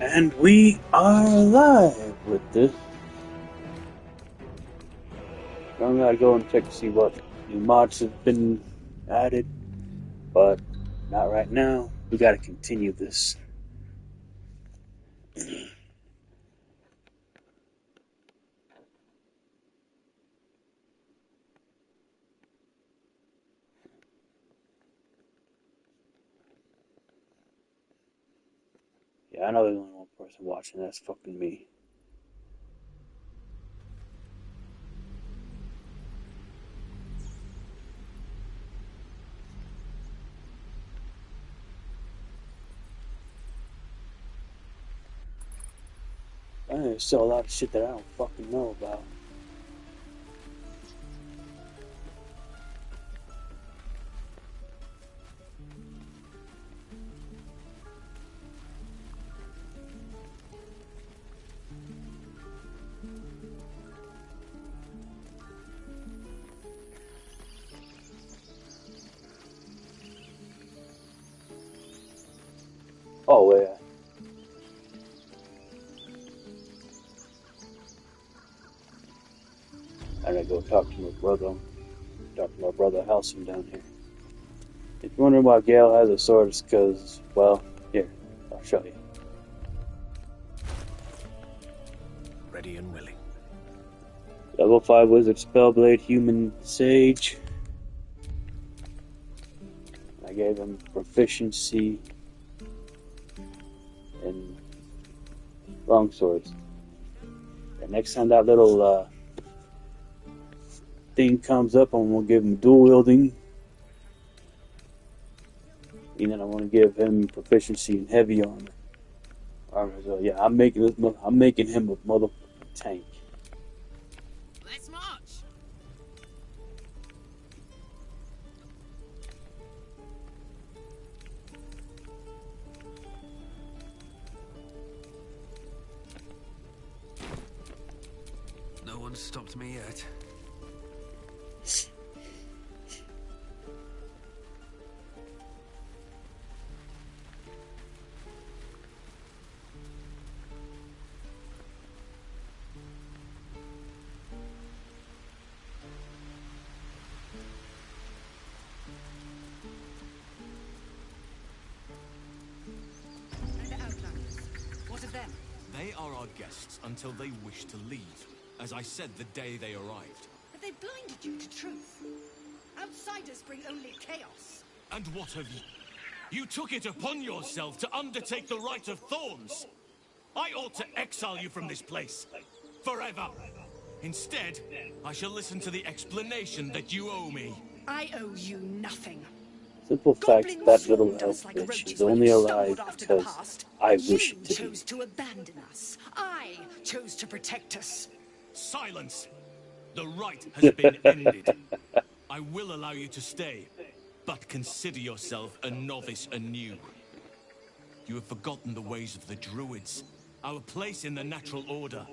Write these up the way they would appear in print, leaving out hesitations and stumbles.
And we are live with this. I'm gonna go and check to see what new mods have been added, but not right now. We gotta continue this. Yeah, I know there's only one person watching. That's fucking me. There's still a lot of shit that I don't fucking know about. Oh, yeah. I gotta go talk to my brother. Talk to my brother Halcyon down here. If you're wondering why Gale has a sword, it's because, well, here, I'll show you. Ready and willing. Level 5 Wizard Spellblade Human Sage. I gave him proficiency in longswords. And next time that little thing comes up, I'm going to give him dual wielding. And then I want to give him proficiency in heavy armor. So yeah, I'm making him a motherfucking tank. Let's march. No one's stopped me yet. They are our guests until they wish to leave, as I said the day they arrived. But they blinded you to truth. Outsiders bring only chaos. And what have you? You took it upon yourself to undertake the Rite of Thorns. I ought to exile you from this place. Forever. Instead, I shall listen to the explanation that you owe me. I owe you nothing. Simple fact, that little elf bitch is only alive because I wish it to You chose to abandon us. I chose to protect us. Silence! The rite has been ended. I will allow you to stay, but consider yourself a novice anew. You have forgotten the ways of the druids, our place in the natural order.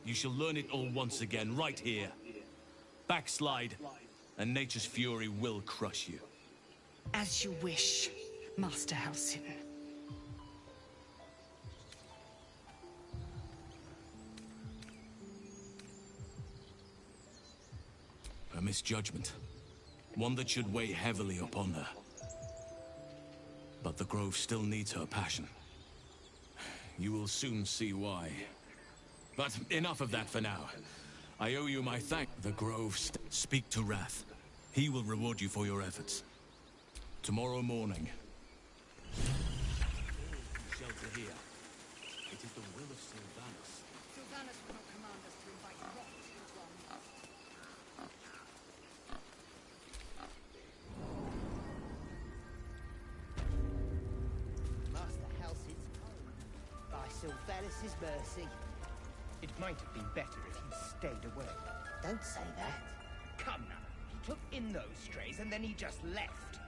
You shall learn it all once again, right here. Backslide, and nature's fury will crush you. As you wish, Master Halcyon. A misjudgment. One that should weigh heavily upon her. But the Grove still needs her passion. You will soon see why. But enough of that for now. I owe you my thanks. The Grove speak to Wrath. He will reward you for your efforts. Tomorrow morning. Shelter here. It is the will of Sylvanus. Sylvanus will not command us to invite rot into our midst. Master Halcyon's home, by Sylvanus' mercy. It might have been better if he'd stayed away. Don't say that. Come now, he took in those strays and then he just left.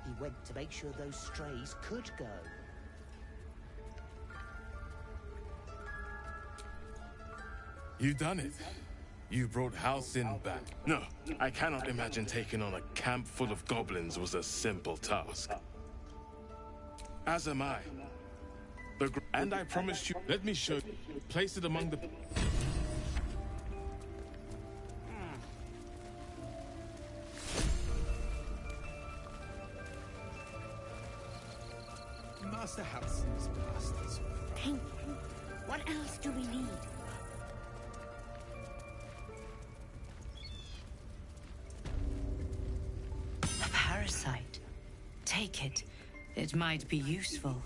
He went to make sure those strays could go. You done it. You brought Halcyon back. No, I cannot imagine taking on a camp full of goblins was a simple task. As am I. And I promised you. Let me show you. Place it among the. Master Halcyon's bastards. Thank you. What else do we need? A parasite. Take it. It might be useful.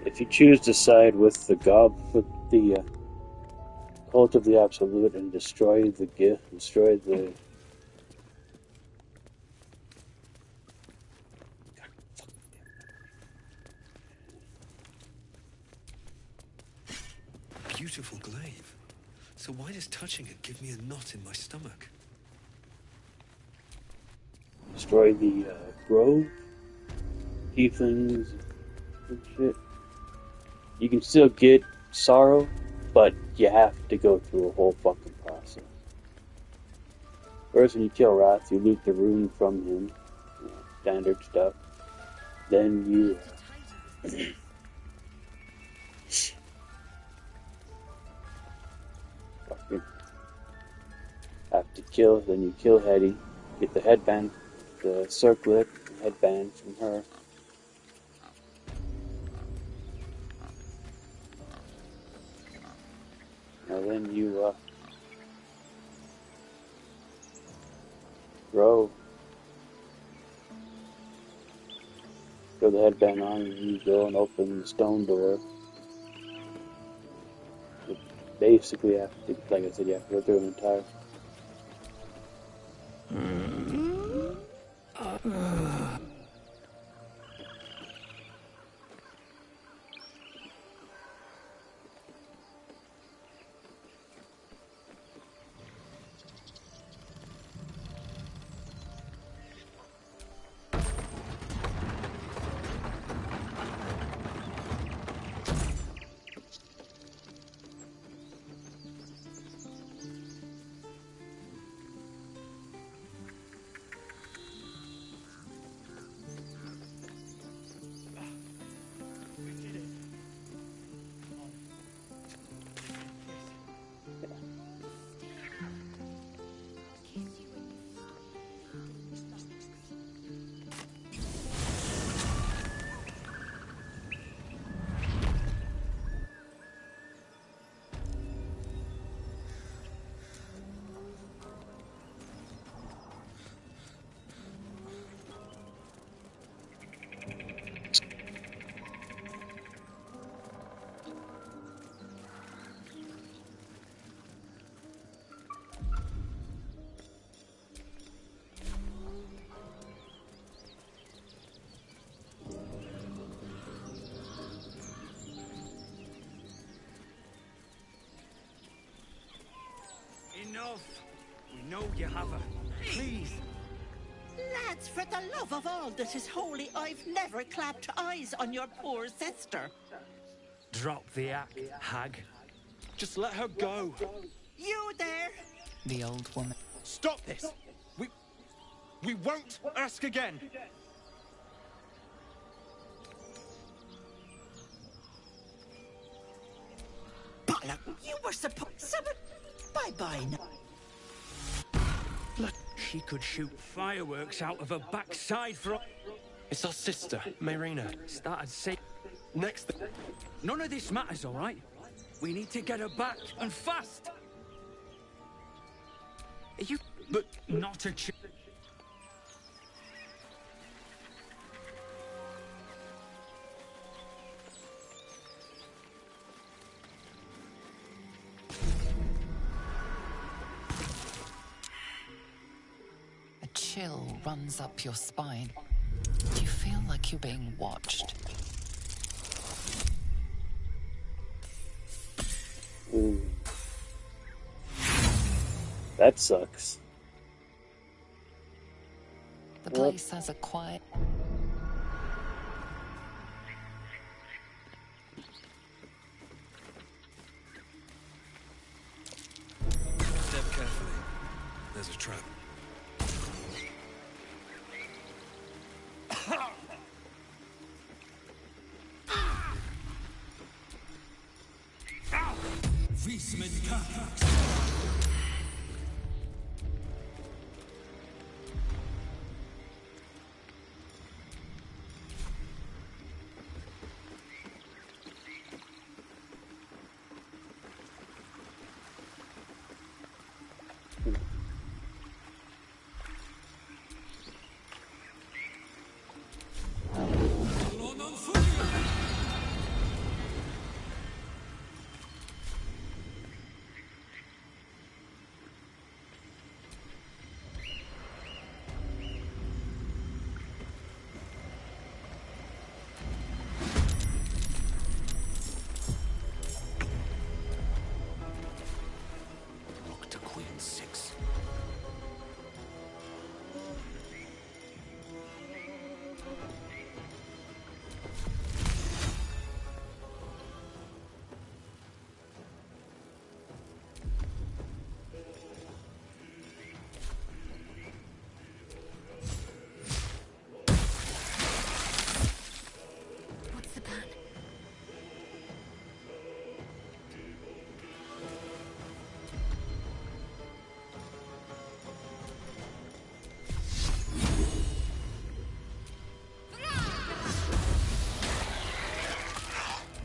If you choose to side with the cult of the Absolute and destroy the gift, destroy the. Beautiful glaive. So why does touching it give me a knot in my stomach? Destroy the grove, tieflings, and shit. You can still get sorrow, but you have to go through a whole fucking process. First, when you kill Wrath, you loot the rune from him, standard stuff. Then you fucking have to kill. Then you kill Hetty, get the headband, the circlet headband from her. Now then you throw the headband on and you go and open the stone door. You basically have to, like I said, you have to go through an entire. Enough. We know you have her. Please. Lads, for the love of all that is holy, I've never clapped eyes on your poor sister. Drop the act, hag. Just let her go. You there? The old woman. Stop this. We won't ask again. Bollock, you were supposed to... Bye-bye now. Look, she could shoot fireworks out of her backside for... It's our sister, Mayrina. Started say... Next thing. None of this matters, all right? We need to get her back, and fast. You... But not a ch... chill runs up your spine. You feel like you're being watched. Ooh. That sucks. The place has a quiet... Step carefully. There's a trap. Rock to Queen 6. What's the plan?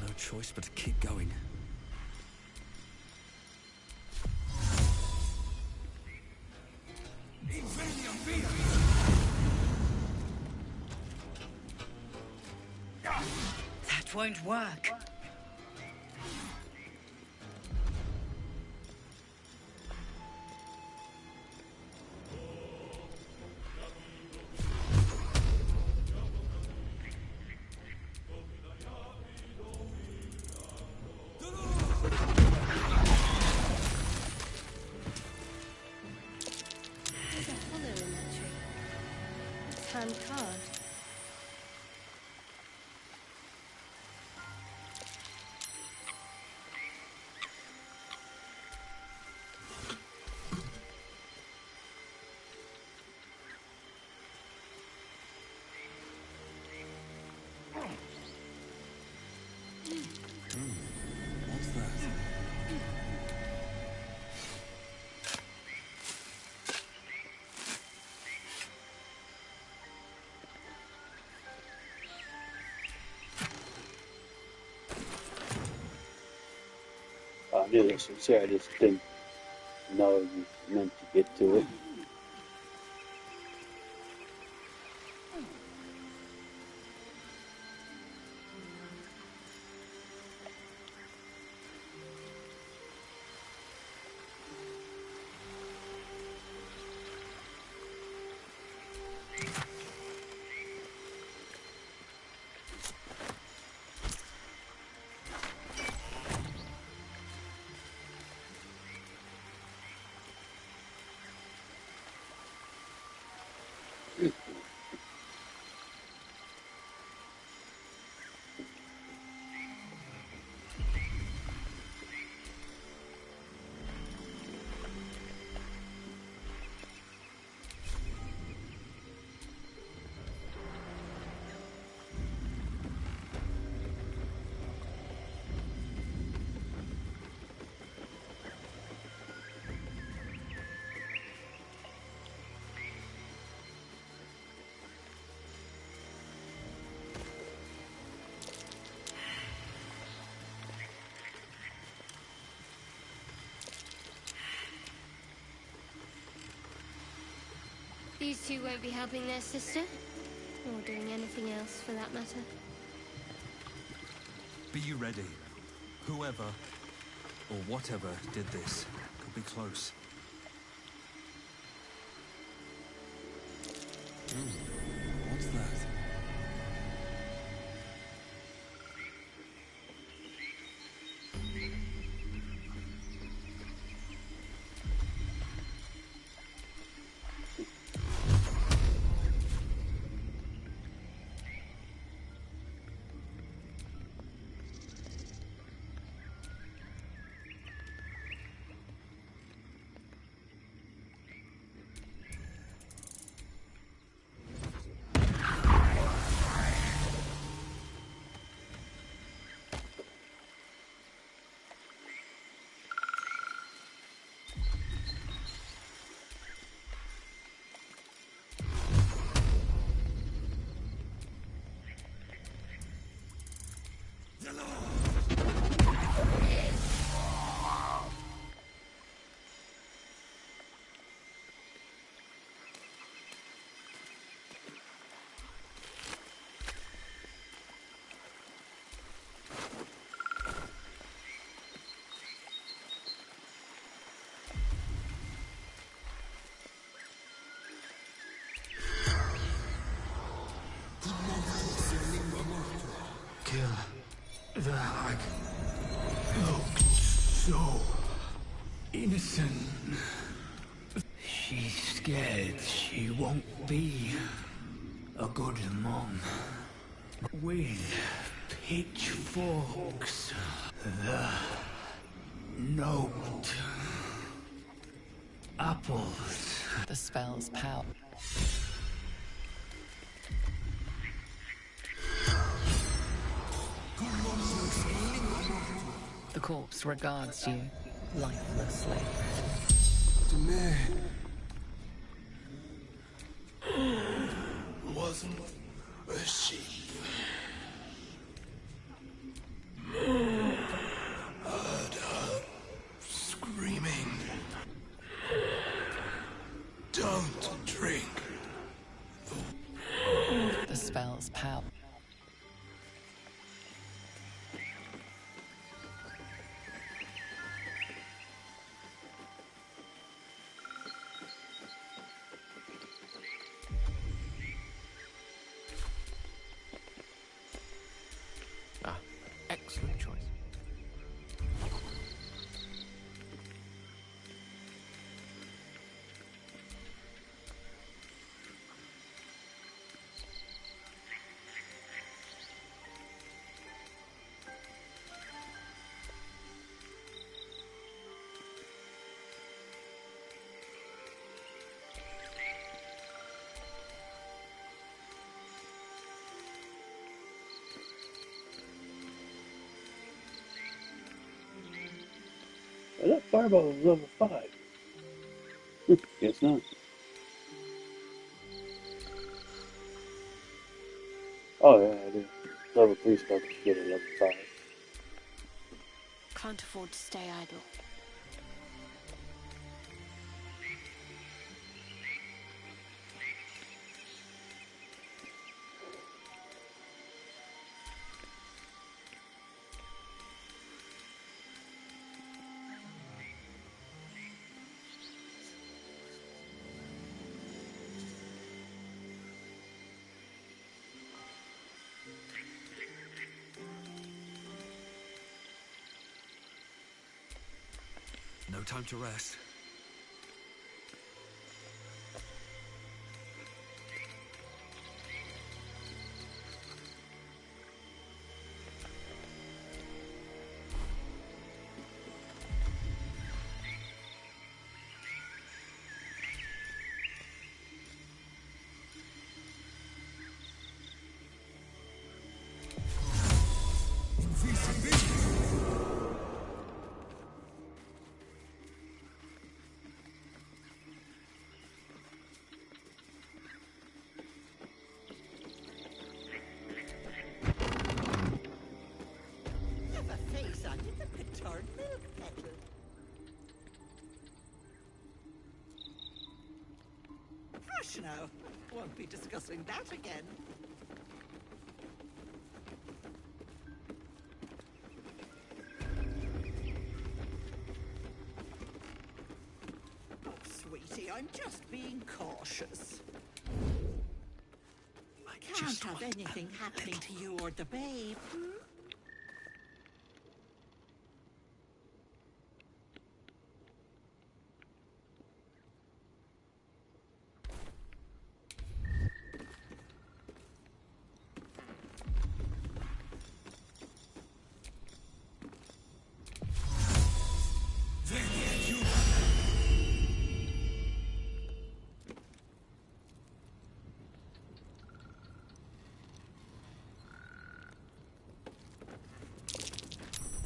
No choice but to keep going. That won't work. There's a hollow in that tree. It's hand carved. What's that? I knew this was here, I just didn't know you meant to get to it. These two won't be helping their sister, or doing anything else for that matter. Be you ready. Whoever, or whatever, did this could be close. What's that? Kill the hag. Looked so innocent. She's scared she won't be a good mom. With pitchforks, the note, apples. The spell's power. The corpse regards you lifelessly. Wasn't a sheep. Heard her screaming. Don't drink. The spell's power. Excellent choice. Oh, that fireball was level 5. Guess not. Oh yeah, I do. Level 3 spell to get a level 5. Can't afford to stay idle. No time to rest. Have a face on it that could turn milk kettle. Hush now. Won't be discussing that again. Oh, sweetie, I'm just being cautious. can't have anything happening to you or the babe.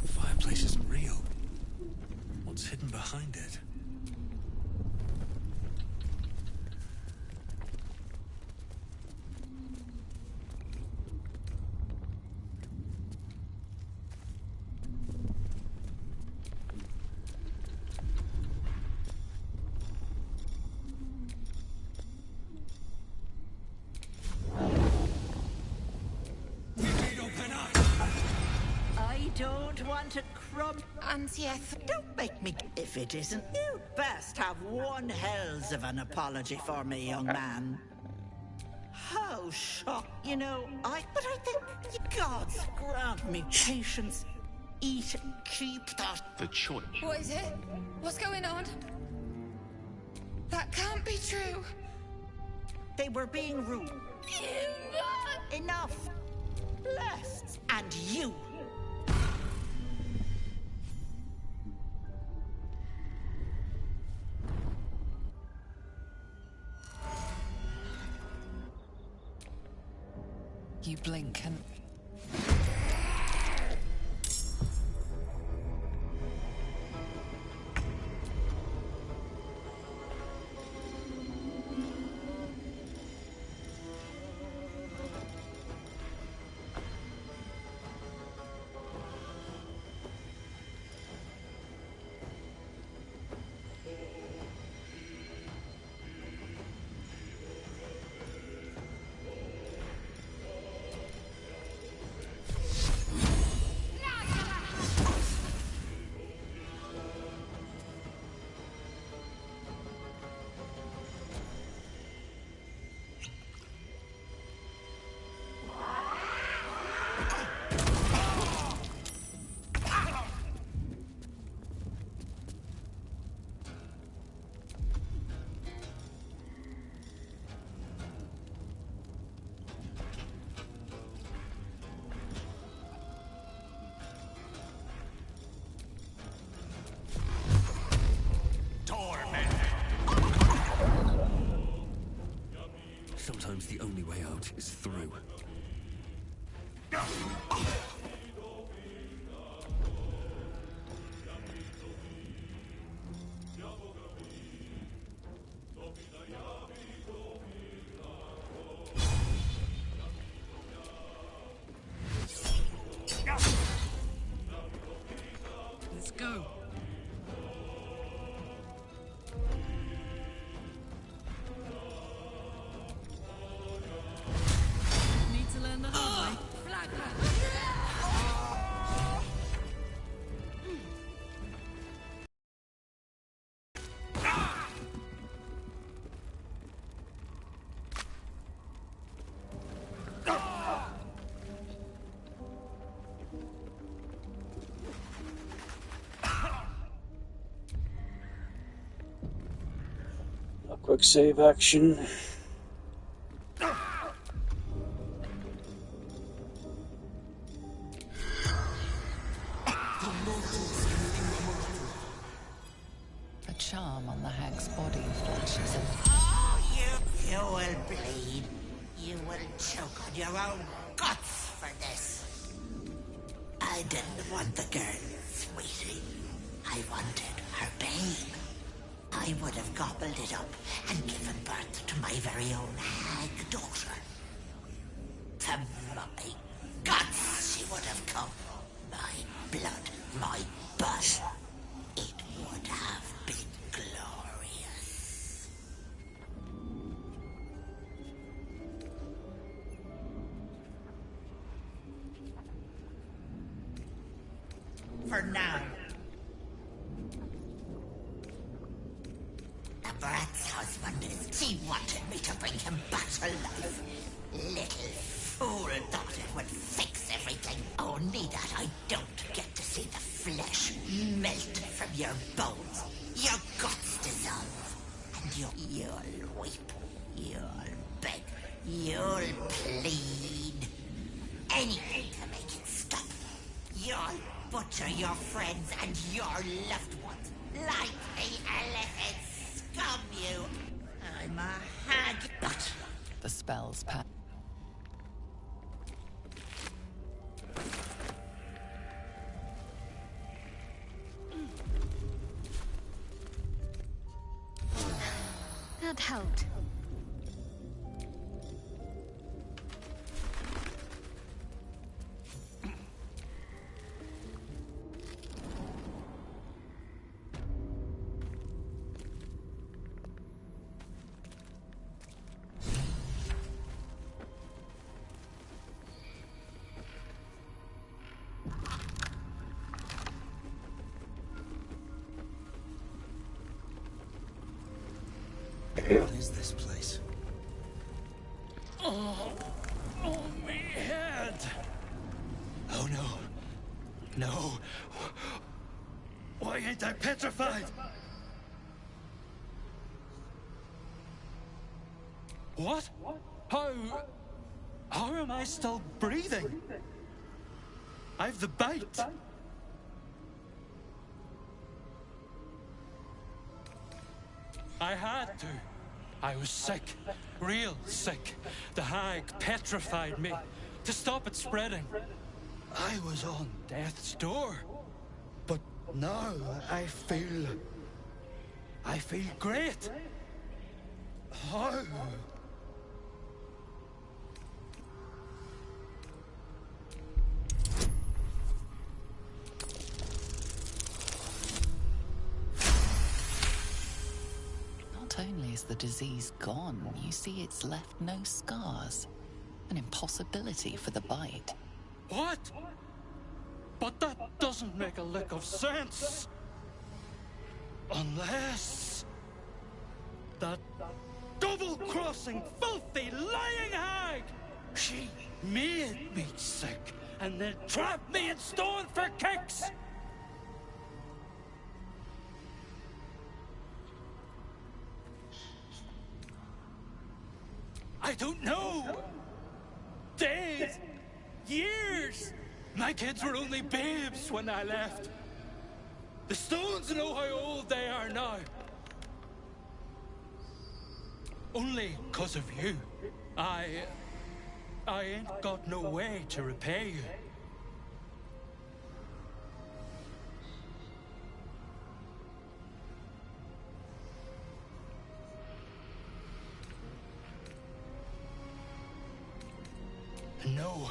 The fireplace isn't real. What's hidden behind it? I don't want a crumb. And yes, Don't make me. If it isn't, you best have one hells of an apology for me, young man. How shocked. You know, but I think gods grant me patience. Eat and keep that. The choice. what is it? What's going on? That can't be true. They were being rude. Enough. Blessed. And you. You blink and Sometimes the only way out is through. Let's go. Need to learn the hard way. A quick save action. a charm on the hag's body flashes and Oh, you will bleed. You will choke on your own guts for this. I didn't want the girl, sweetie. I wanted her babe. I would have gobbled it up and given birth to my very own hag daughter. From my guts she would have come. My blood, my butt. It would have been glorious. For now. The brat's husband, she wanted me to bring him back to life. Little fool thought it would fix everything. Only that I don't get to see the flesh melt from your bones. Your guts dissolve. And you'll weep. You'll beg. You'll plead. Anything to make it stop. You'll butcher your friends and your loved ones. Like the elephants scum you. I'm a hag. But The spell's packed. That helped. What is this place? Oh, me head! Oh no. No. Why ain't I petrified? What? How am I still breathing? I've the bite. I had to. I was sick. Real sick. The hag petrified me. To stop it spreading. I was on death's door. But now I feel great. How? Not only is the disease gone, you see it's left no scars. An impossibility for the bite. What? But that doesn't make a lick of sense. Unless that double-crossing, filthy, lying hag! She made me sick and then trapped me in stone for kicks! I don't know! Days! Years! My kids were only babes when I left. The stones know how old they are now. Only 'cause of you. I ain't got no way to repay you. No.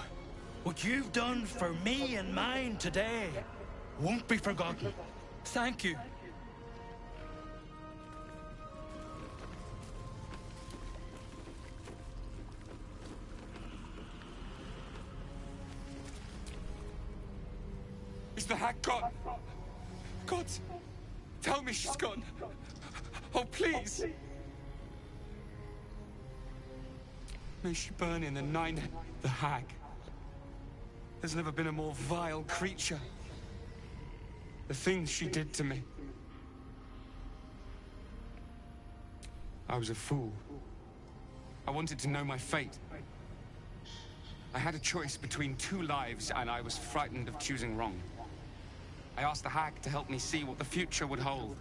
What you've done for me and mine today won't be forgotten. Thank you. Is the hag gone? God, tell me she's gone. Oh, please. May she burn in the nine... The hag. There's never been a more vile creature. The things she did to me. I was a fool. I wanted to know my fate. I had a choice between two lives, and I was frightened of choosing wrong. I asked the hag to help me see what the future would hold.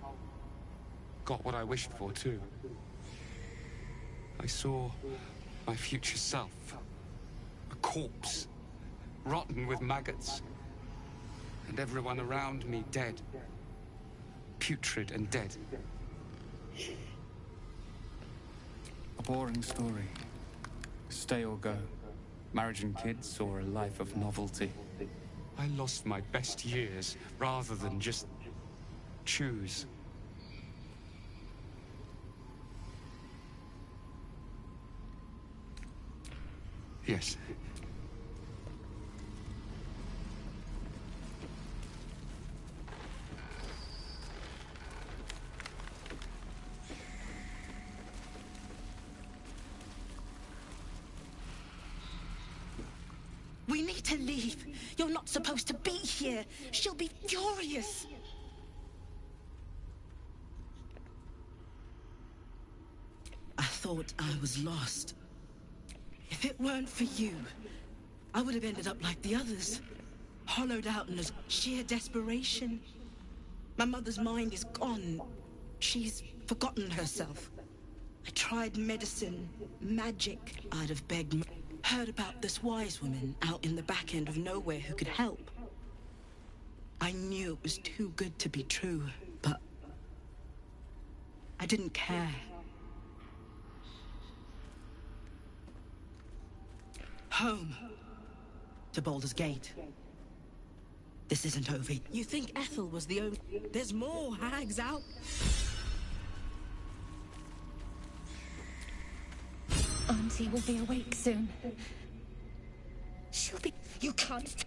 Got what I wished for, too. I saw my future self. A corpse, rotten with maggots. And everyone around me dead. Putrid and dead. A boring story. Stay or go. Marriage and kids, or a life of novelty. I lost my best years rather than just choose. Yes. to leave. You're not supposed to be here. She'll be furious. I thought I was lost. If it weren't for you, I would have ended up like the others, hollowed out in sheer desperation. My mother's mind is gone. She's forgotten herself. I tried medicine, magic. I'd have begged, heard about this wise woman out in the back end of nowhere who could help. I knew it was too good to be true, but I didn't care. Home. To Baulders Gate. This isn't over. You think Ethel was the only... There's more hags out. Auntie will be awake soon. She'll be... You can't...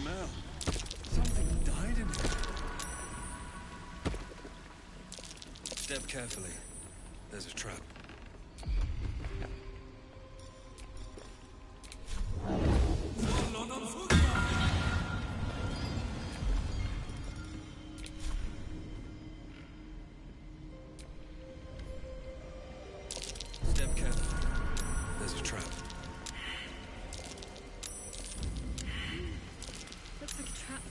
Smell. Something died in here. Step carefully. There's a trap. Step carefully. There's a trap. Looks like a trap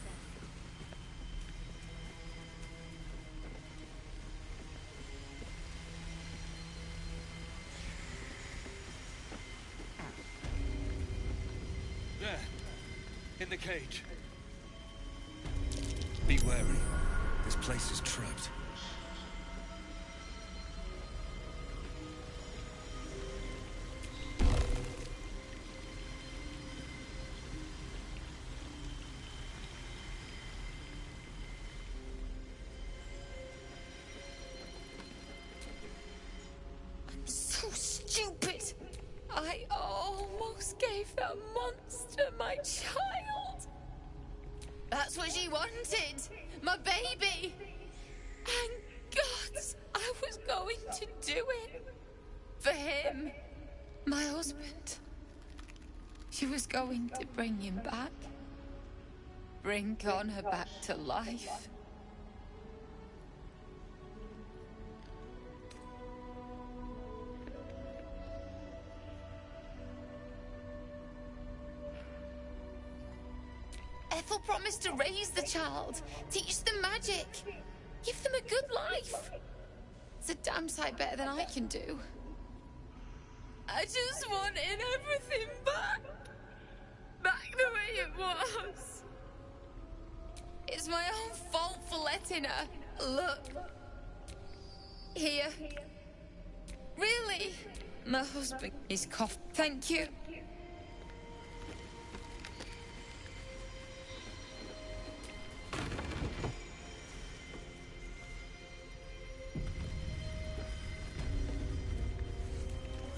there. There. In the cage. Be wary. This place is trapped. So stupid! I almost gave that monster my child! That's what she wanted! My baby! And God, I was going to do it! For him! My husband. She was going to bring him back. Bring Connor back to life. Ethel promised to raise the child, teach them magic, give them a good life. It's a damn sight better than I can do. I just wanted everything back. Back the way it was. It's my own fault for letting her. Look. Here. Really? My husband is cough. Thank you.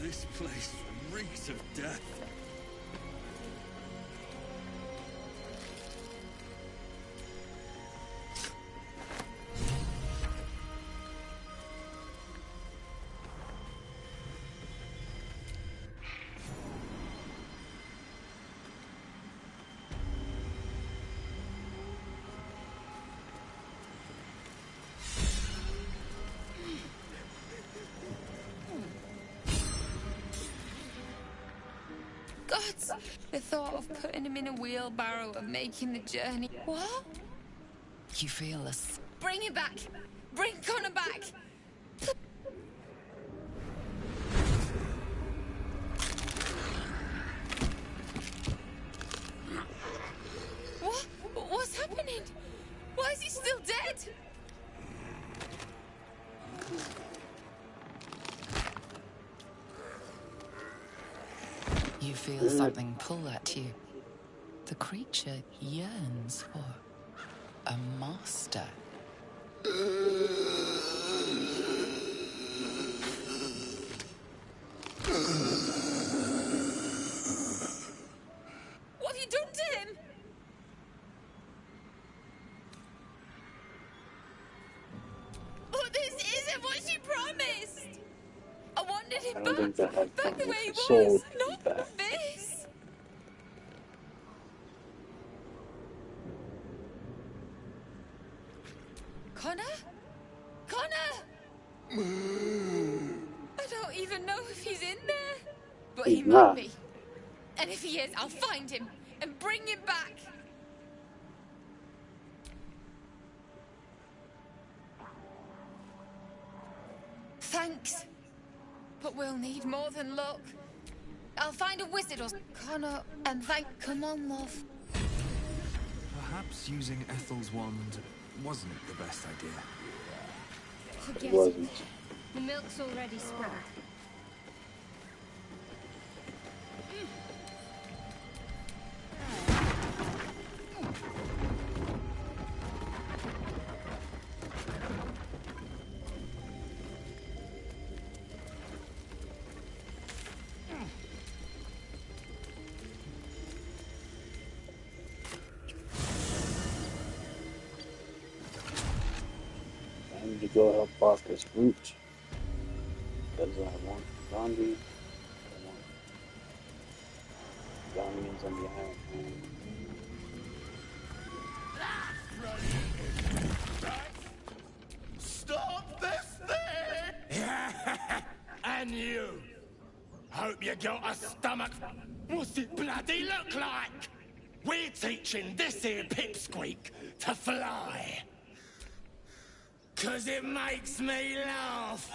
This place reeks of death. Gods, the thought of putting him in a wheelbarrow and making the journey. What? You feel Bring him back! Bring Connor back! What? What's happening? Why is he still dead? You feel something pull at you. The creature yearns for a master. What have you done to him? But this isn't what she promised. I wanted him I don't think that had back the fun way he with the soul was, back. not this. Connor? Connor! I don't even know if he's in there. But he He's might not. be. And if he is, I'll find him and bring him back. Thanks. But we'll need more than luck. I'll find a wizard or Connor and come on, love. Perhaps using Ethel's wand wasn't the best idea. It wasn't. The milk's already spread. I need to go help off this root. Because I want zombie. I want zombies on the island. Stop this thing! And you! Hope you got a stomach. What's it bloody look like? We're teaching this here pipsqueak to fly. 'Cause it makes me laugh.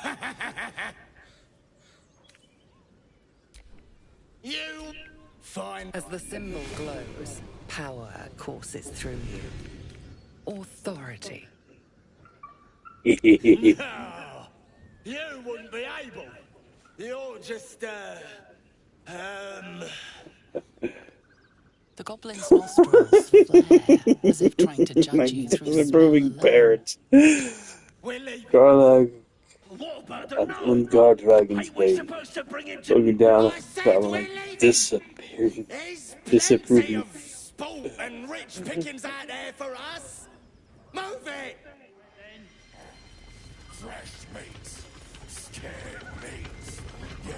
You fine. As the symbol glows, power courses through you. Authority. No, you wouldn't be able. You're just, The goblin's nostrils flare, as if trying to judge you through Disapproving smell parents. Garlag and guard dragon's bait. Looking down, traveling, disappearing, disapproving. sport and rich pickings out there for us. Move it! Fresh meats, scared meats, yes.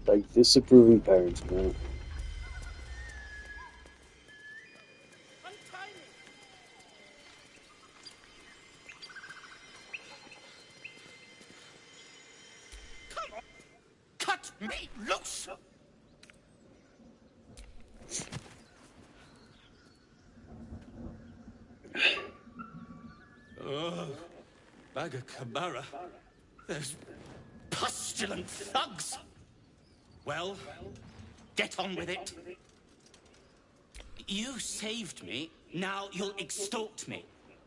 Like disapproving parents, man. Cut me loose! Bag of Cabara. There's Pustulant thugs! Well, get on with it. You saved me, now you'll extort me.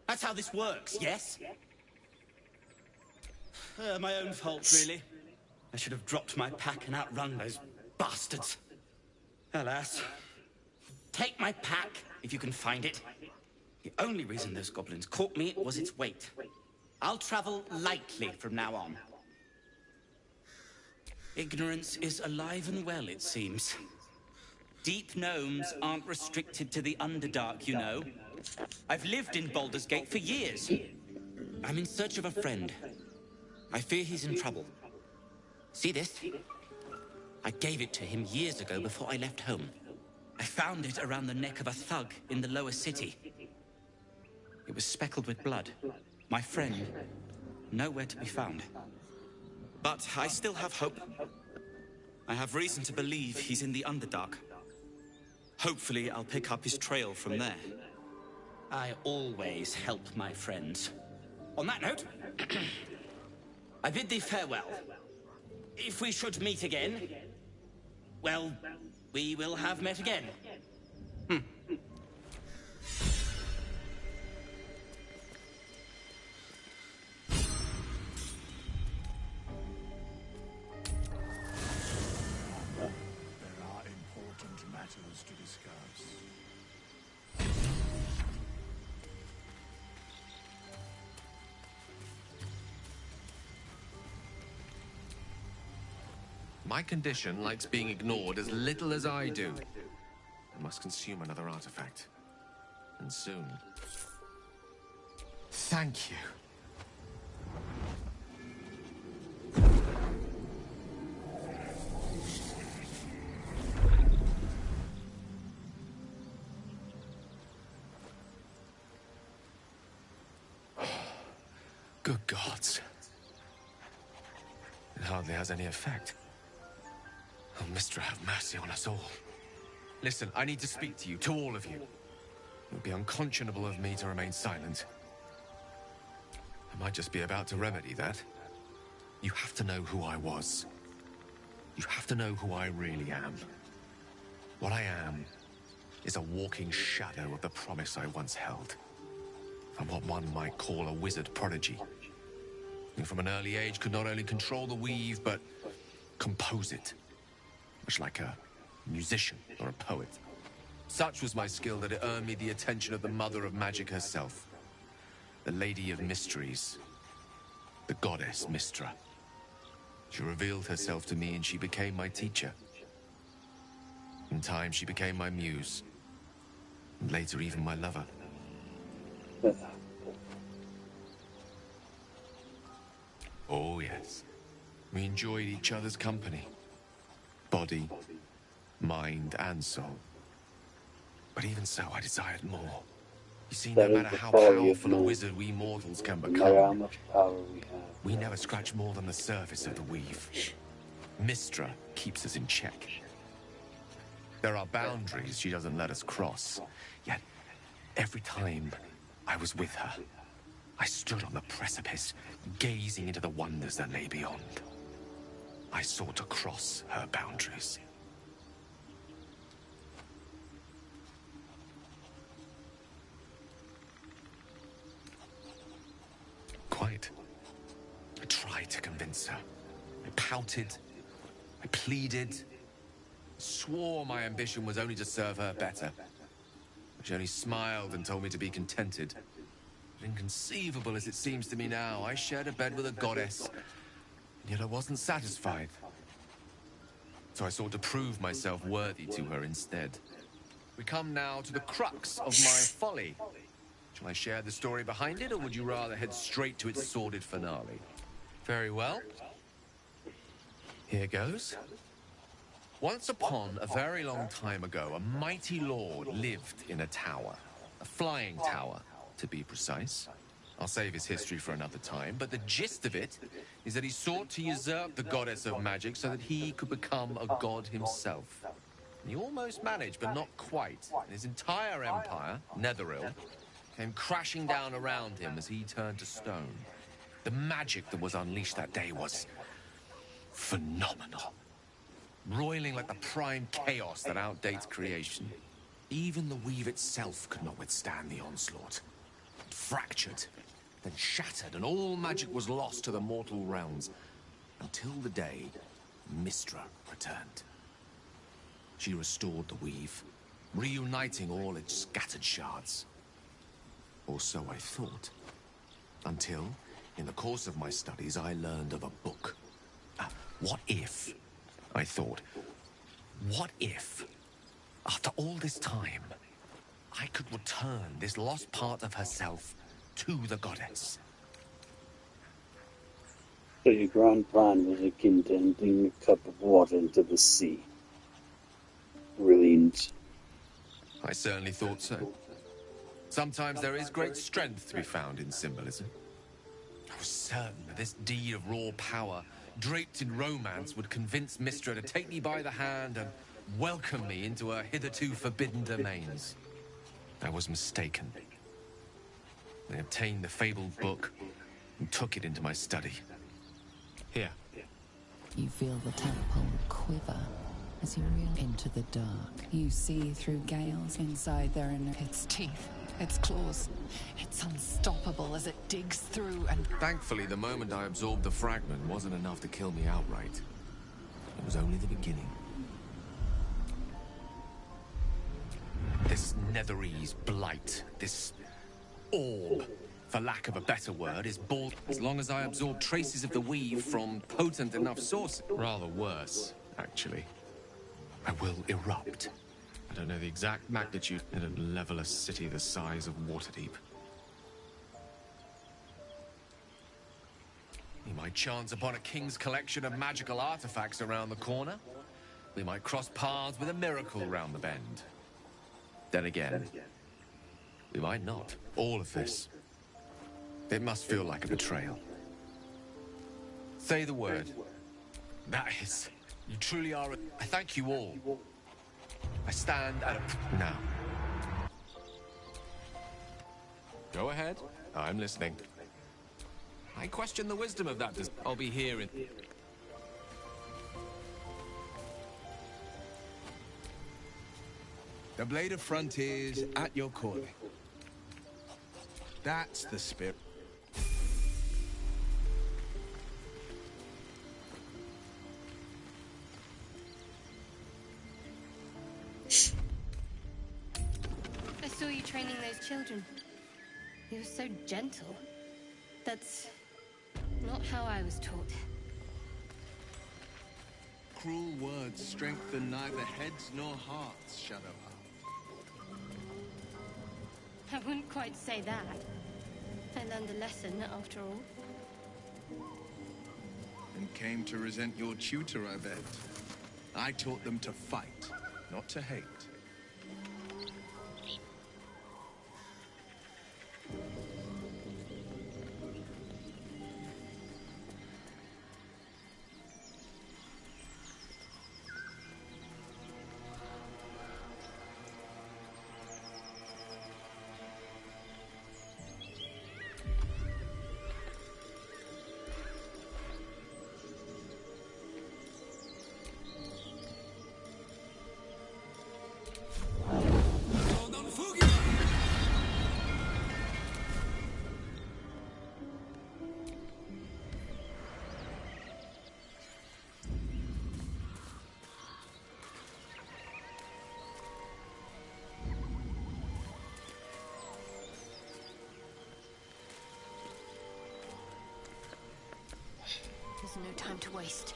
That's how this works, yes? My own fault, really. I should have dropped my pack and outrun those bastards. Alas. Take my pack, if you can find it. The only reason those goblins caught me was its weight. I'll travel lightly from now on. Ignorance is alive and well, it seems. Deep gnomes aren't restricted to the Underdark, you know. I've lived in Baldur's Gate for years. I'm in search of a friend. I fear he's in trouble. See this? I gave it to him years ago before I left home. I found it around the neck of a thug in the lower city. It was speckled with blood. My friend, nowhere to be found. But I still have hope. I have reason to believe he's in the Underdark. Hopefully, I'll pick up his trail from there. I always help my friends. On that note, I bid thee farewell. If we should meet again, well, we will have met again. There are important matters to discuss. My condition likes being ignored as little as I do. I must consume another artifact. And soon. Thank you. Good gods. It hardly has any effect. Oh, Mistra, have mercy on us all. Listen, I need to speak to you, to all of you. It would be unconscionable of me to remain silent. I might just be about to remedy that. You have to know who I was. You have to know who I really am. What I am is a walking shadow of the promise I once held. I'm what one might call a wizard prodigy. Who from an early age could not only control the weave, but compose it. Much like a musician or a poet. Such was my skill that it earned me the attention of the mother of magic herself. The Lady of Mysteries. The goddess Mistra. She revealed herself to me and she became my teacher. In time, she became my muse. And later, even my lover. Oh, yes. We enjoyed each other's company. Body, mind, and soul. But even so, I desired more. You see, no matter how powerful a wizard we mortals can become, no matter how much power we have, we never scratch more than the surface of the weave. Mistra keeps us in check. There are boundaries she doesn't let us cross. Yet, every time I was with her, I stood on the precipice, gazing into the wonders that lay beyond. I sought to cross her boundaries. Quite. I tried to convince her. I pouted. I pleaded. Swore my ambition was only to serve her better. She only smiled and told me to be contented. Inconceivable as it seems to me now, I shared a bed with a goddess, and yet I wasn't satisfied. So I sought to prove myself worthy to her instead. We come now to the crux of my folly. Shall I share the story behind it, or would you rather head straight to its sordid finale? Very well. Here goes. Once upon a very long time ago, a mighty lord lived in a tower. A flying tower, to be precise. I'll save his history for another time, but the gist of it is that he sought to usurp the goddess of magic so that he could become a god himself. And he almost managed, but not quite. And his entire empire, Netheril, came crashing down around him as he turned to stone. The magic that was unleashed that day was phenomenal. Roiling like the prime chaos that outdates creation. Even the weave itself could not withstand the onslaught. It fractured, then shattered, and all magic was lost to the mortal realms. Until the day Mistra returned. She restored the weave, reuniting all its scattered shards. Or so I thought. Until, in the course of my studies, I learned of a book. What if, I thought, what if, after all this time, I could return this lost part of herself to the goddess? So your grand plan was akin to emptying a cup of water into the sea. Brilliant. I certainly thought so. Sometimes there is great strength to be found in symbolism. I was certain that this deed of raw power, draped in romance, would convince Mistra to take me by the hand and welcome me into her hitherto forbidden domains. I was mistaken. I obtained the fabled book and took it into my study. Here. You feel the temple quiver as you reel into the dark. You see through Gales inside their inner... Its teeth, its claws. It's unstoppable as it digs through and... Thankfully, the moment I absorbed the fragment wasn't enough to kill me outright. It was only the beginning. This Netherese blight, this orb, for lack of a better word, is born as long as I absorb traces of the weave from potent enough sources. Rather worse. actually. I will erupt. I don't know the exact magnitude. It'll level a city the size of Waterdeep. We might chance upon a king's collection of magical artifacts around the corner. We might cross paths with a miracle round the bend. Then again, we might not. All of this. It must feel like a betrayal. Say the word. That is, you truly are. I thank you all. I stand at a... Now. Go ahead. I'm listening. I question the wisdom of that. I'll be here in... The Blade of Frontiers at your calling. That's the spirit. I saw you training those children. You were so gentle. That's not how I was taught. Cruel words strengthen neither heads nor hearts, Shadowheart. I wouldn't quite say that. I learned a lesson, after all. And came to resent your tutor, I bet. I taught them to fight, not to hate. There's no time to waste.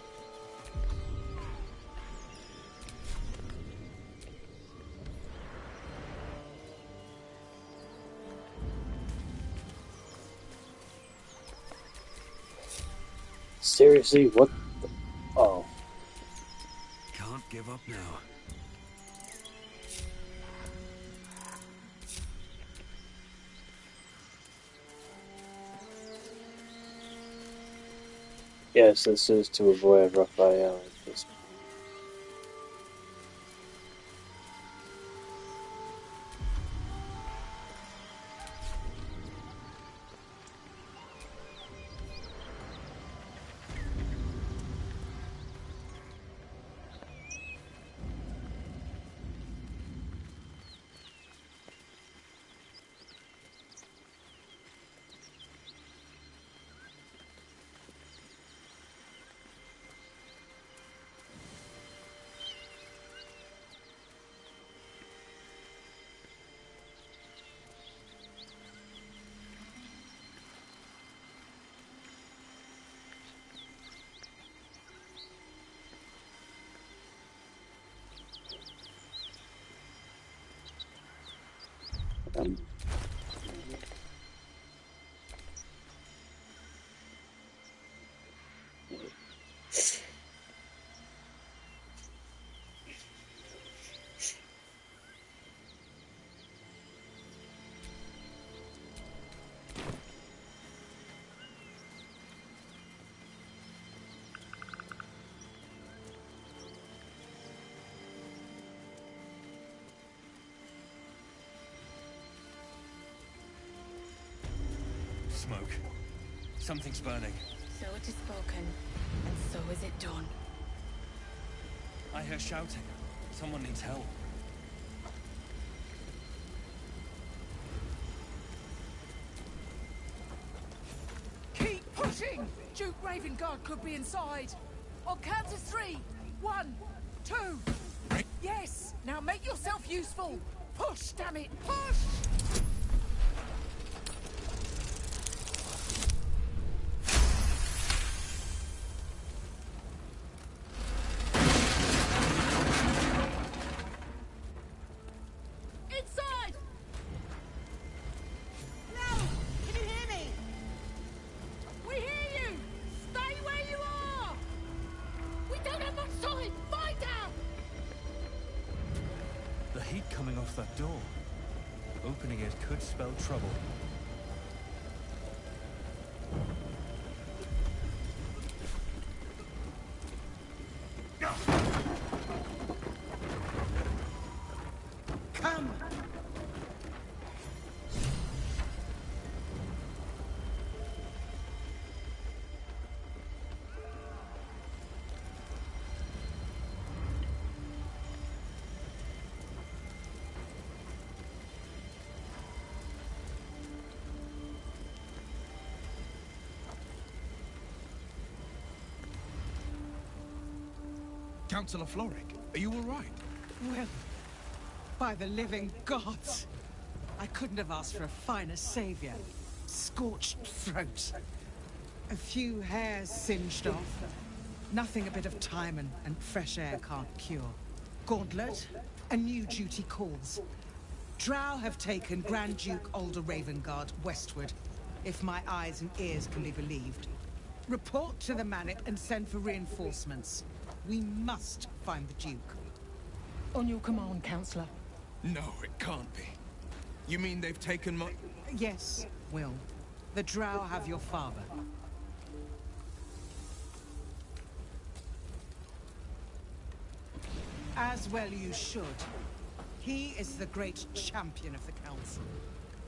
Seriously, what the... Oh. Can't give up now. Yes, this is to avoid a rough eye alley at this point. Smoke. Something's burning. So it is spoken, and so is it done. I hear shouting. Someone needs help. Keep pushing! Duke Ravengard could be inside. On count of 3. 1, 2. Yes! Now make yourself useful! Push, damn it! Push! off that door. Opening it could spell trouble. Come! Councillor Floric, are you all right? Well, by the living gods, I couldn't have asked for a finer savior. Scorched throat. A few hairs singed off. Nothing a bit of time and fresh air can't cure. Gauntlet, a new duty calls. Drow have taken Grand Duke Alder Ravengard westward, if my eyes and ears can be believed. Report to the Manic and send for reinforcements. We must find the Duke. On your command, Councillor. No, it can't be. You mean they've taken my... Yes, Will. The Drow have your father. As well you should. He is the great champion of the Council.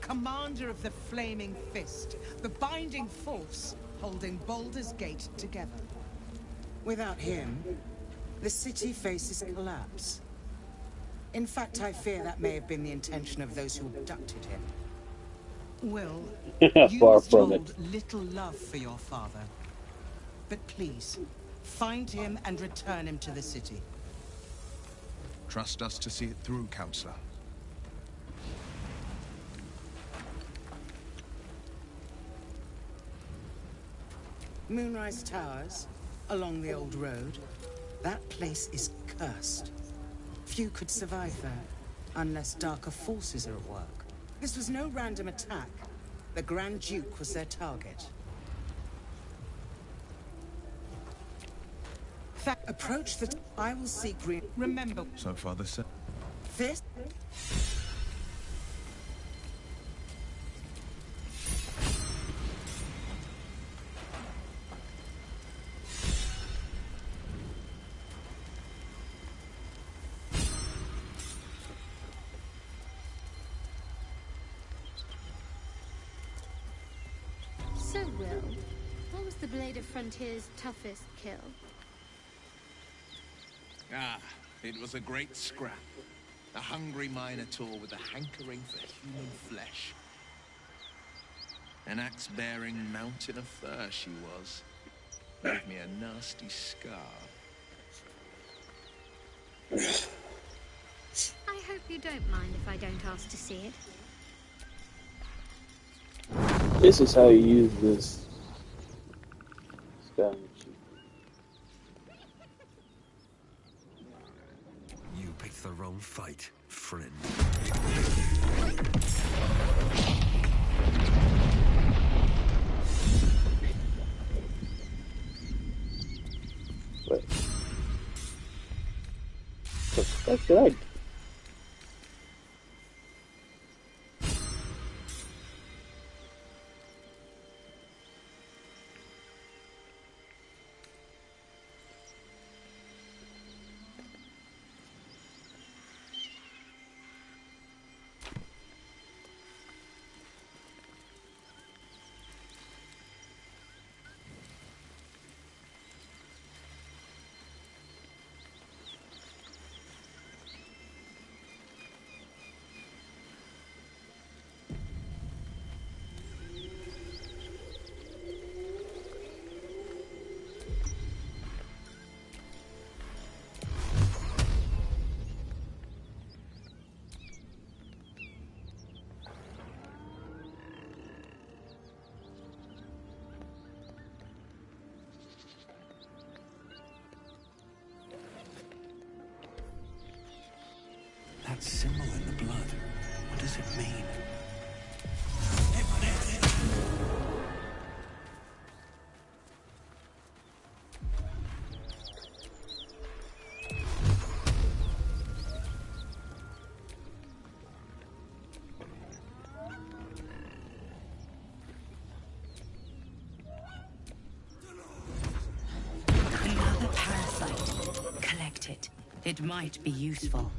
Commander of the Flaming Fist, the binding force holding Baulders Gate together. Without him, the city faces collapse. In fact, I fear that may have been the intention of those who abducted him. Will, you Far must from hold it. little love for your father. But please, find him and return him to the city. Trust us to see it through, Councillor. Moonrise Towers, along the old road. That place is cursed. Few could survive there, unless darker forces are at work. This was no random attack. The Grand Duke was their target. Approach the... I will seek remember... So far, the same. This... So, Will, what was the Blade of Frontier's toughest kill? Ah, it was a great scrap. A hungry minotaur with a hankering for human flesh. An axe-bearing mountain of fur she was. Gave me a nasty scar. I hope you don't mind if I don't ask to see it. This is how you use this spell. You picked the wrong fight, friend. Wait. What the fuck did I... That symbol in the blood, what does it mean? It might be useful.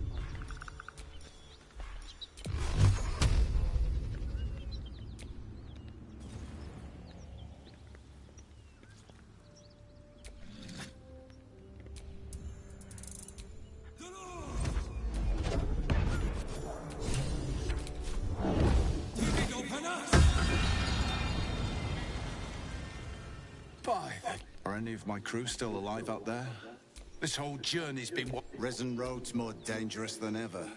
Are any of my crew still alive out there? This whole journey's been Risen Road's more dangerous than ever.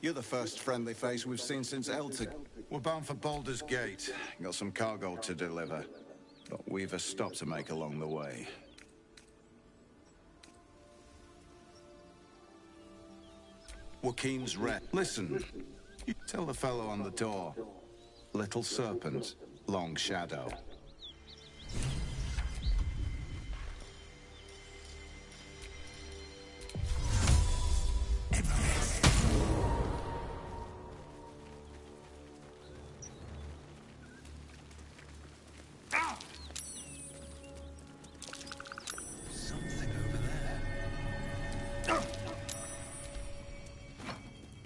You're the first friendly face we've seen since Elton. We're bound for Baulders Gate. Got some cargo to deliver. But we've a stop to make along the way. Joaquin's red. Listen, you tell the fellow on the door. Little serpent, long shadow.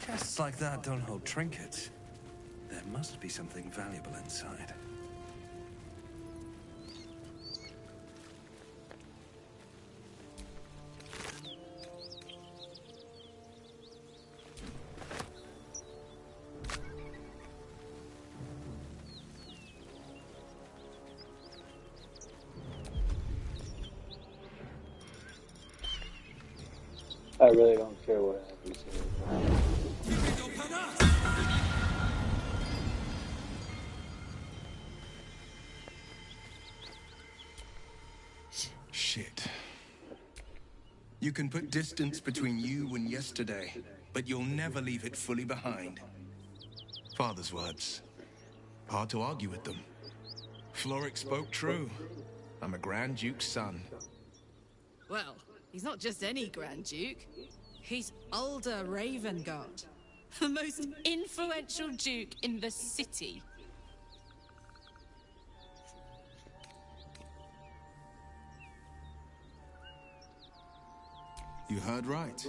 Chests like that don't hold trinkets. There must be something valuable inside. I really don't care what happens here. Shit. You can put distance between you and yesterday, but you'll never leave it fully behind. Father's words. Hard to argue with them. Floric spoke true. I'm a Grand Duke's son. Well, he's not just any Grand Duke. He's Ulder Ravengard, the most influential Duke in the city. You heard right.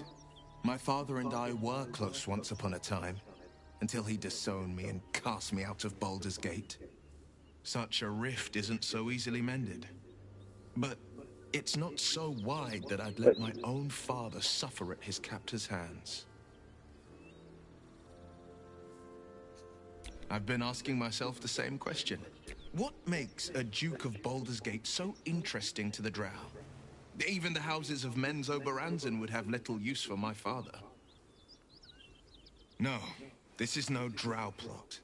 My father and I were close once upon a time, until he disowned me and cast me out of Baldur's Gate. Such a rift isn't so easily mended. But it's not so wide that I'd let my own father suffer at his captor's hands. I've been asking myself the same question. What makes a Duke of Baldur's Gate so interesting to the Drow? Even the houses of Menzo Baranzan would have little use for my father. No, this is no Drow plot.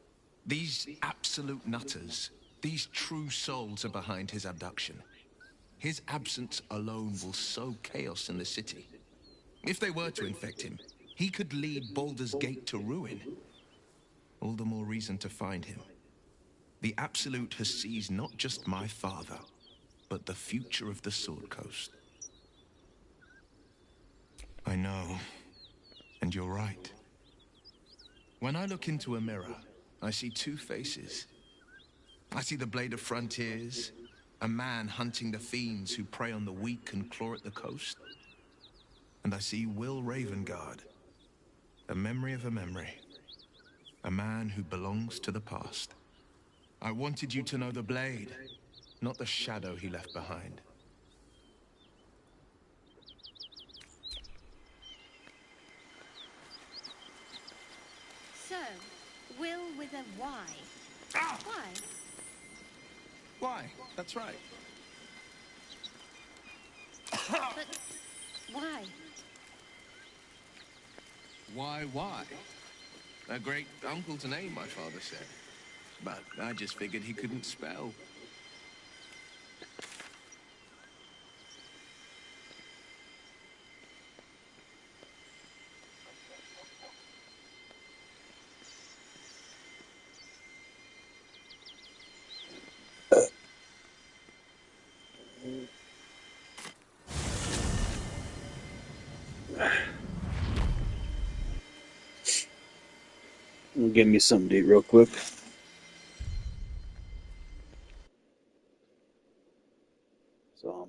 These absolute nutters, these true souls are behind his abduction. His absence alone will sow chaos in the city. If they were to infect him, he could lead Baldur's Gate to ruin. All the more reason to find him. The Absolute has seized not just my father, but the future of the Sword Coast. I know, and you're right. When I look into a mirror, I see two faces. I see the Blade of Frontiers, a man hunting the fiends who prey on the weak and claw at the coast. And I see Will Ravengard, a memory of a memory, a man who belongs to the past. I wanted you to know the Blade, not the shadow he left behind. So, Will with a Y. Ah! Why? Why? That's right. But why? Why? A great uncle to name, my father said. But I just figured he couldn't spell. Give me something to eat real quick. So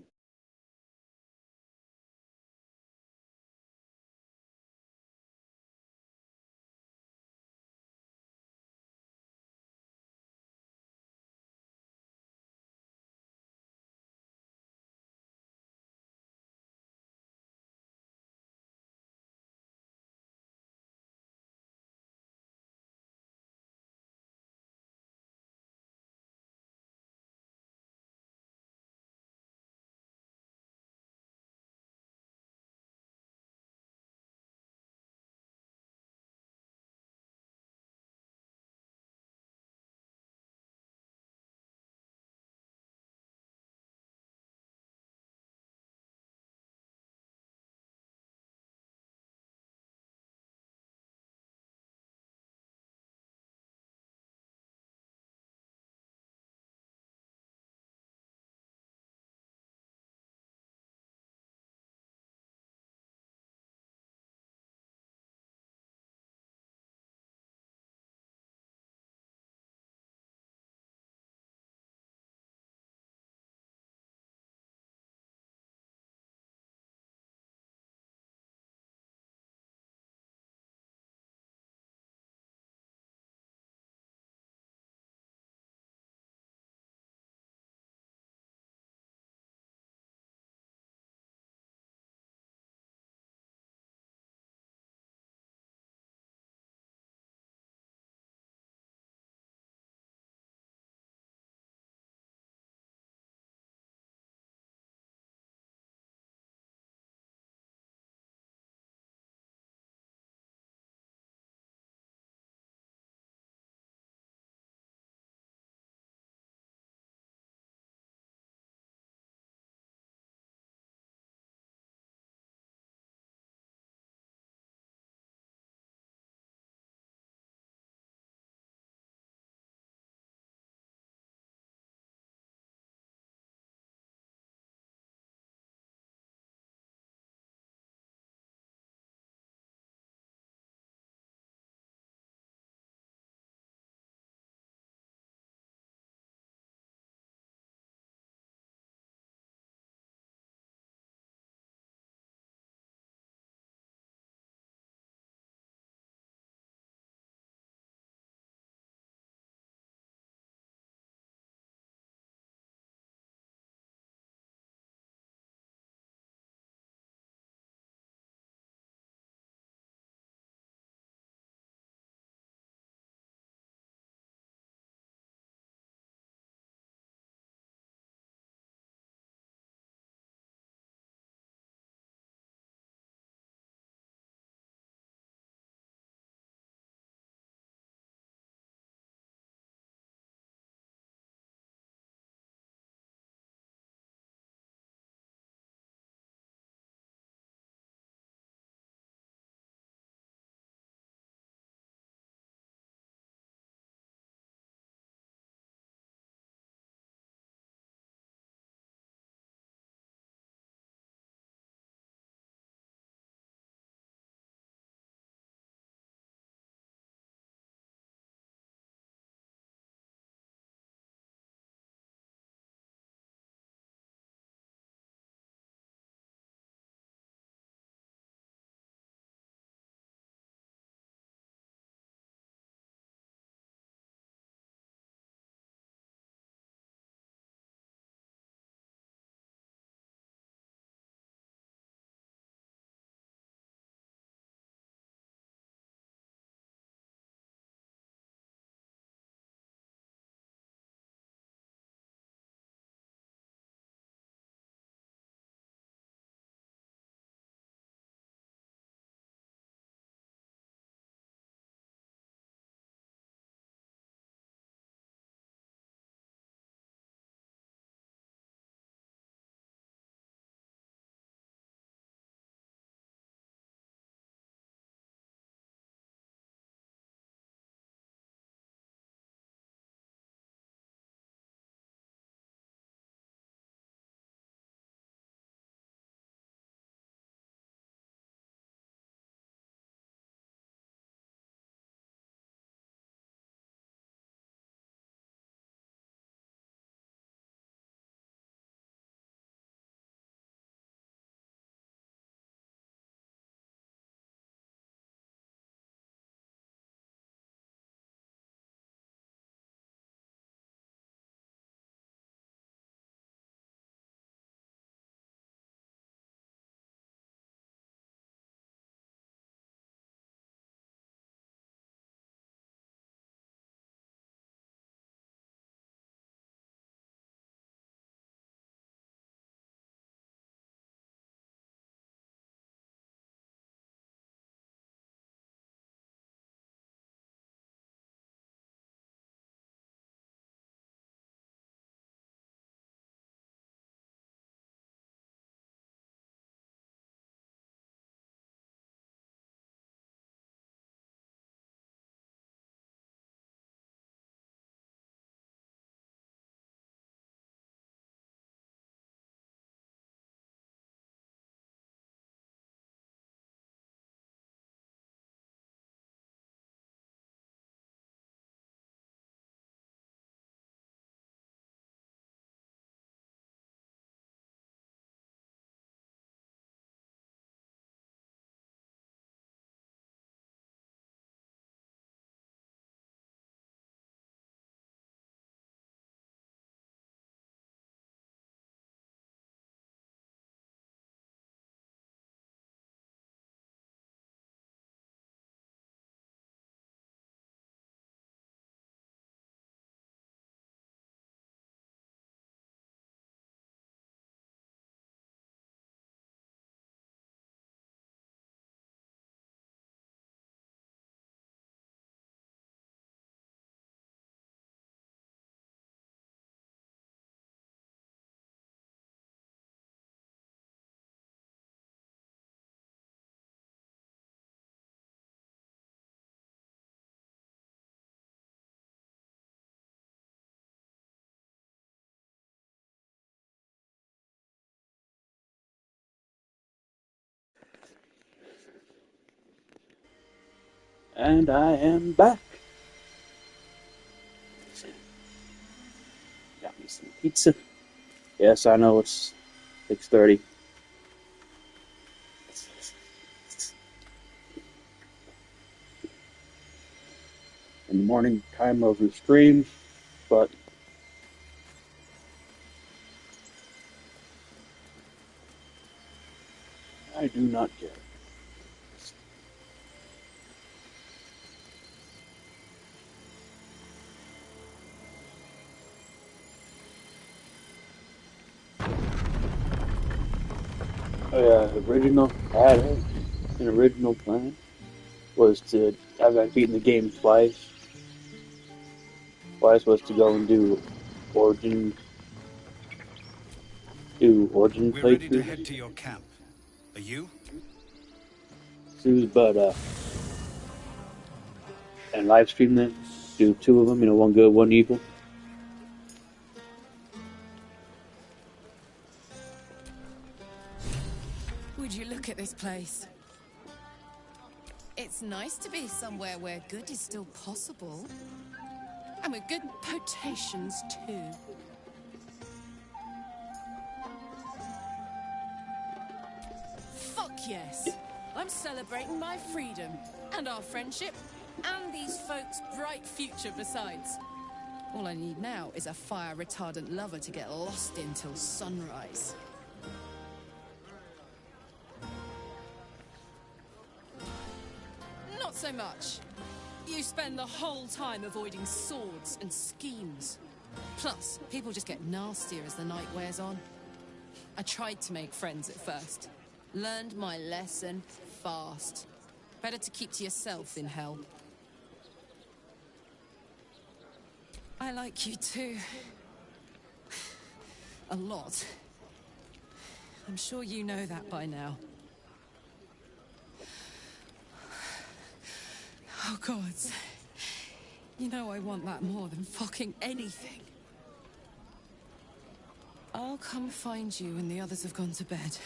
And I am back. Got me some pizza. Yes, I know it's 6:30. In the morning time of the stream, but I do not care. Oh yeah, an original plan was to, I've beaten the game twice. Twice was to go and Origin, do Origin We're ready to playthroughs. head to your camp. Are you? But and live stream them. Do two of them, one good, one evil. Would you look at this place? It's nice to be somewhere where good is still possible. And with good potations, too. Fuck yes! I'm celebrating my freedom, and our friendship, and these folks' bright future besides. All I need now is a fire-retardant lover to get lost in till sunrise. Not so much. You spend the whole time avoiding swords and schemes. Plus, people just get nastier as the night wears on. I tried to make friends at first. Learned my lesson fast. Better to keep to yourself in hell. I like you too. A lot. I'm sure you know that by now. Oh, gods. You know I want that more than fucking anything. I'll come find you when the others have gone to bed.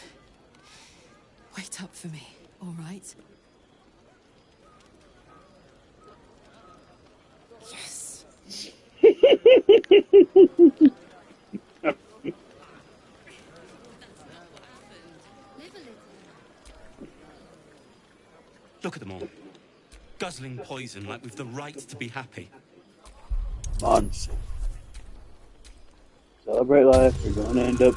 Wait up for me, all right? Yes. Look at them all. Guzzling poison like we've the right to be happy. Nonsense. Celebrate life. You're going to end up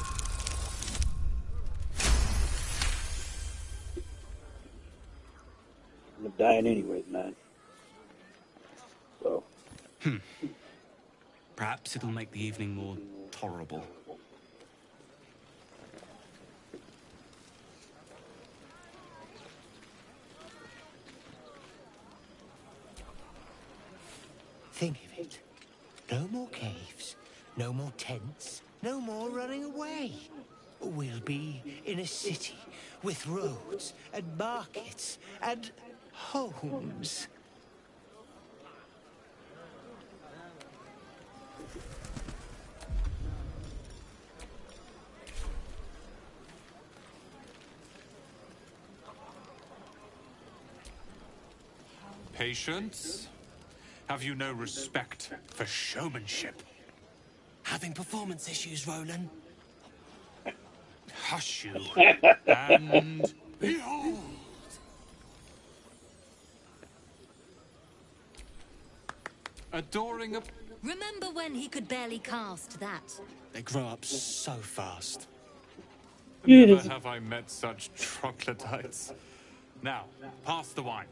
dying anyway, man. So. Perhaps it'll make the evening more tolerable. Think of it. No more caves, no more tents, no more running away. We'll be in a city with roads and markets and homes. Patience? Have you no respect for showmanship? Having performance issues, Roland? Hush you. And behold! Adoring a... Remember when he could barely cast that? They grow up so fast. Never have I met such troglodytes. Now, pass the wine.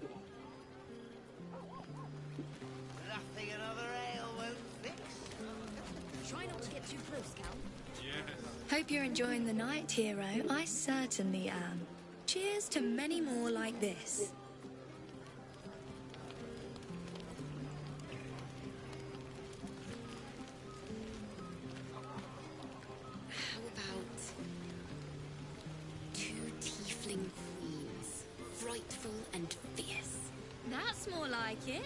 Nothing another ale won't fix. Try not to get too close, Cal. Yes. Hope you're enjoying the night, hero. I certainly am. Cheers to many more like this. How about two tiefling queens, frightful and fierce? That's more like it.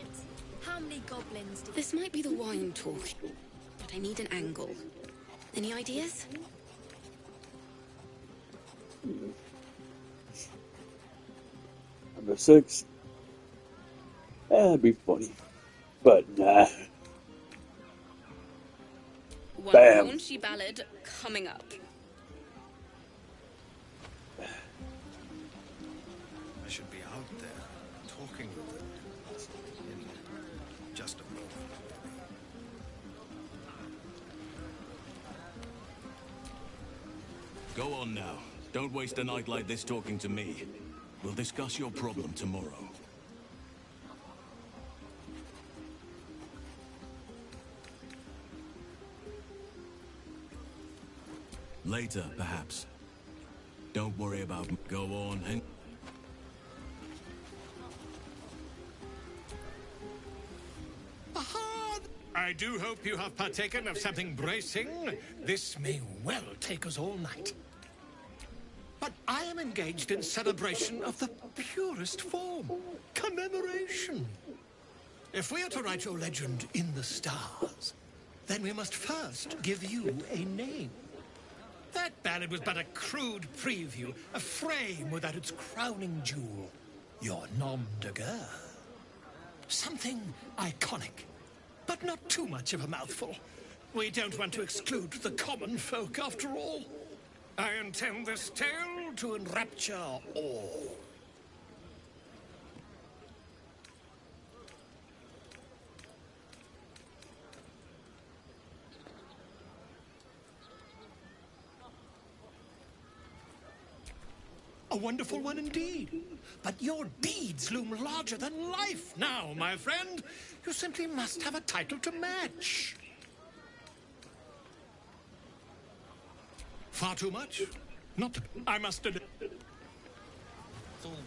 How many goblins do... This might be the wine talking, but I need an angle. Any ideas? Number 6. That'd be funny. But nah. One Bam. raunchy ballad coming up. I should be out there, talking with them. In just a moment. Go on now. Don't waste a night like this talking to me. We'll discuss your problem tomorrow. Later, perhaps. Don't worry about me. Go on and... I do hope you have partaken of something bracing. This may well take us all night. But I am engaged in celebration of the purest form. Commemoration. If we are to write your legend in the stars, then we must first give you a name. That ballad was but a crude preview, a frame without its crowning jewel. Your nom de guerre. Something iconic, but not too much of a mouthful. We don't want to exclude the common folk, after all. I intend this tale to enrapture all. A wonderful one indeed. But your deeds loom larger than life now, my friend. You simply must have a title to match. Far too much? Not... I must admit... It's all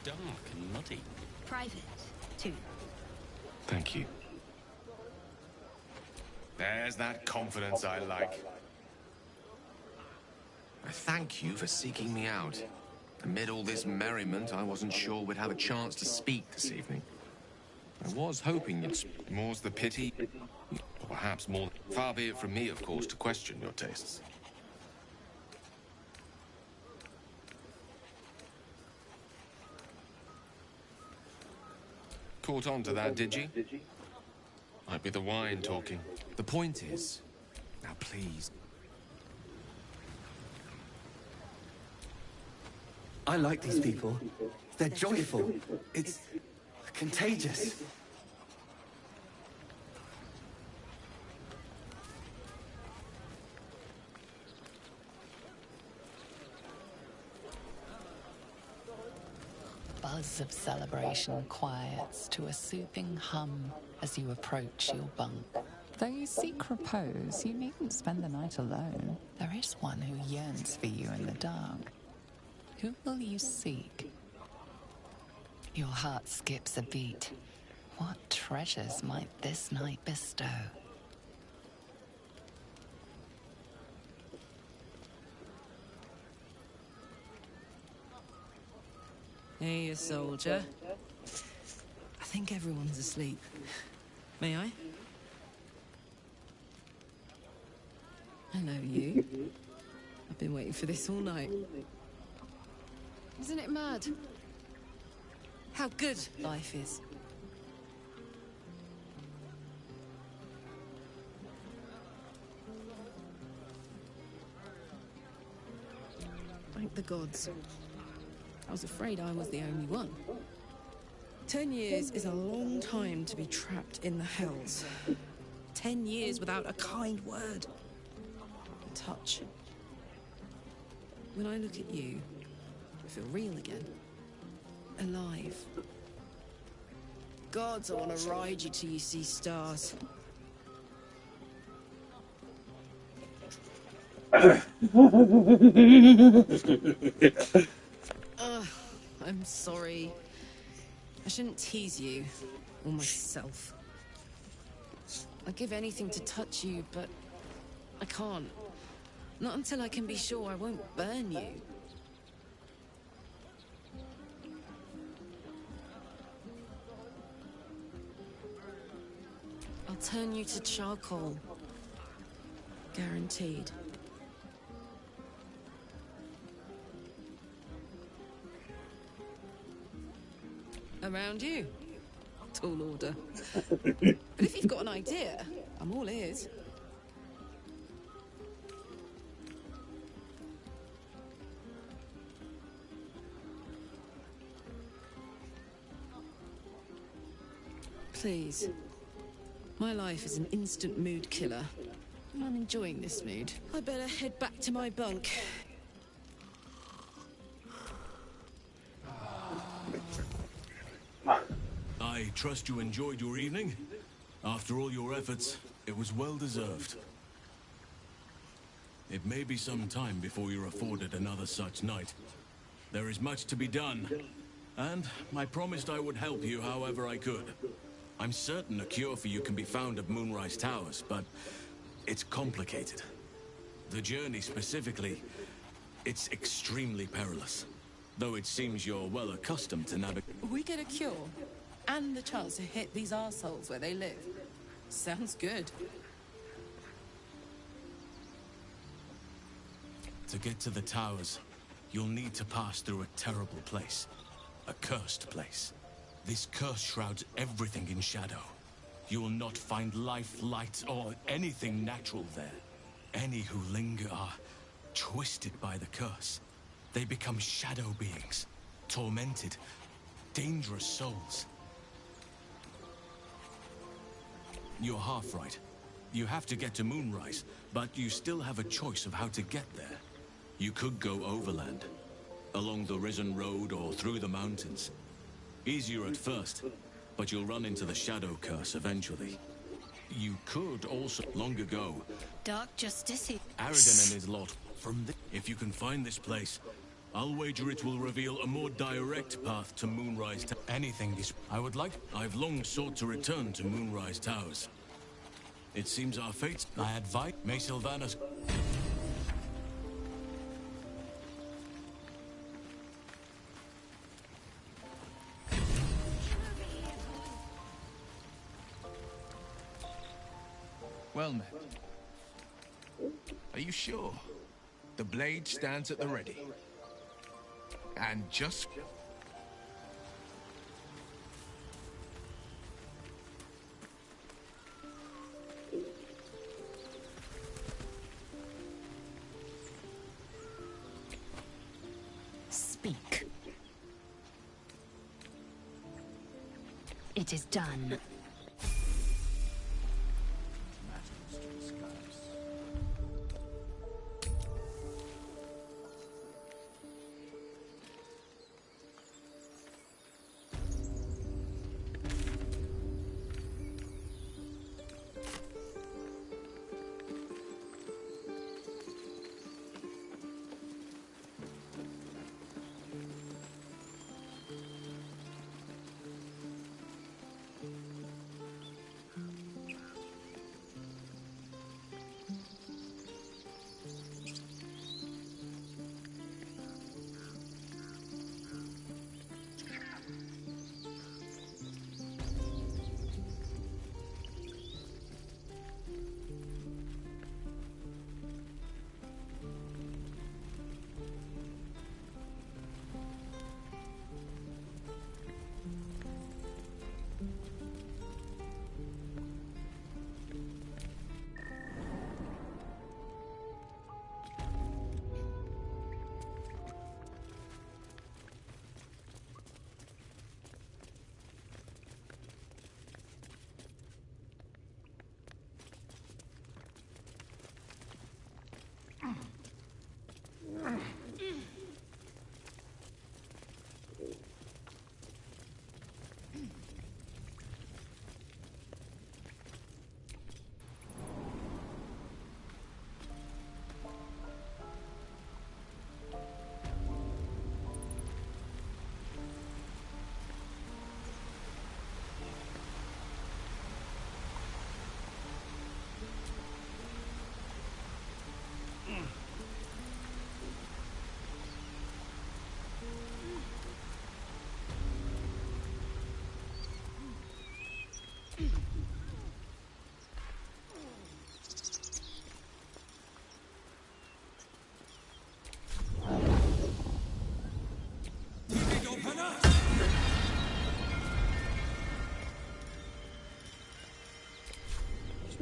dark and muddy. Private, too. Thank you. There's that confidence I like. I thank you for seeking me out. Amid all this merriment, I wasn't sure we'd have a chance to speak this evening. I was hoping you'd... More's the pity. Or perhaps more... Far be it from me, of course, to question your tastes. Caught on to that, did you? Might be the wine talking. The point is... Now, please... I like these people. They're joyful. It's contagious. Buzz of celebration quiets to a soothing hum as you approach your bunk. Though you seek repose, you needn't spend the night alone. There is one who yearns for you in the dark. Who will you seek? Your heart skips a beat. What treasures might this night bestow? Hey, you soldier. I think everyone's asleep. May I? Hello, you. I've been waiting for this all night. Isn't it mad? How good life is. Thank the gods. I was afraid I was the only one. 10 years is a long time to be trapped in the hells. 10 years without a kind word. A touch. When I look at you, I feel real again. Alive. Gods, I want to ride you till you see stars. I'm sorry. I shouldn't tease you, or myself. I'd give anything to touch you, but I can't. Not until I can be sure I won't burn you. I'll turn you to charcoal. Guaranteed. Around you. tall order. But if you've got an idea, I'm all ears. Please. My life is an instant mood killer. I'm enjoying this mood. I better head back to my bunk. I trust you enjoyed your evening. After all your efforts, it was well deserved. It may be some time before you're afforded another such night. There is much to be done, and I promised I would help you however I could. I'm certain a cure for you can be found at Moonrise Towers, but it's complicated. The journey specifically, it's extremely perilous. Though it seems you're well accustomed to navigating. We get a cure, and the chance to hit these arseholes where they live. Sounds good. To get to the towers, you'll need to pass through a terrible place. A cursed place. This curse shrouds everything in shadow. You will not find life, light, or anything natural there. Any who linger are twisted by the curse. They become shadow beings, tormented, dangerous souls. You're half right. You have to get to Moonrise, but you still have a choice of how to get there. You could go overland, along the Risen Road or through the mountains. Easier at first, but you'll run into the shadow curse eventually. You could also, long ago, Dark Justice. Aridin and his lot from if you can find this place, I'll wager it will reveal a more direct path to Moonrise anything is I've long sought to return to Moonrise Towers. It seems our fates. I advise May Sylvanas. Well met. Are you sure? The blade stands at the ready. And just... Speak. It is done.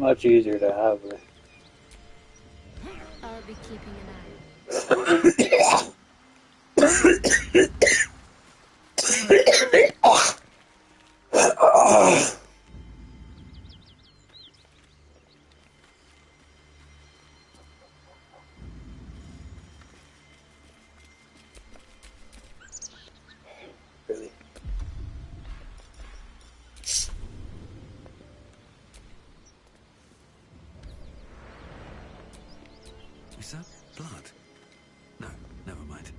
Much easier to have her. I'll be keeping an eye. Really? Is that blood? No, never mind.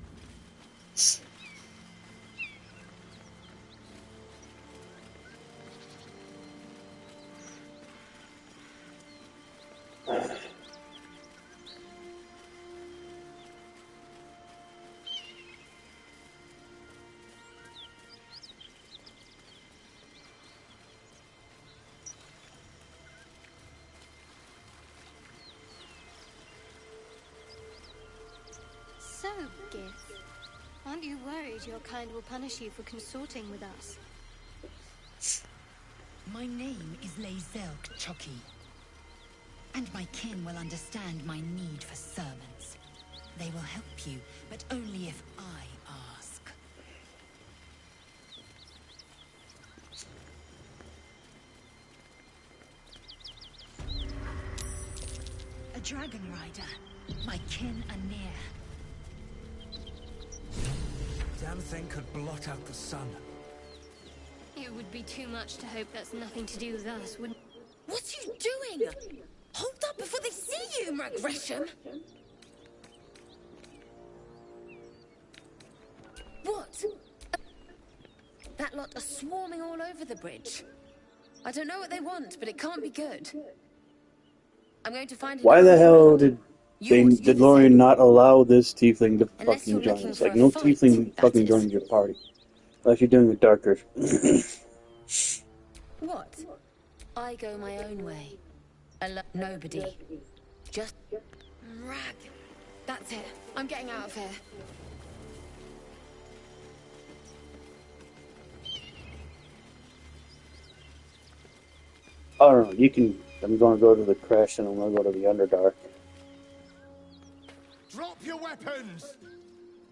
So, Gith, aren't you worried your kind will punish you for consorting with us? My name is Lae'zel K'Choki, and my kin will understand my need for servants. They will help you, but only if I ask. A dragon rider. My kin are near. Damn thing could blot out the sun. It would be too much to hope that's nothing to do with us, wouldn't it? What are you doing? Hold up before they see you, Mag Gresham! What? That lot are swarming all over the bridge. I don't know what they want, but it can't be good. I'm going to find Why the hell did Lorien not allow this tiefling to Unless fucking you're join looking us? for Like, a no fight, tiefling that fucking is. joins your party. Unless you're doing a darker. What? I go my own way. Nobody. Just... Rag. That's it. I'm getting out of here. I don't know, you can... I'm gonna go to the crash and I'm gonna go to the Underdark. Drop your weapons!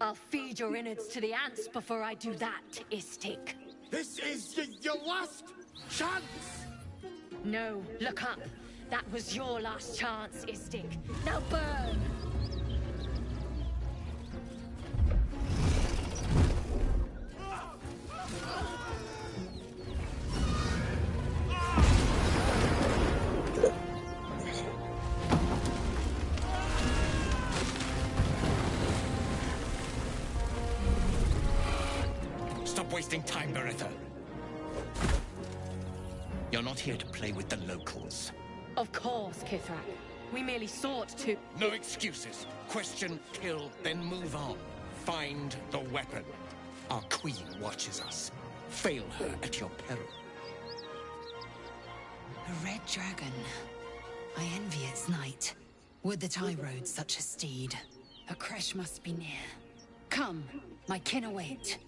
I'll feed your innards to the ants before I do that, Istik. This is your last chance! No, look up. That was your last chance, Istik. Now burn! Stop wasting time, Beretta. You're not here to play with the locals. Of course, Kithrak. We merely sought to... No excuses. Question, kill, then move on. Find the weapon. Our queen watches us. Fail her at your peril. A red dragon. I envy its knight. Would that I rode such a steed. A crash must be near. Come, my kin await.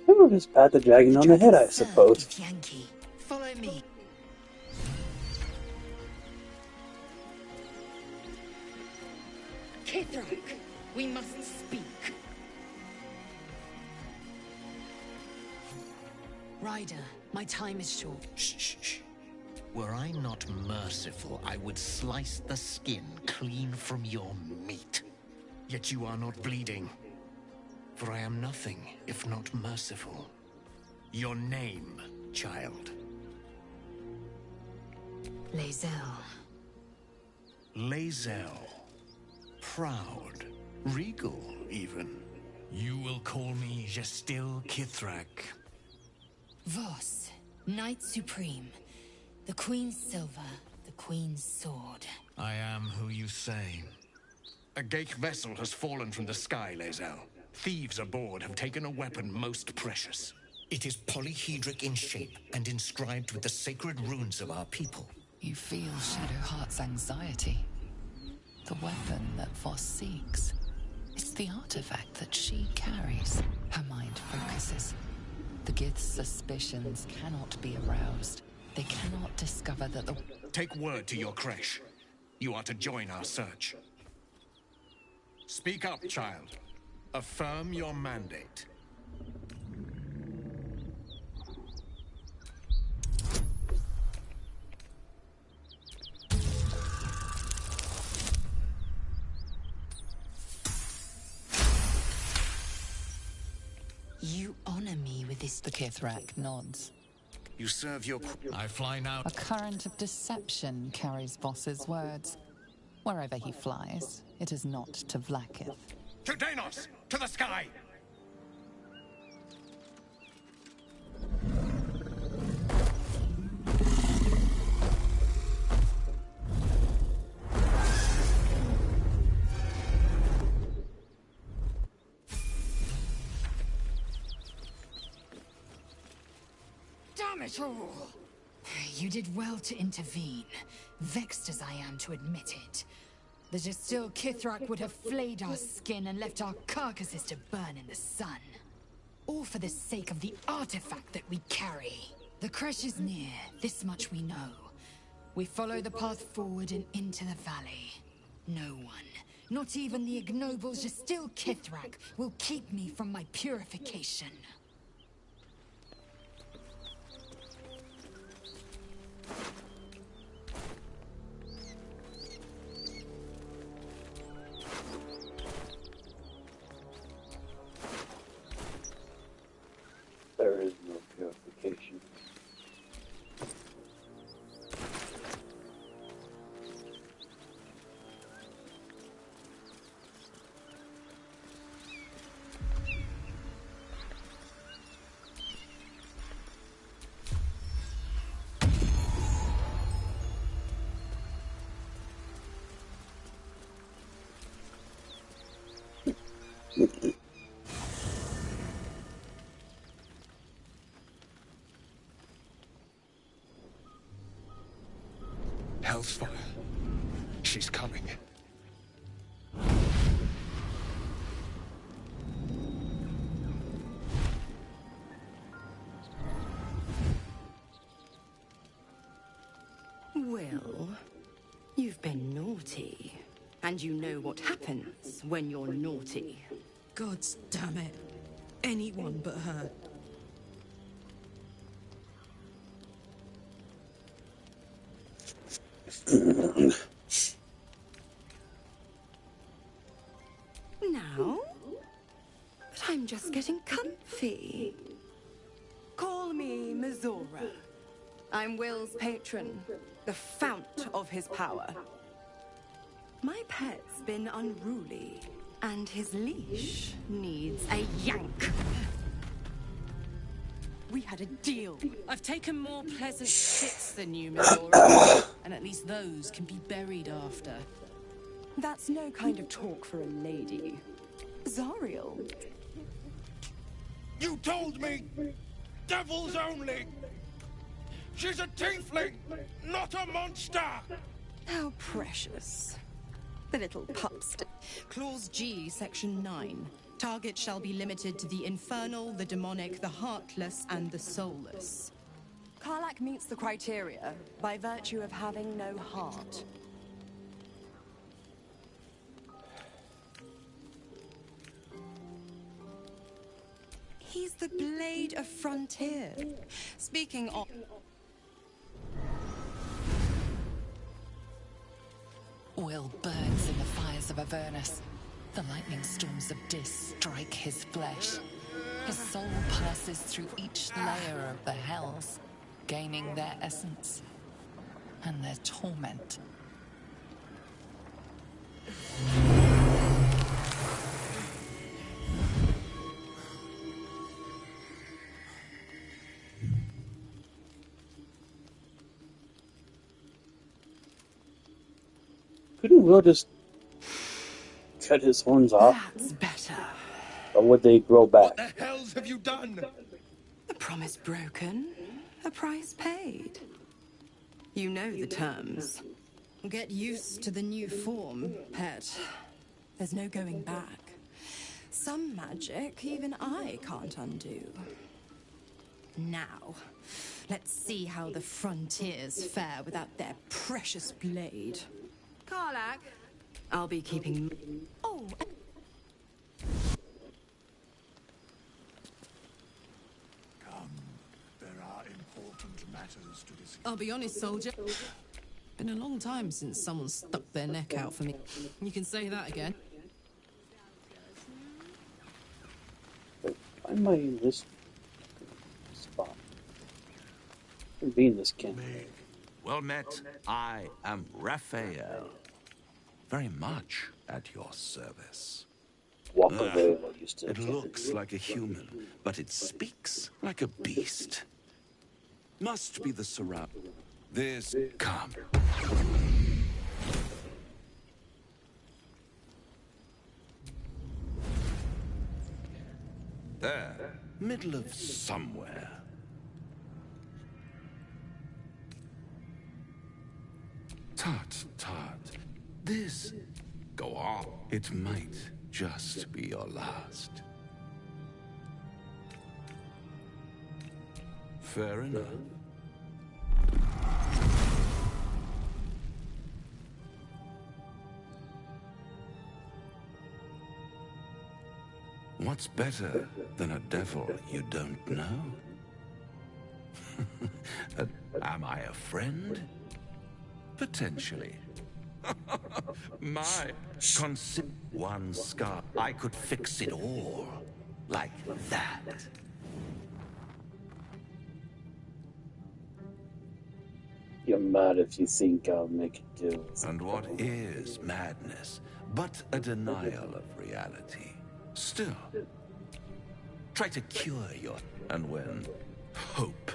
We'll just pat the dragon on the head, I suppose. Yankee, follow me. Kithrak, we must speak. Ryder, my time is short. Shh. Were I not merciful, I would slice the skin clean from your meat. Yet you are not bleeding. For I am nothing if not merciful. Your name, child. Lae'zel. Lae'zel. Proud. Regal, even. You will call me Gestil Kithrak. Voss, Knight Supreme. The Queen's silver, the Queen's sword. I am who you say. A Ghaik vessel has fallen from the sky, Lae'zel. Thieves aboard have taken a weapon most precious. It is polyhedric in shape and inscribed with the sacred runes of our people. You feel Shadowheart's anxiety. The weapon that Voss seeks. It's the artifact that she carries. Her mind focuses. The Gith's suspicions cannot be aroused. They cannot discover that the... Take word to your creche. You are to join our search. Speak up, child. Affirm your mandate. You honor me with this... The Kithrak nods. You serve your... I fly now. A current of deception carries Voss's words. Wherever he flies, it is not to Vlaakith. To Danos! To the sky! Damn it all! You did well to intervene, vexed as I am to admit it. The Jastil Kithrak would have flayed our skin and left our carcasses to burn in the sun. All for the sake of the artifact that we carry. The crash is near, this much we know. We follow the path forward and into the valley. No one, not even the ignoble Jastil Kithrak, will keep me from my purification. There is no purification. Hellsfire. She's coming. Well, you've been naughty. And you know what happens when you're naughty. Gods damn it. Anyone but her. Now? But I'm just getting comfy. Call me Mizora. I'm Will's patron, the fount of his power. My pet's been unruly, and his leash needs a yank. We had a deal. I've taken more pleasant shits than you, Mizora. And at least those can be buried after. That's no kind of talk for a lady. Zariel. You told me! Devils only! She's a tiefling, not a monster! How precious. The little pups. Clause G, Section 9. Target shall be limited to the infernal, the demonic, the heartless, and the soulless. Karlach meets the criteria by virtue of having no heart. He's the blade of frontier. Speaking of... Will burns in the fires of Avernus. The lightning storms of Dis strike his flesh. His soul passes through each layer of the hells, gaining their essence and their torment. Couldn't Will just cut his horns off? That's better. Or would they grow back? What the hells have you done? A promise broken, a price paid. You know the terms. Get used to the new form, pet. There's no going back. Some magic even I can't undo. Now, Let's see how the frontiers fare without their precious blade. Karlach, I'll be keeping... oh, There are important matters to discuss. I'll be honest, soldier. Been a long time since someone stuck their neck out for me. You can say that again. Why am I in this spot? I'm being this camp. Well met. I am Raphael. Very much at your service. Walk away while you still It can. looks like a human, but it speaks like a beast. Must be the surround. This... Come. There. Middle of somewhere. Tut, tut. This... Go on. It might just be your last. Fair enough. What's better than a devil you don't know? Am I a friend? Potentially. My one scar, I could fix it all. Like that. You're mad if you think I'll make a deal. And what is madness but a denial of reality? Still, try to cure your... And when hope...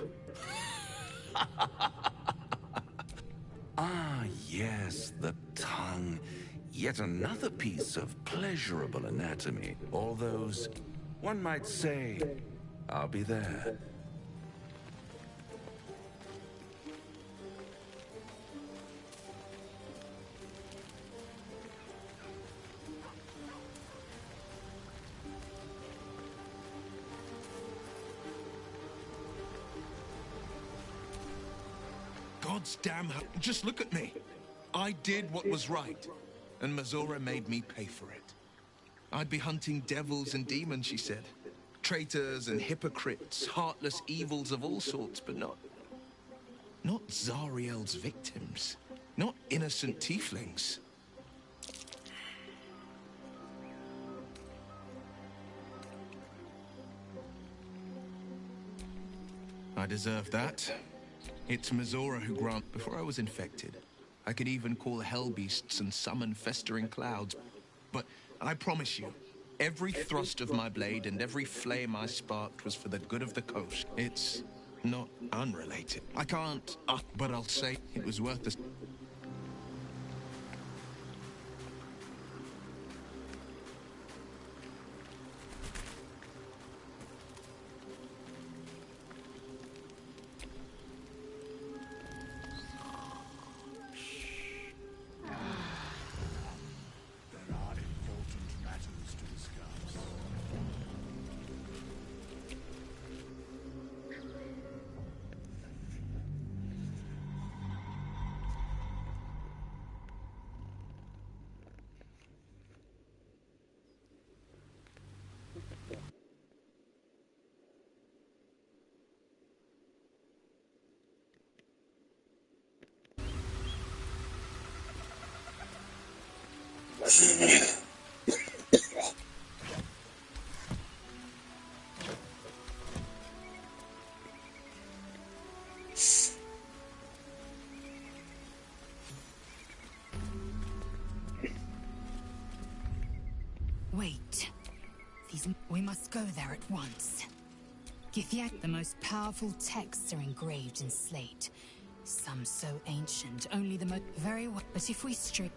Ah, yes, the tongue. Yet another piece of pleasurable anatomy. All those, one might say, I'll be there. God's damn... Just look at me. I did what was right, and Mazora made me pay for it. I'd be hunting devils and demons, she said. Traitors and hypocrites, heartless evils of all sorts, but not Zariel's victims. Not innocent tieflings. I deserve that. It's Mazora who grant... Before I was infected, I could even call hell beasts and summon festering clouds. But I promise you, every thrust of my blade and every flame I sparked was for the good of the coast. It's not unrelated. I can't, but I'll say it was worth the... wait. We must go there at once. Githyak, the most powerful texts are engraved in slate. Some so ancient, only the most... Very well. But if we stray...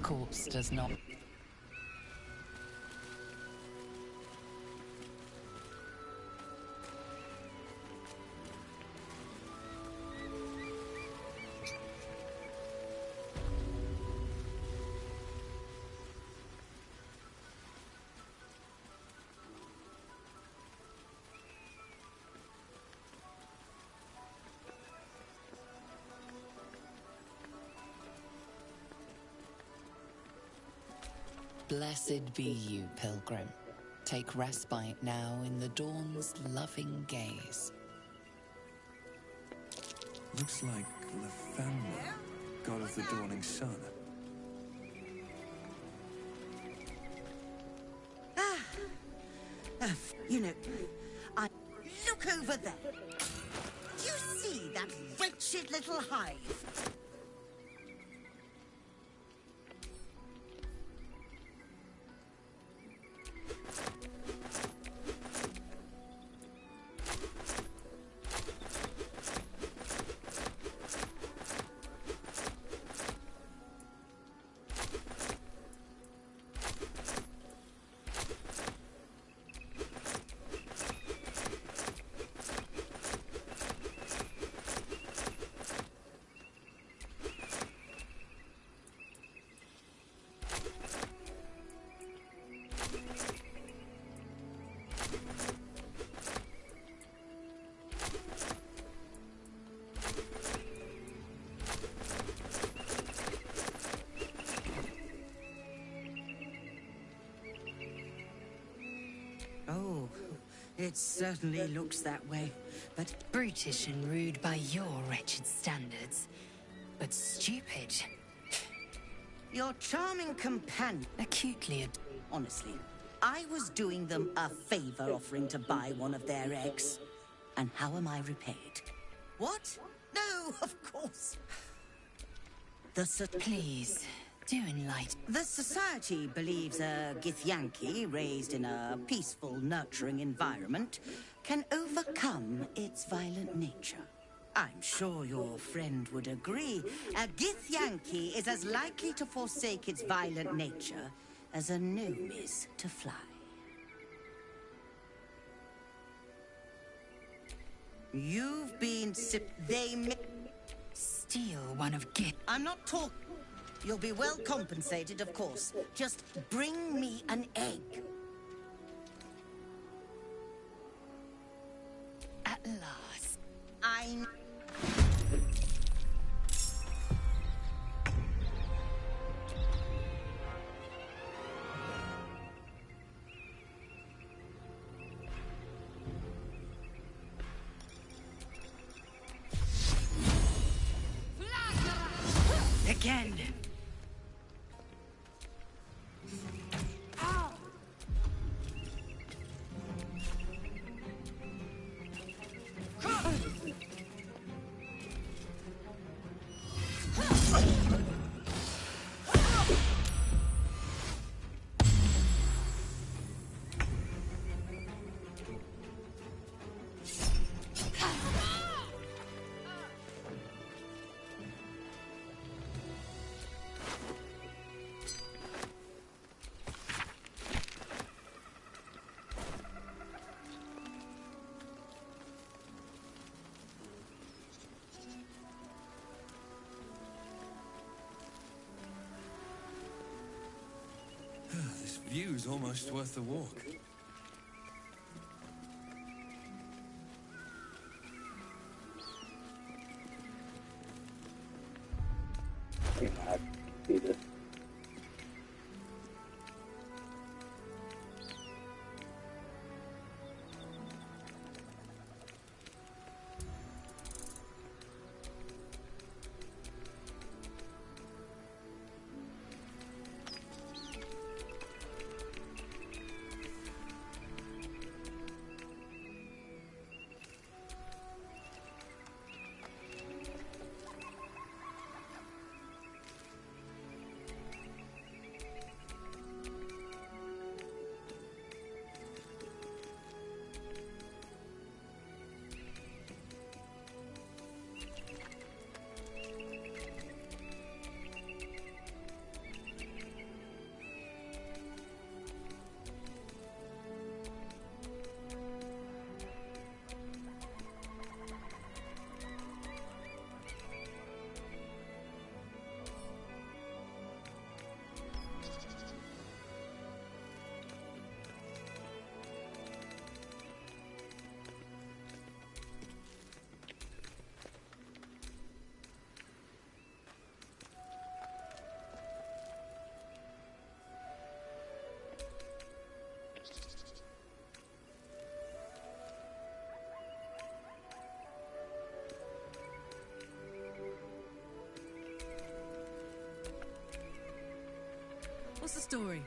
corpse does not. Blessed be you, pilgrim. Take respite now in the dawn's loving gaze. Looks like Lathander, god of the dawning sun. You know, I look over there. Do you see that wretched little hive? Oh, it certainly looks that way. But brutish and rude by your wretched standards. But stupid. Your charming companion... Acutely Honestly, I was doing them a favor offering to buy one of their eggs. And how am I repaid? What? No, of course. Please, do enlighten. The Society believes a Githyanki raised in a peaceful, nurturing environment can overcome its violent nature. I'm sure your friend would agree. A Githyanki is as likely to forsake its violent nature as a gnome is to fly. You've been They may steal one of Gith. I'm not talking. You'll be well compensated, of course. Just bring me an egg. At last. I... Again. This view's almost worth the walk. I see this. What's the story?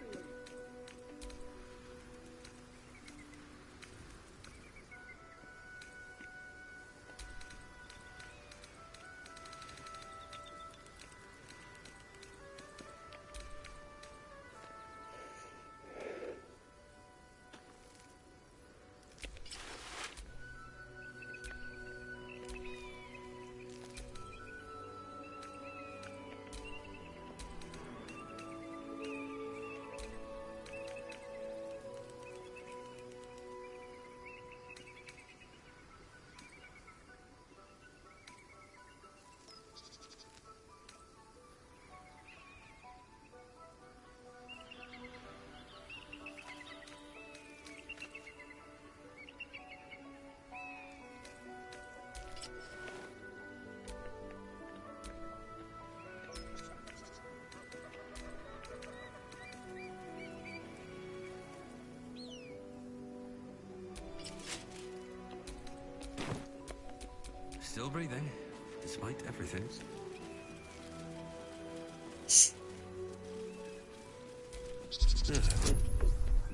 Still breathing, despite everything.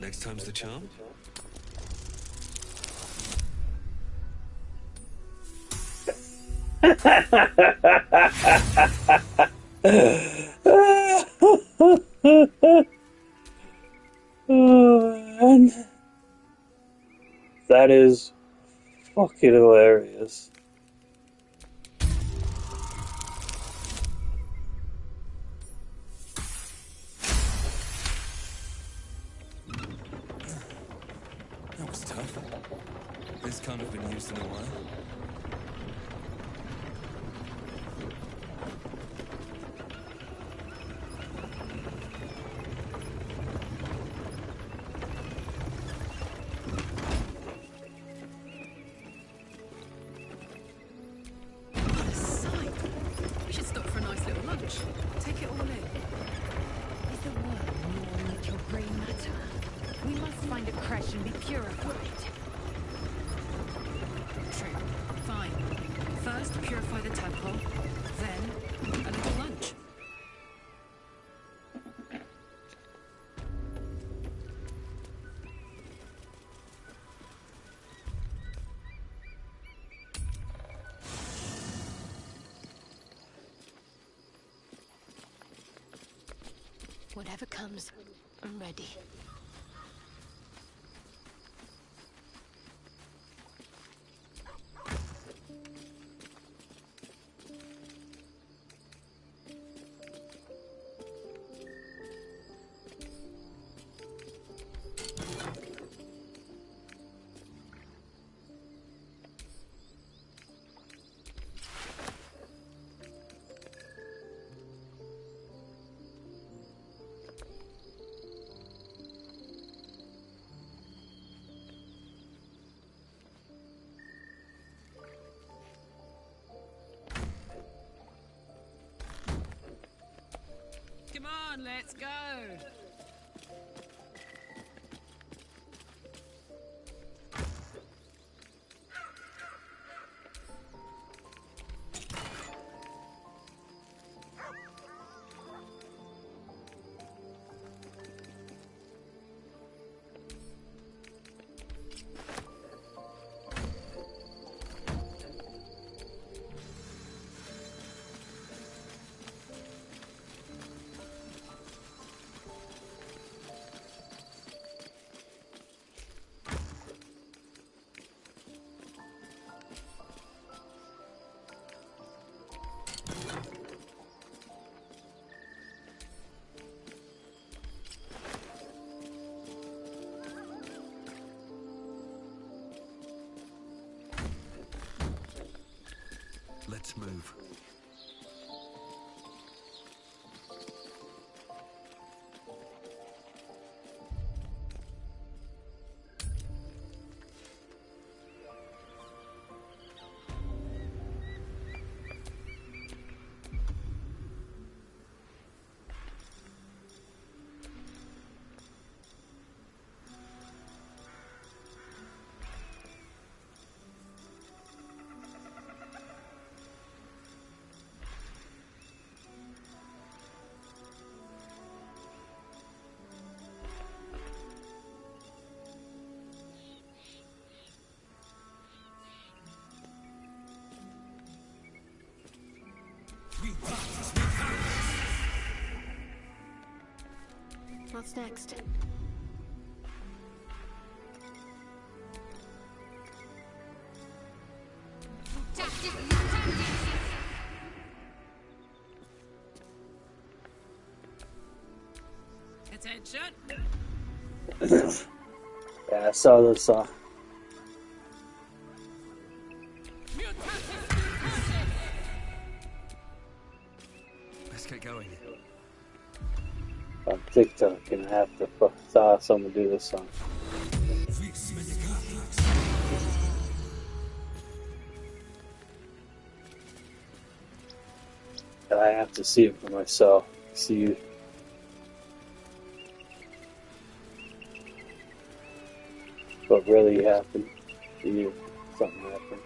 Next time's the charm. Oh, man. That is fucking hilarious. That was tough. This can't have been used in a while. What a sight! We should stop for a nice little lunch. Take it all in. Is the worm gnawing at your grey matter? We must find a crash and be purified. True. Fine. First, purify the tadpole. Then, a little lunch. Whatever comes, I'm ready. Come on, let's go! Let's move. What's next? Attention! Yeah, I saw this. Let's get going. On TikTok, and I have to saw someone do this song. And I have to see it for myself. See what really happened to you. Something happened.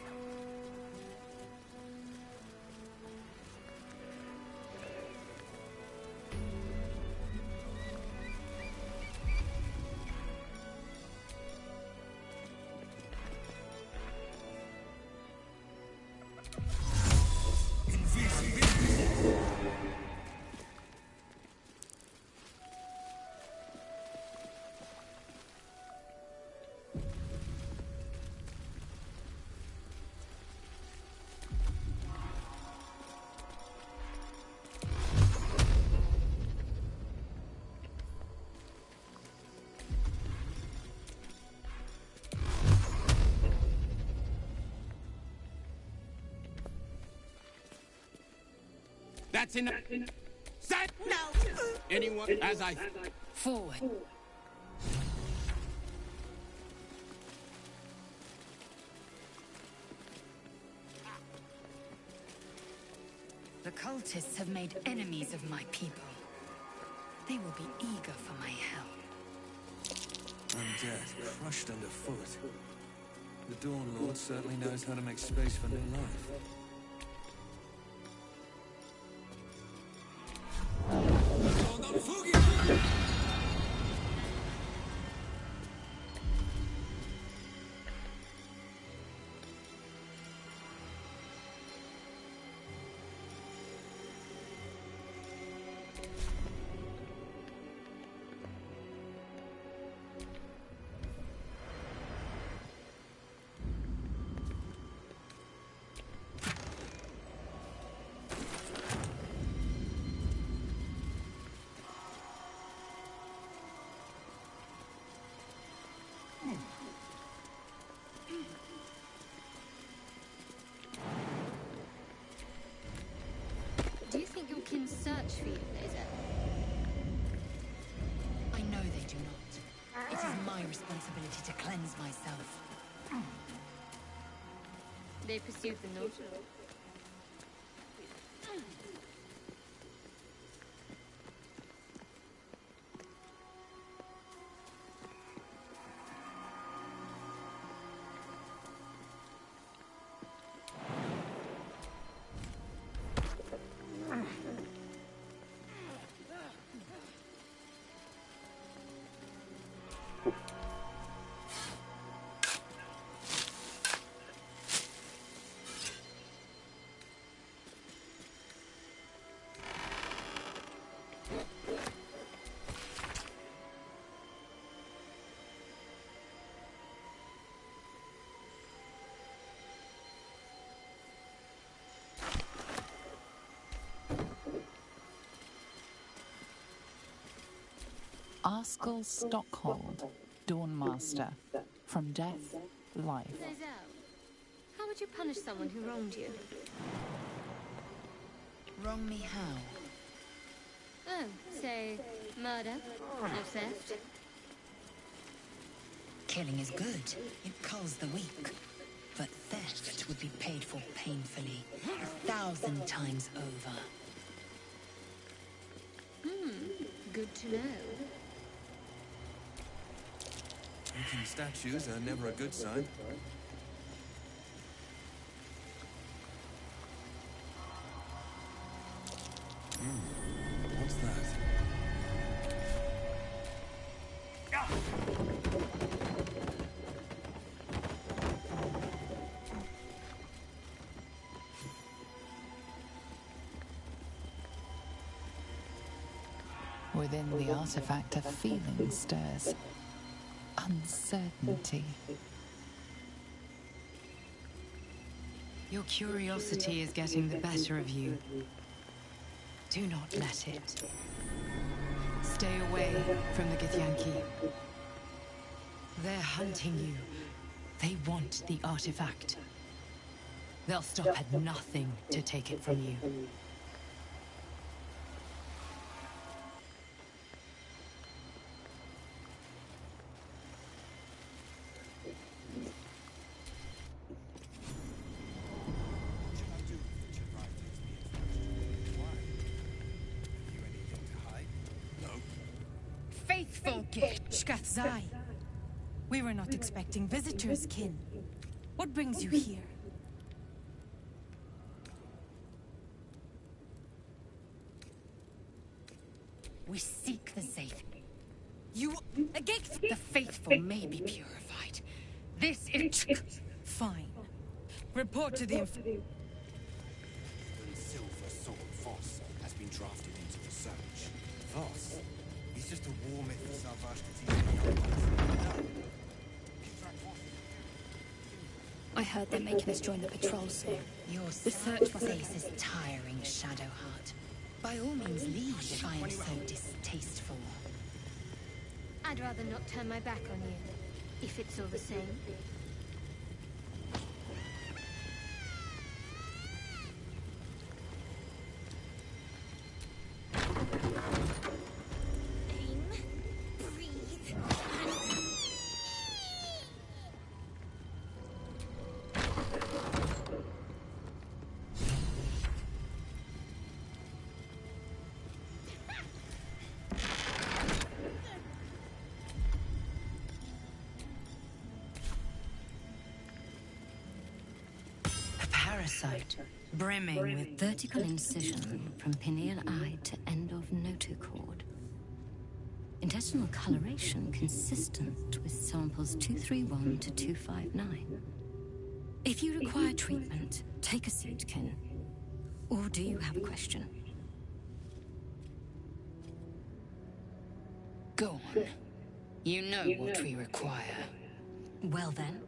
That's enough. Set! No! Anyone, as I... Forward. The cultists have made enemies of my people. They will be eager for my help. Undead, crushed underfoot. The Dawn Lord certainly knows how to make space for new life. Do you think your kin search for you, Laser? I know they do not. It is my responsibility to cleanse myself. They pursued the North. Arskel Stockhold, Dawnmaster. From death, life. Laser, how would you punish someone who wronged you? Wrong me how? Oh, say, murder or theft? Killing is good. It culls the weak. But theft would be paid for painfully, 1,000 times over. Good to know. Broken statues are never a good sign. What's that? Within the artifact, a feeling stirs. Uncertainty. Your curiosity is getting the better of you. Do not let it. Stay away from the Githyanki. They're hunting you. They want the artifact. They'll stop at nothing to take it from you. Faithful gift, Shkathzai. We were not expecting visitors, kin. What brings you here? We seek the safe. You against the faithful may be purified. This is fine. Report to the Silver Sword Voss has been drafted into the search. Voss? He's just a war myth for I heard they're making us join the patrol soon. Your search for this tiring, Shadowheart. By all means leave if I am so distasteful. I'd rather not turn my back on you, if it's all the same. Parasite, brimming with vertical incision from pineal eye to end of notochord. Intestinal coloration consistent with samples 231 to 259. If you require treatment, take a seat, kin. Or do you have a question? Go on. You know what we require. Well then.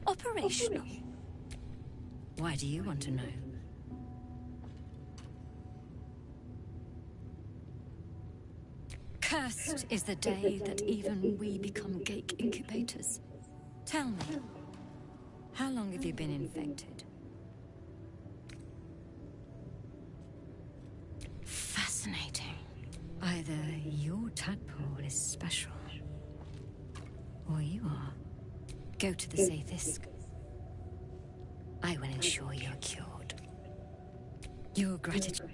Operational. Why do you want to know? Cursed is the day that even we become gate incubators. Tell me, how long have you been infected? Fascinating. Either your tadpole is special, or you are. Go to the Sathisk. I will ensure you're cured. Your gratitude.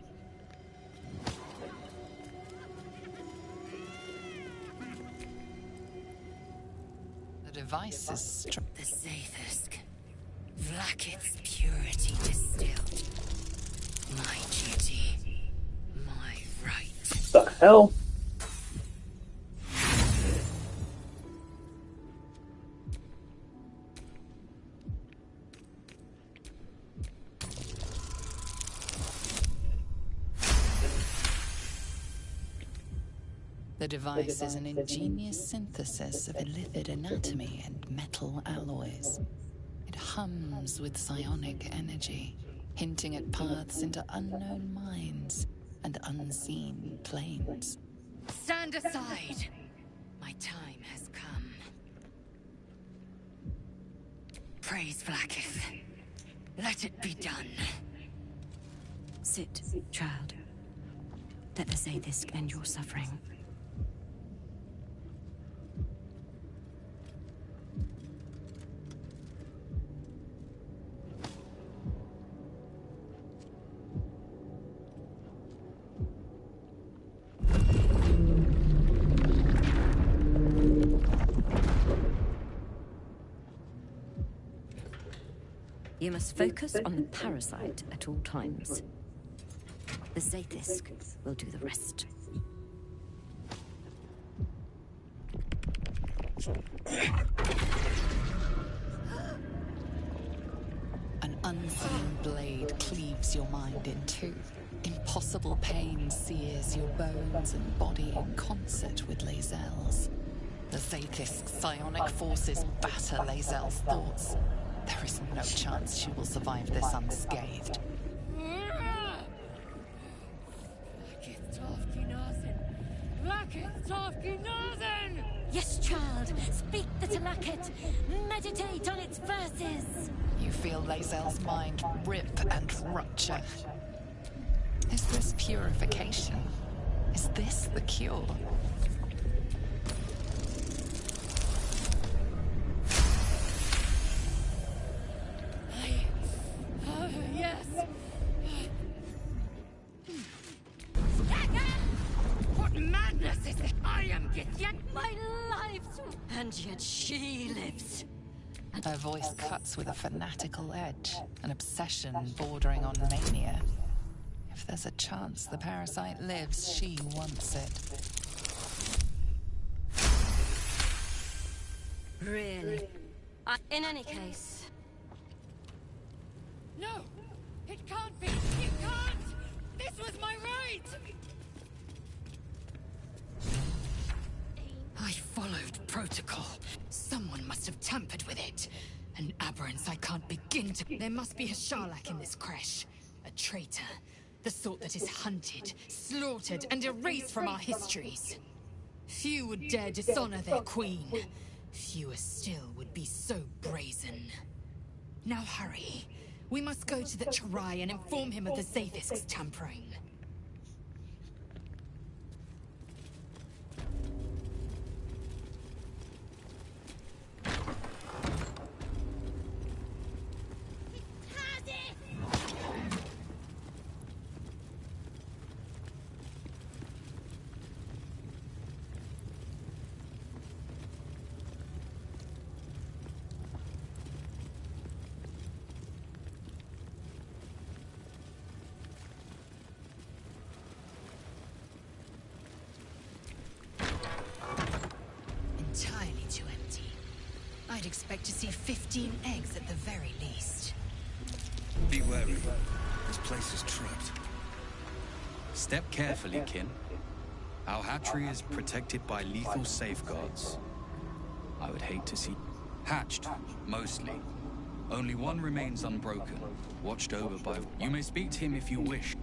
The device is the Sathisk. Vlaakith's purity distilled. My duty. My right. The hell? The device is an ingenious synthesis of illithid anatomy and metal alloys. It hums with psionic energy, hinting at paths into unknown minds and unseen planes. Stand aside! My time has come. Praise Vlaakith. Let it be done. Sit, child. Let the Sathisk end your suffering. You must focus on the parasite at all times. The Sathisk will do the rest. unseen blade cleaves your mind in two. Impossible pain sears your bones and body in concert with Lae'zel's. The Zaith's psionic forces batter Lae'zel's thoughts. There is no chance she will survive this unscathed. Yes, child. Speak the Talakit. Meditate on its verses. You feel Lae'zel's mind rip and rupture. Is this purification? Is this the cure? Yes. What madness is this? I am Githyank. My life, and yet she lives. Her voice cuts with a fanatical edge, an obsession bordering on mania. If there's a chance the parasite lives, she wants it. Really? In any case... No! It can't be! You can't! This was my right! I followed protocol. Someone must have tampered with it. An aberrance I can't begin to... There must be a Sharlak in this creche. A traitor. The sort that is hunted, slaughtered, and erased from our histories. Few would dare dishonor their queen. Fewer still would be so brazen. Now hurry. We must go to the Charai and inform him of the Zaith's tampering. Entirely too empty. I'd expect to see 15 eggs at the very least. Be wary. This place is trapped. Step carefully, kin. Our hatchery is protected by lethal safeguards. I would hate to see... Hatched, mostly. Only one remains unbroken, watched over by... You may speak to him if you wish.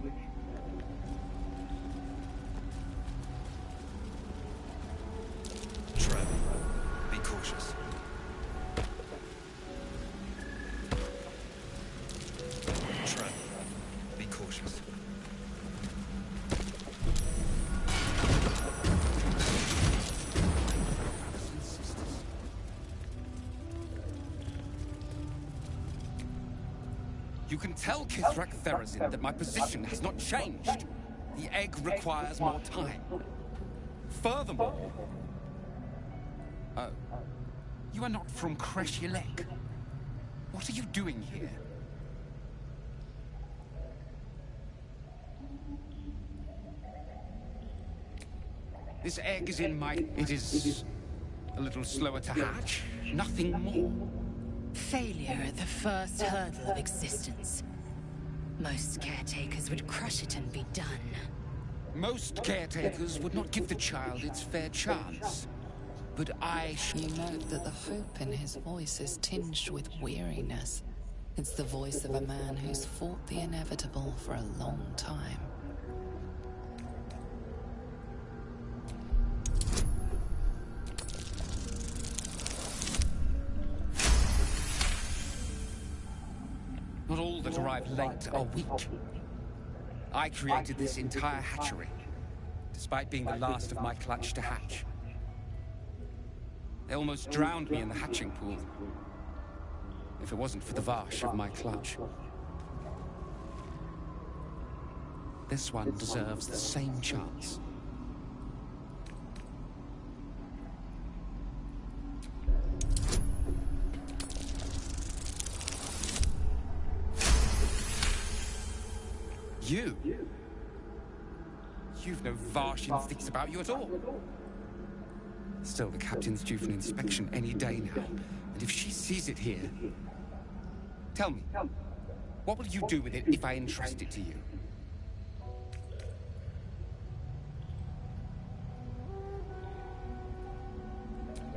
Trev, be cautious. Trev, be cautious. You can tell Kithrak Therazin that my position has not changed. The egg requires more time. Furthermore... you are not from Kreshilek. What are you doing here? This egg is in my... It is a little slower to hatch. Nothing more. Failure at the first hurdle of existence. Most caretakers would crush it and be done. Most caretakers would not give the child its fair chance. But I... You note that the hope in his voice is tinged with weariness. It's the voice of a man who's fought the inevitable for a long time. Not all that arrive late are weak. I created this entire hatchery, despite being the last of my clutch to hatch. They almost drowned me in the hatching pool, if it wasn't for the Varsh of my clutch. This one deserves the same chance. You've no Varsh instincts about you at all. Still, the captain's due for an inspection any day now. And if she sees it here... Tell me, What will you do with it if I entrust it to you?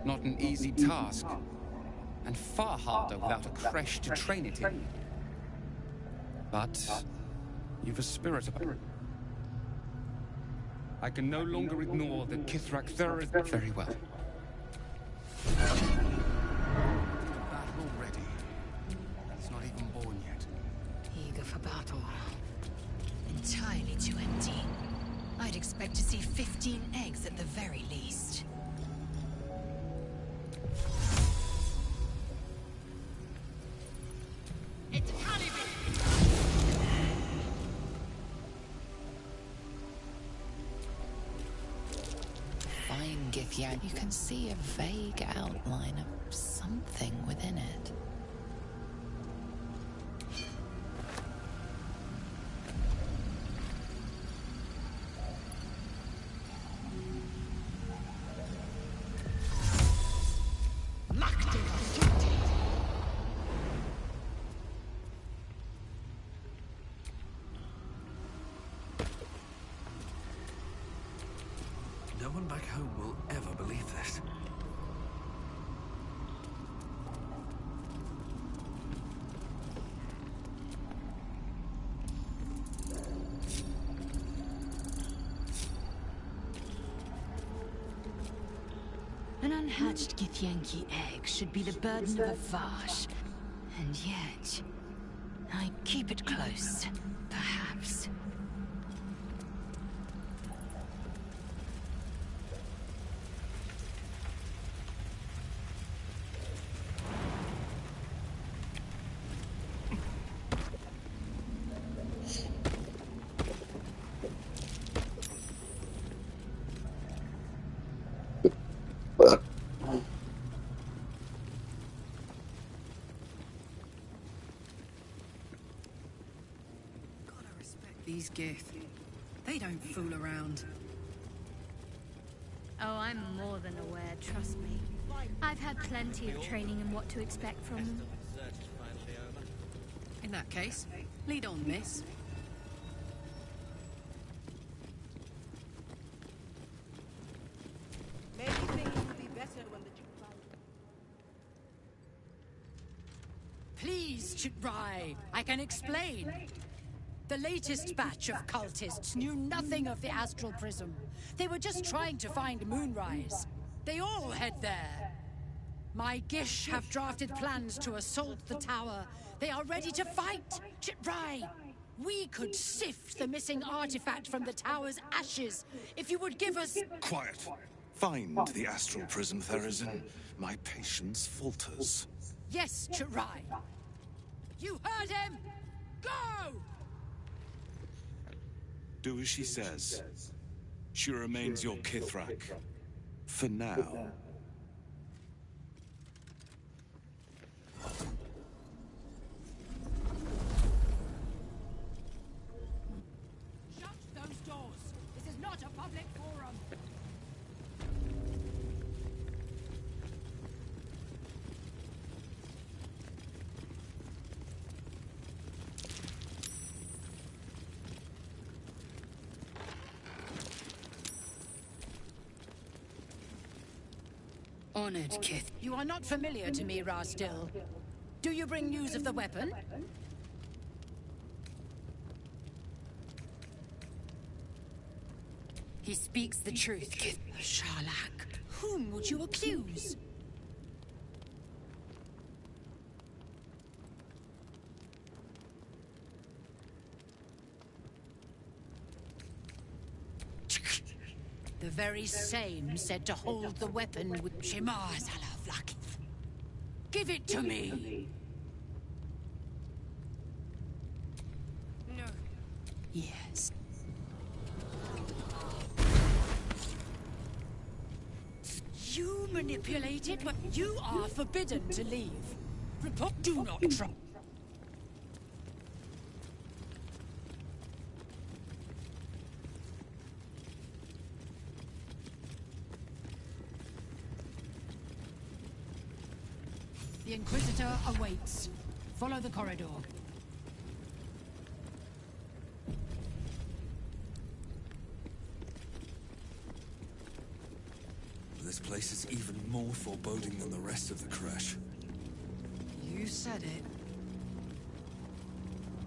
Not an easy task, and far harder without a creche to train it in. But you've a spirit about it. I can no longer ignore the Kithrak Thur. Very well. Battle already. It's not even born yet. Eager for battle. Entirely too empty. I'd expect to see 15 eggs at the very least. It's Caliban! Fine, Githyan. You can see a vague outline of something within it. No one back home will ever believe this. An unhatched Githyanki egg should be the burden of a Vash. And yet, I keep it close, perhaps. These Gith, they don't fool around. Oh, I'm more than aware, trust me. I've had plenty of training in what to expect from them. In that case, lead on, miss. Maybe things will be better when the Please, Chitrai, I can explain. The latest batch of cultists knew nothing of the astral prism. They were just trying to find Moonrise. They all head there. My Gish have drafted plans to assault the tower. They are ready to fight. Chitrai, we could sift the missing artifact from the tower's ashes if you would give us... Quiet. Find the astral prism, Therazin. My patience falters. Yes, Chitrai. You heard him! Go! Do as she says. She remains your Kithrak. For now. Shut those doors! This is not a public forum! Honored Kith. You are not familiar to me, Rastil. Do you bring news of the weapon? He speaks the truth, Kith. Sharlak, whom would you accuse? The very same said to hold the weapon with Shimar Zalavlakith. Give it to me! No. Yes. You manipulated, but you are forbidden to leave. Report, do not try. The Inquisitor awaits. Follow the corridor. place is even more foreboding than the rest of the crash. You said it.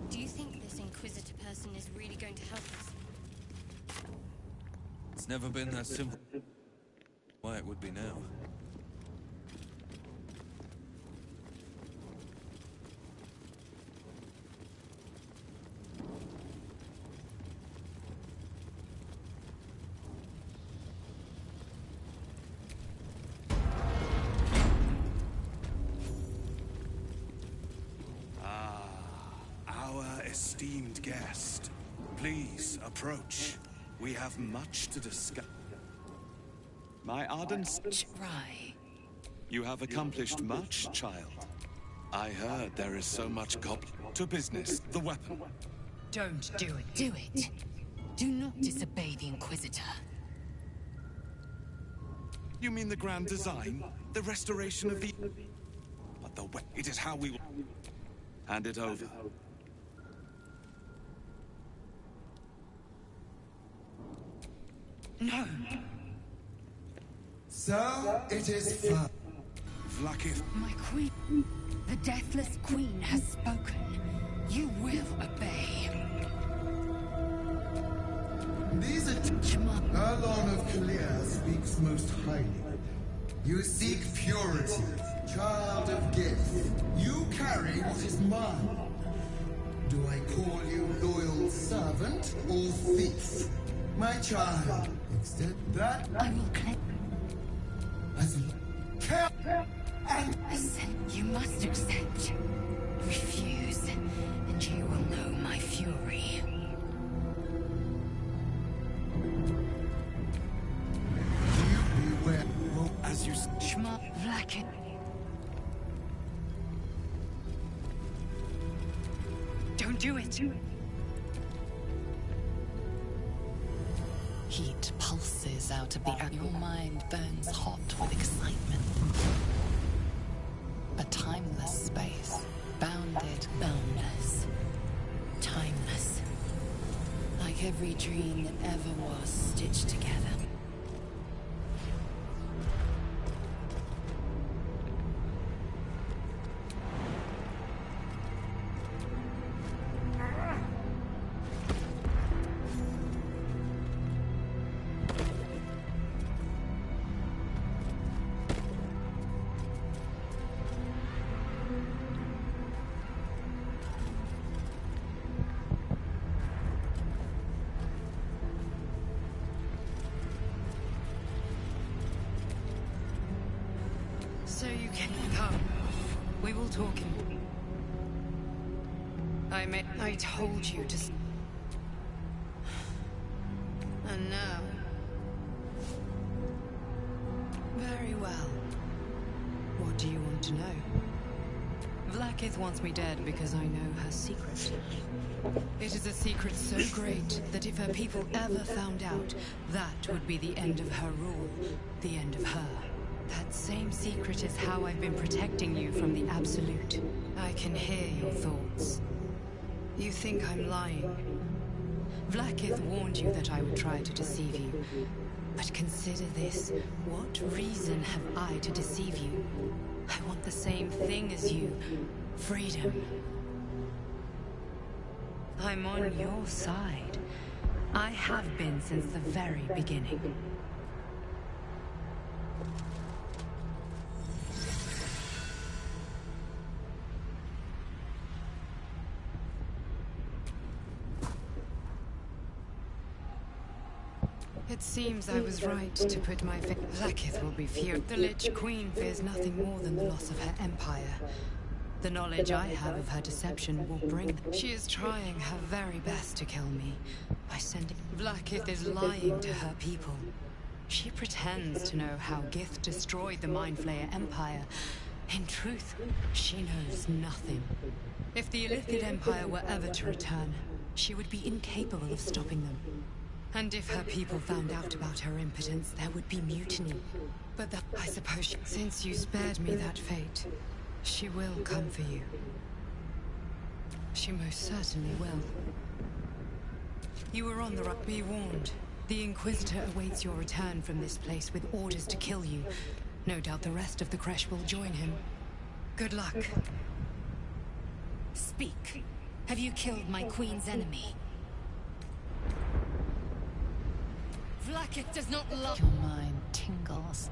Do you think this Inquisitor person is really going to help us? It's never been that simple. Why it would be now. Our esteemed guest, please approach. We have much to discuss. My ardent... Try. You have accomplished much, child. I heard there is so much to business, the weapon. Don't do it. Do it. Do not disobey the Inquisitor. You mean the grand design? The restoration of the... But the weapon, it is how we will... Hand it over. No. So it is Vlakith. My queen. The Deathless Queen has spoken. You will obey. These are... Erlon of Kalir speaks most highly. You seek purity, child of gifts. You carry what is mine. Do I call you loyal servant or thief? My child, instead that I will claim. As care and Listen, you must accept. Refuse, and you will know my fury. You beware. As you... Shma Vlakin. Don't do it. Heat pulses out of the air. Your mind burns hot with excitement. A timeless space, bounded, Boundless. Timeless. Like every dream that ever was stitched together. So you can come. We will talk in... I told you to... And now... Very well. What do you want to know? Vlakith wants me dead because I know her secret. It is a secret so great that if her people ever found out, that would be the end of her rule, the end of her. That same secret is how I've been protecting you from the Absolute. I can hear your thoughts. You think I'm lying. Vlakith warned you that I would try to deceive you. But consider this. What reason have I to deceive you? I want the same thing as you. Freedom. I'm on your side. I have been since the very beginning. It seems I was right to put my faith. Vlakith will be feared. The Lich Queen fears nothing more than the loss of her empire. The knowledge I have of her deception will bring... She is trying her very best to kill me by sending... Vlakith is lying to her people. She pretends to know how Gith destroyed the Mind Flayer Empire. In truth, she knows nothing. If the Illithid Empire were ever to return, she would be incapable of stopping them. And if her people found out about her impotence, there would be mutiny. But that, I suppose, since you spared me that fate, she will come for you. She most certainly will. You were on the right. Be warned. The Inquisitor awaits your return from this place with orders to kill you. No doubt the rest of the Kresh will join him. Good luck. Speak. Have you killed my queen's enemy? Vlaakith does not love... Your mind tingles.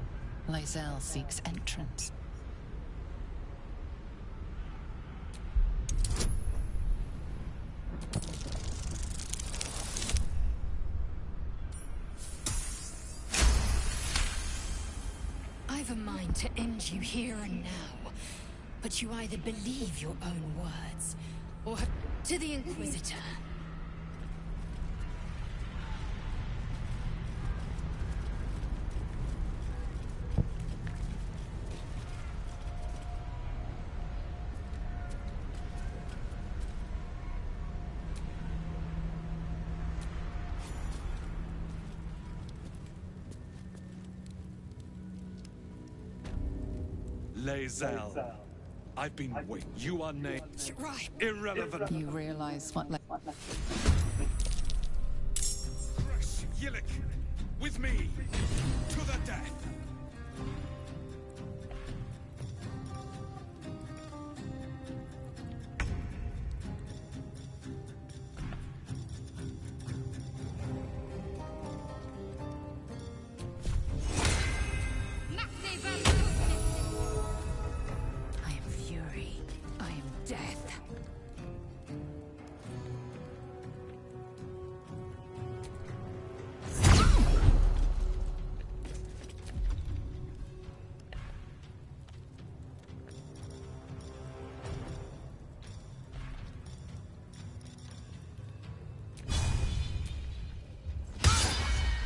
Lae'zel seeks entrance. I've a mind to end you here and now. But you either believe your own words, or have... To the Inquisitor. Lae'zel. I've been waiting. You are named. Right. Irrelevant. You realize what... Crush Yillik. With me. To the death. I am fury. I am death.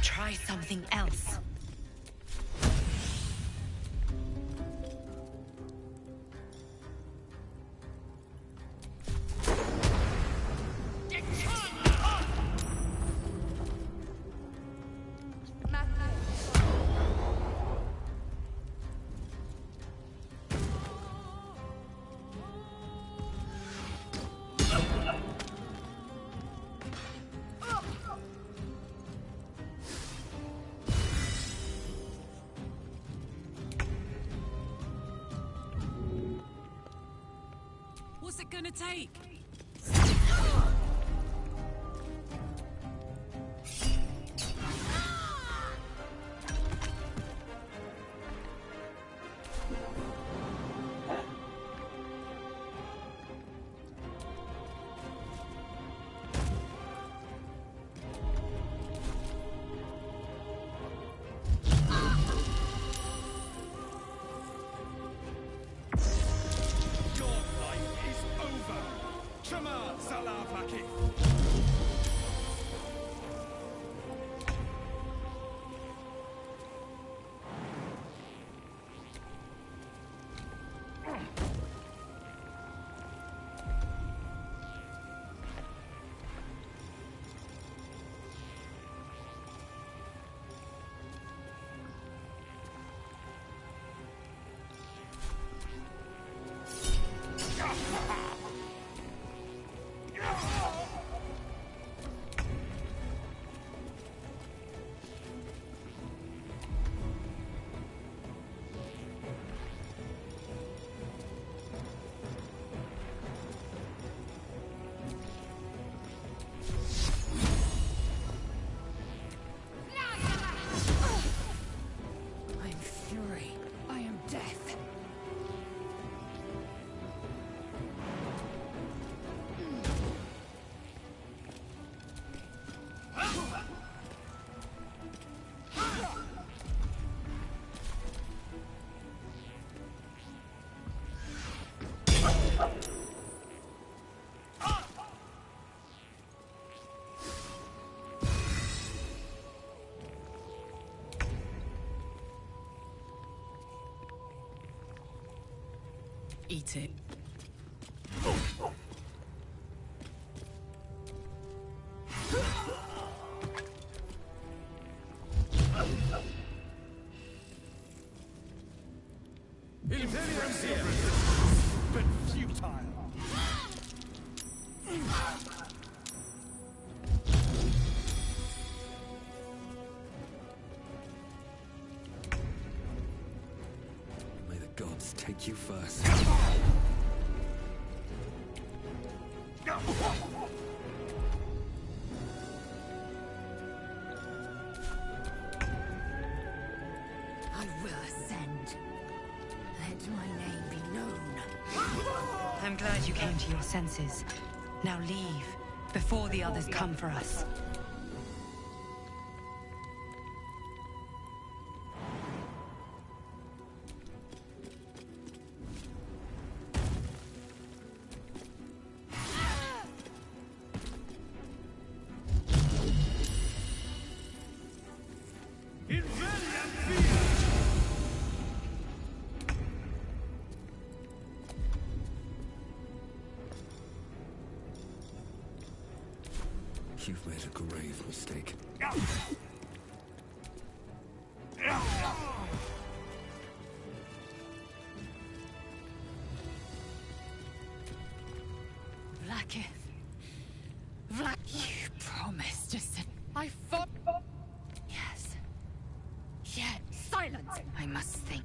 Try something else. What's it gonna take? Your life is over. Shema Salavaki. I am fury. I am death. Eat it. Impressive, but futile. take you first. I will ascend. Let my name be known. I'm glad you came to your senses. Now leave, before the others come for us. You've made a grave mistake. Vlakith. You promised us that I fought. Yes. Yet silence. I must think.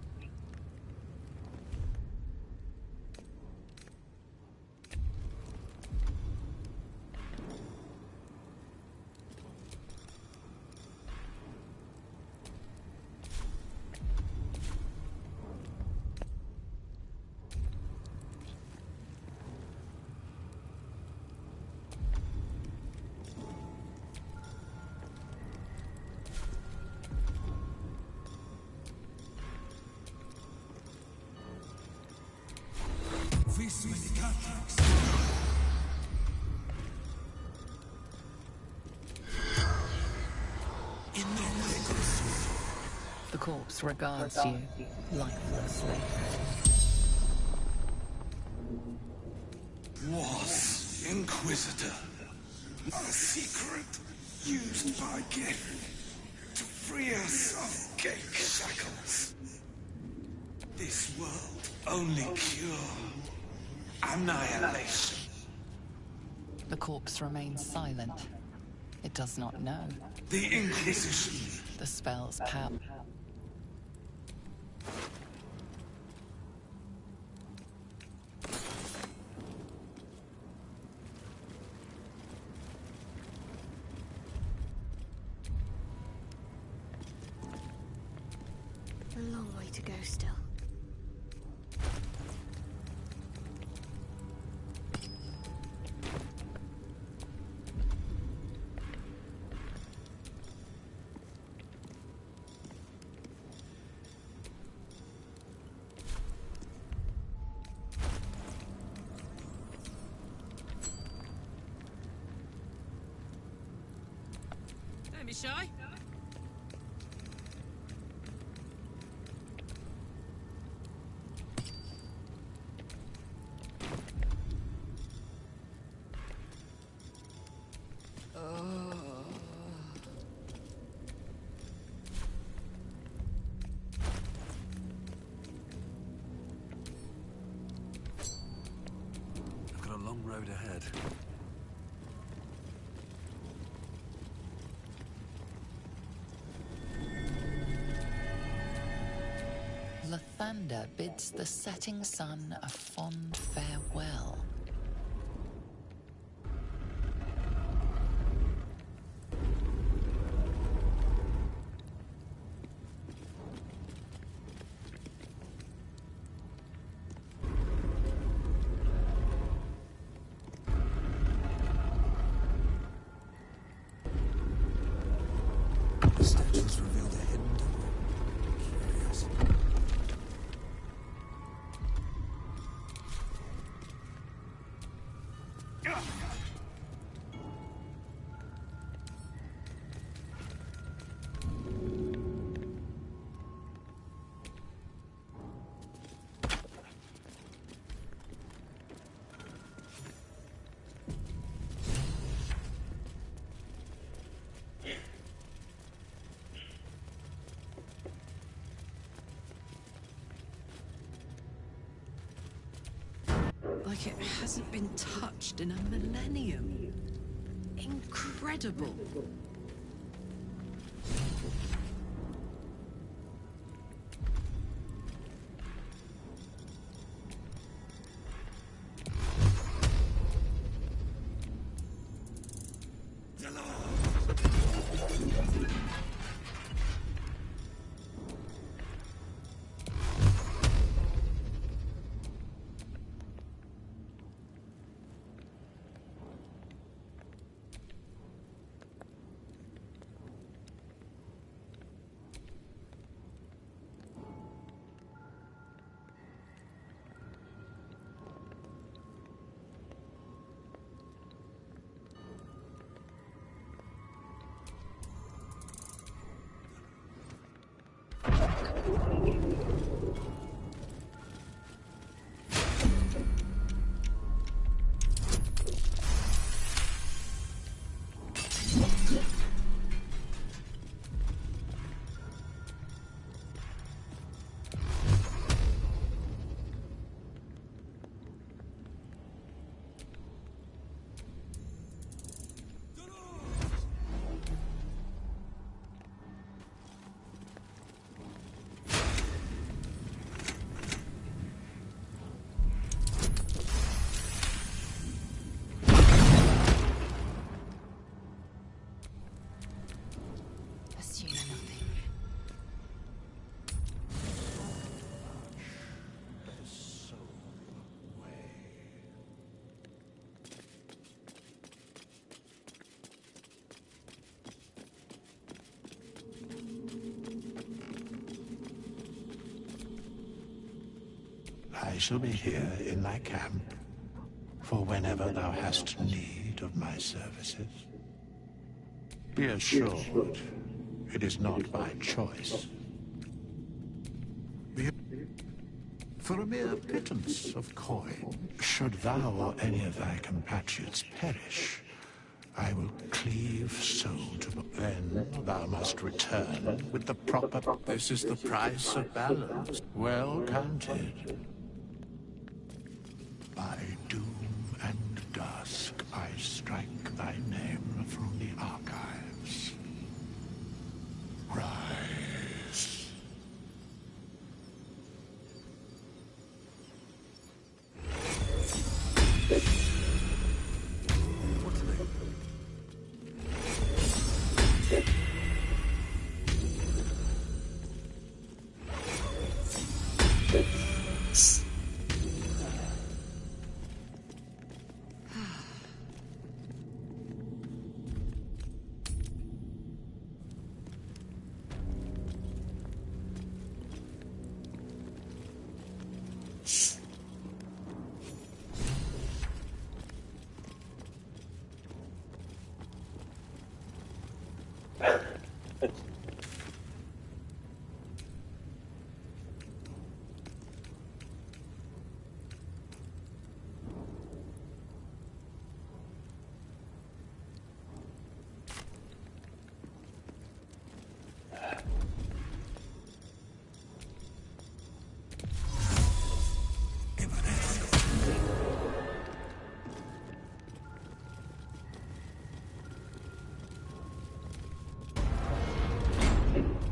The corpse regards you lifelessly. Was Inquisitor a secret used by Gith to free us of Gate shackles? This world only cure annihilation. The corpse remains silent. It does not know. The Inquisition. The spell's power. A long way to go still. Don't be shy. I've got a long road ahead. Lathander bids the setting sun a fond farewell. The statues reveal the hidden door. Curious. Like it hasn't been touched in a millennium. Incredible. I shall be here in thy camp for whenever thou hast need of my services. Be assured, it is not by choice. For a mere pittance of coin, should thou or any of thy compatriots perish, I will cleave soul to... Then thou must return with the proper... This is the price of balance. Well counted. By doom and dusk, I strike thy name from the archives. Rise.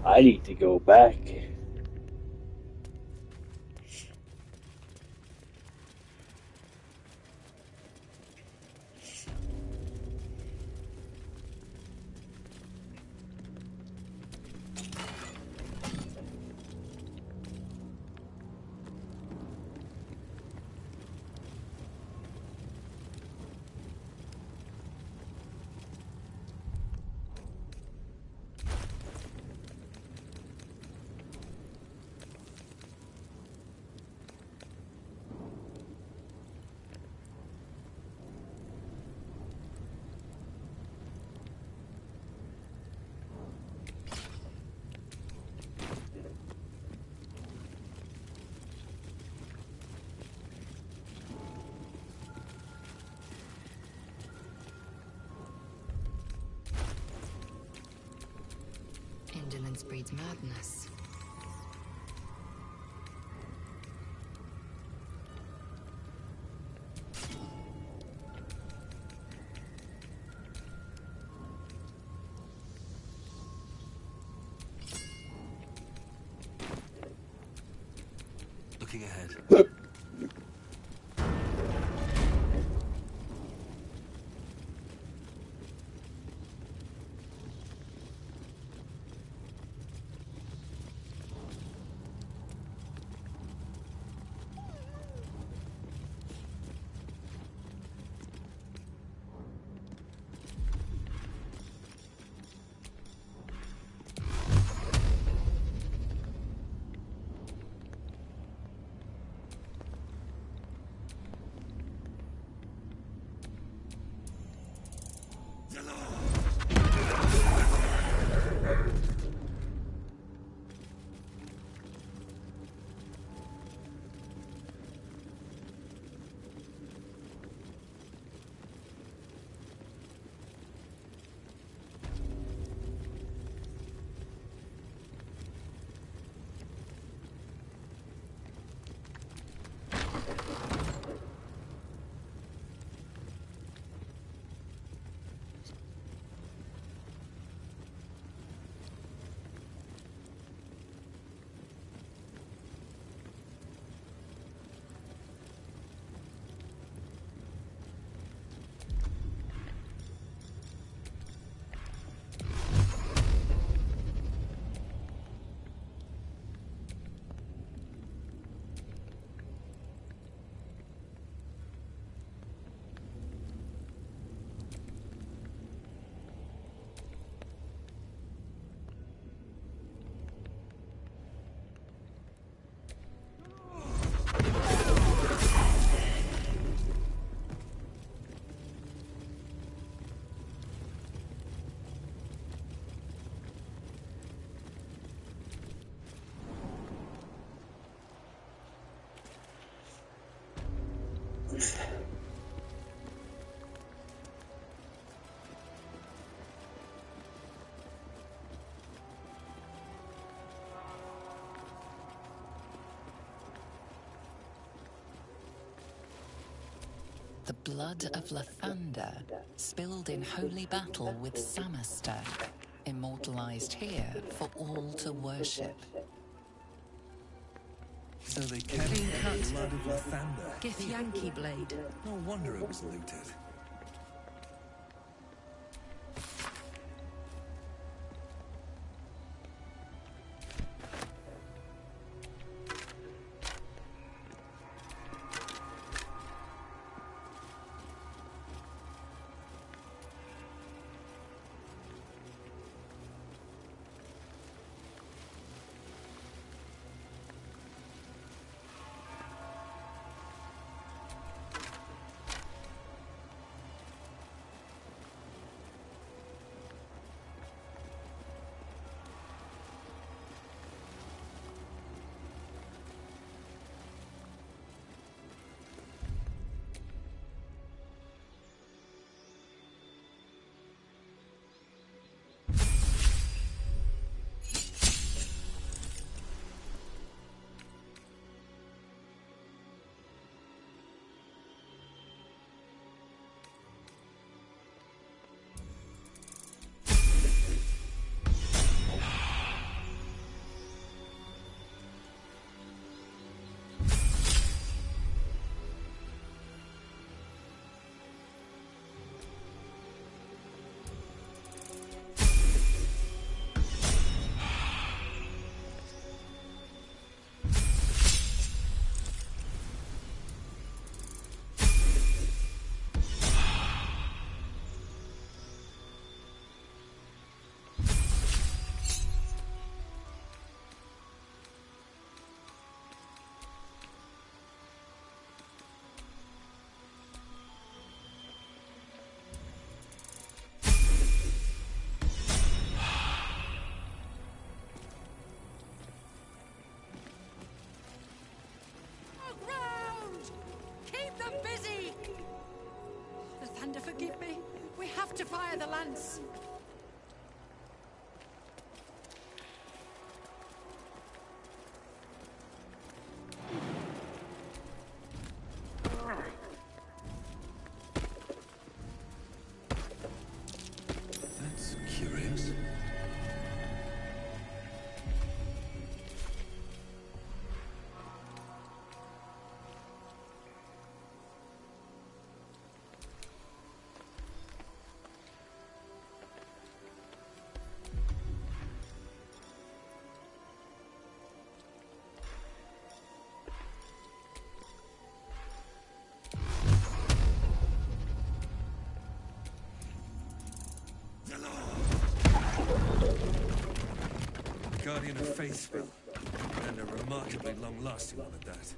I need to go back. Indolence breeds madness. Looking ahead. The blood of Lathander, spilled in holy battle with Samaster, immortalized here for all to worship. So they kept Clean the cut. blood of Lathander. Githyanki blade. No wonder it was looted. Forgive me. We have to fire the lance. That's curious. Guardian of Faith spell, and a remarkably long-lasting one at that.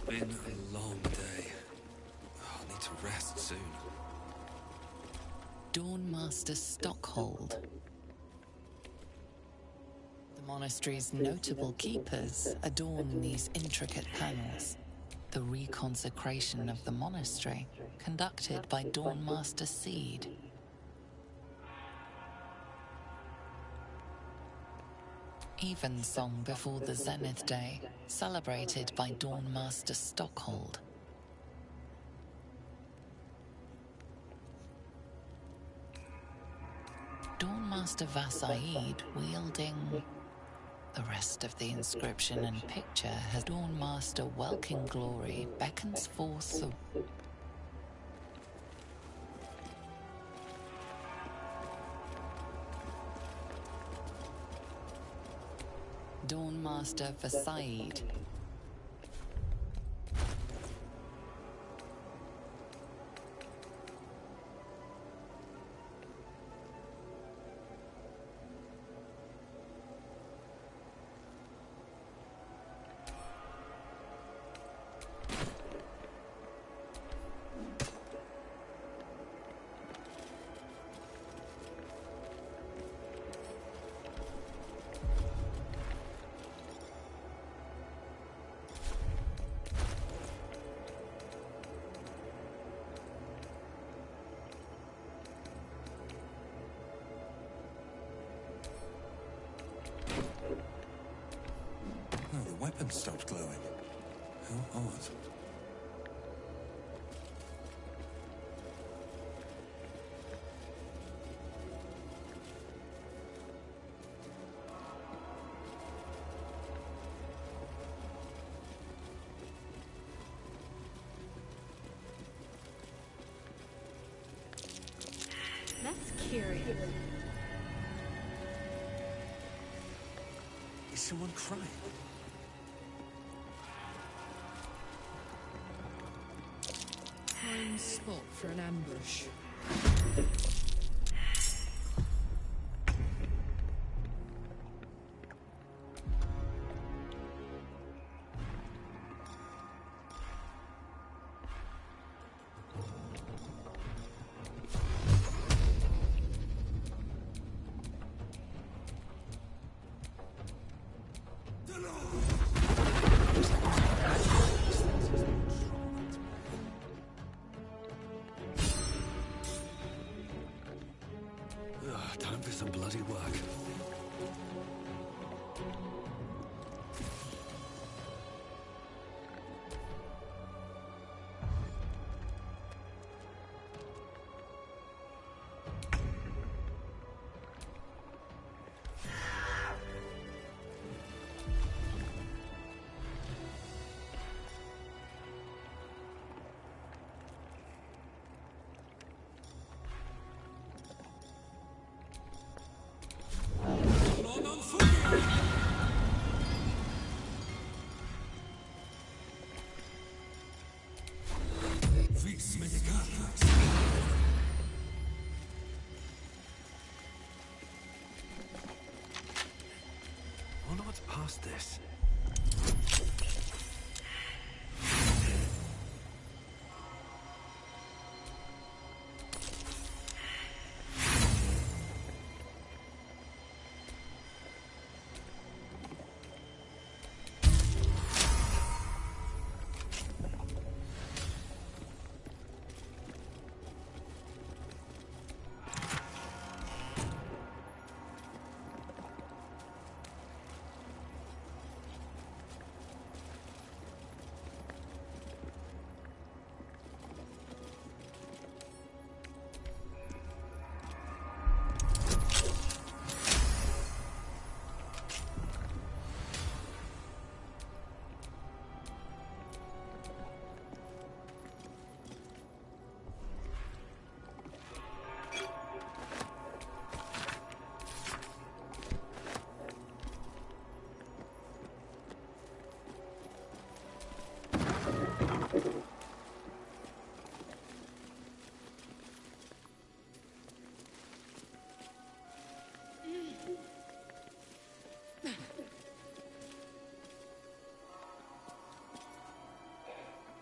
Been a long day. I'll need to rest soon. Dawnmaster Stockhold. The monastery's notable keepers adorn these intricate panels. The reconsecration of the monastery, conducted by Dawnmaster Seed. Evensong before the Zenith Day, celebrated by Dawnmaster Stockhold. Dawnmaster Vasaid wielding... The rest of the inscription and picture has Dawnmaster Welkin Glory beckons forth the... Dawnmaster Vasaid, and stopped glowing. How odd. That's curious. Is someone crying? Prime spot for an ambush. Time for some bloody work. Wonder what's past this.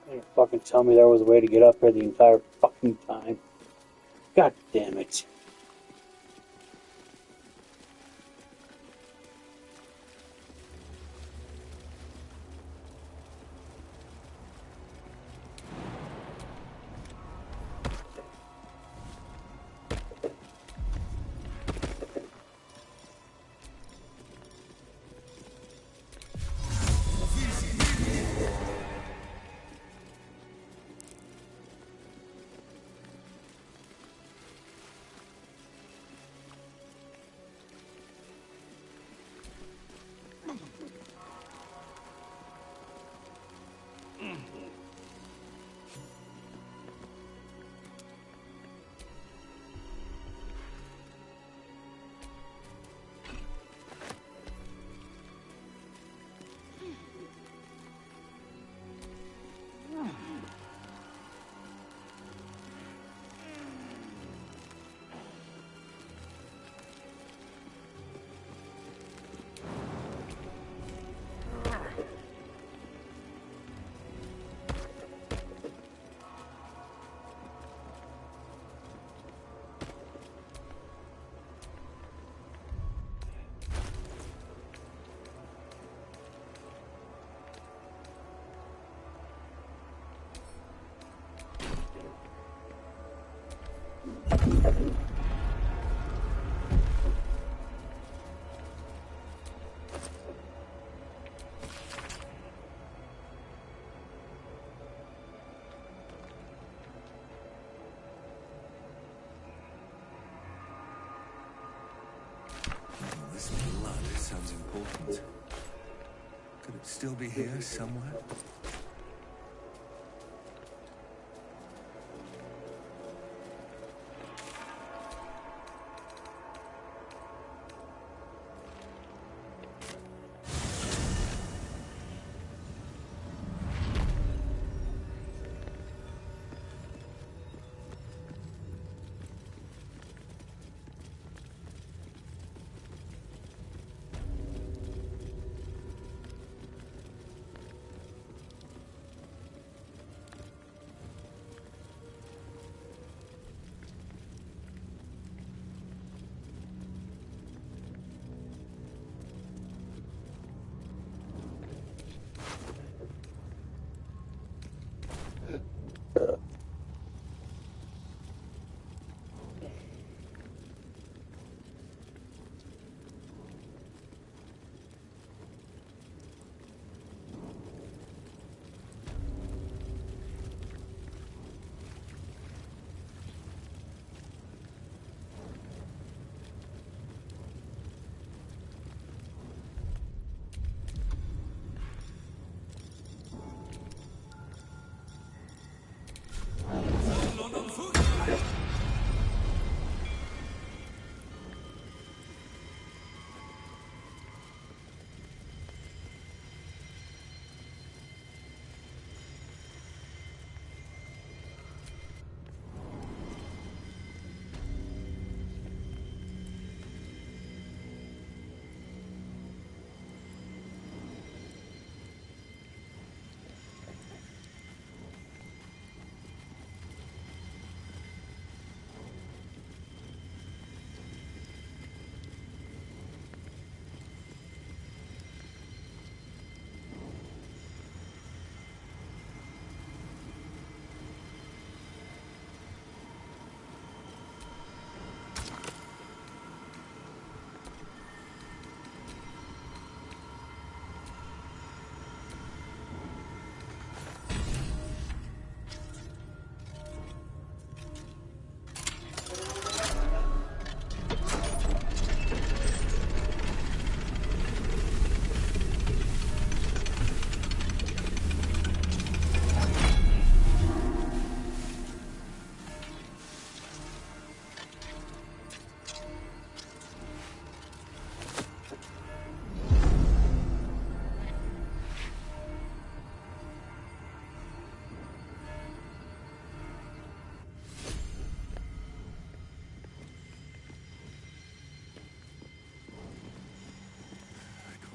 They didn't fucking tell me there was a way to get up here the entire fucking time. God damn it. still be here somewhere.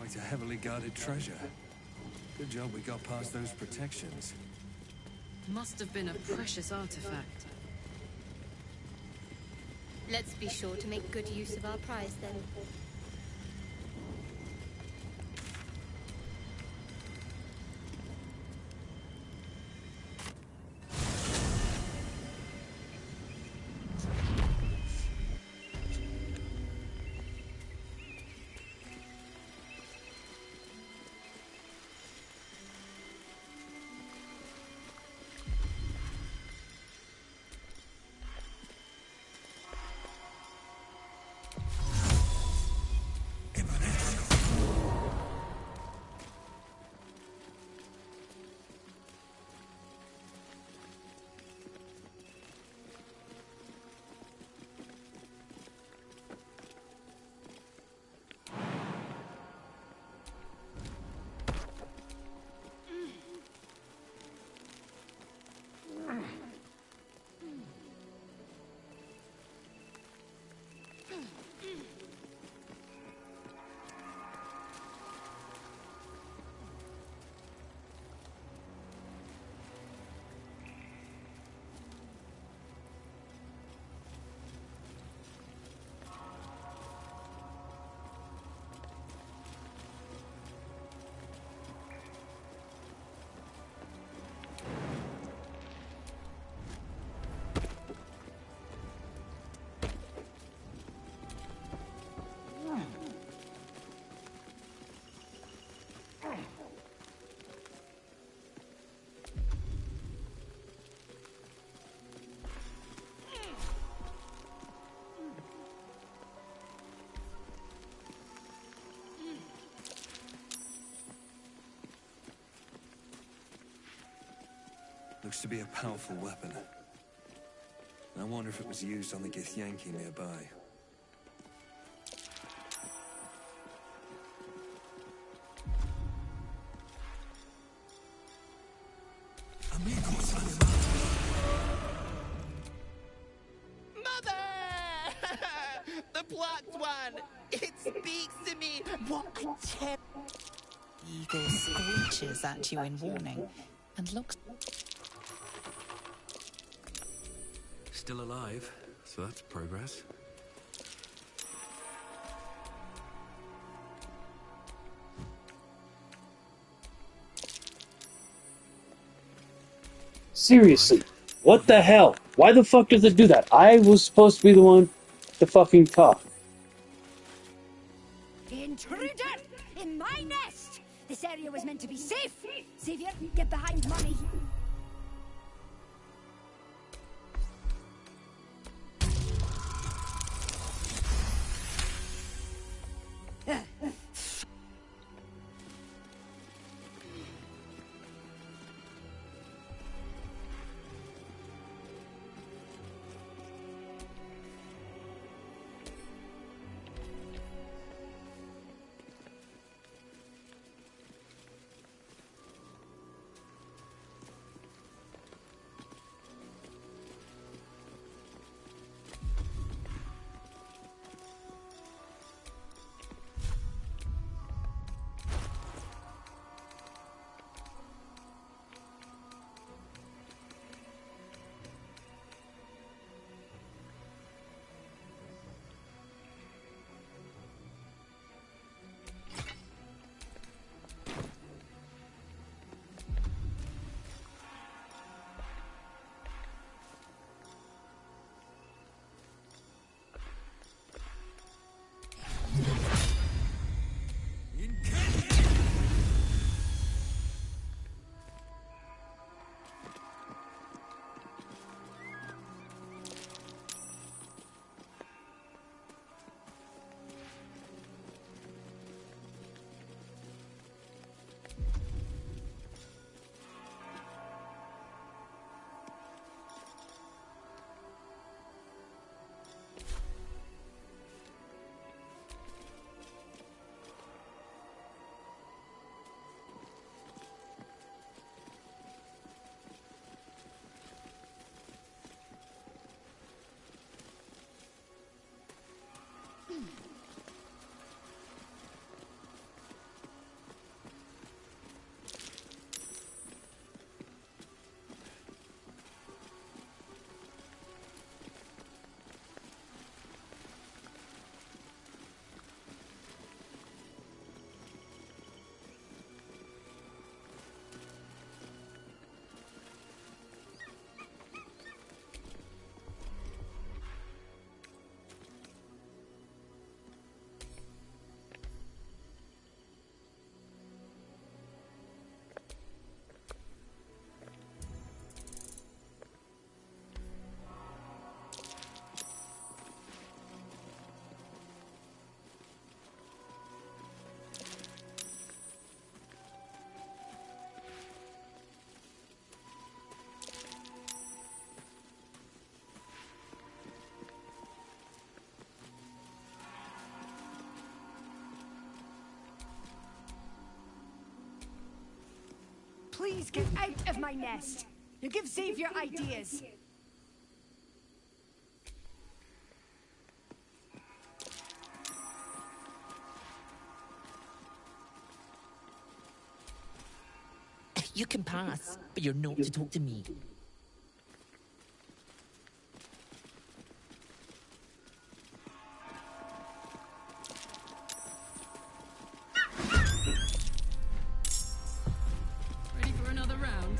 Quite a heavily guarded treasure. Good job we got past those protections. Must have been a precious artifact. Let's be sure to make good use of our prize then. Looks to be a powerful weapon. I wonder if it was used on the Githyanki nearby. The blocked one! It speaks to me! What a terror! Eagle screeches at you in warning and looks. Still alive, so that's progress. Seriously, what the hell? Why the fuck does it do that? I was supposed to be the one to fucking talk. Intruder! In my nest! This area was meant to be safe! Savior, get behind Mommy! Please get out of my nest! You give Xavier ideas! You can pass, but you're not to talk to me. Ready for another round?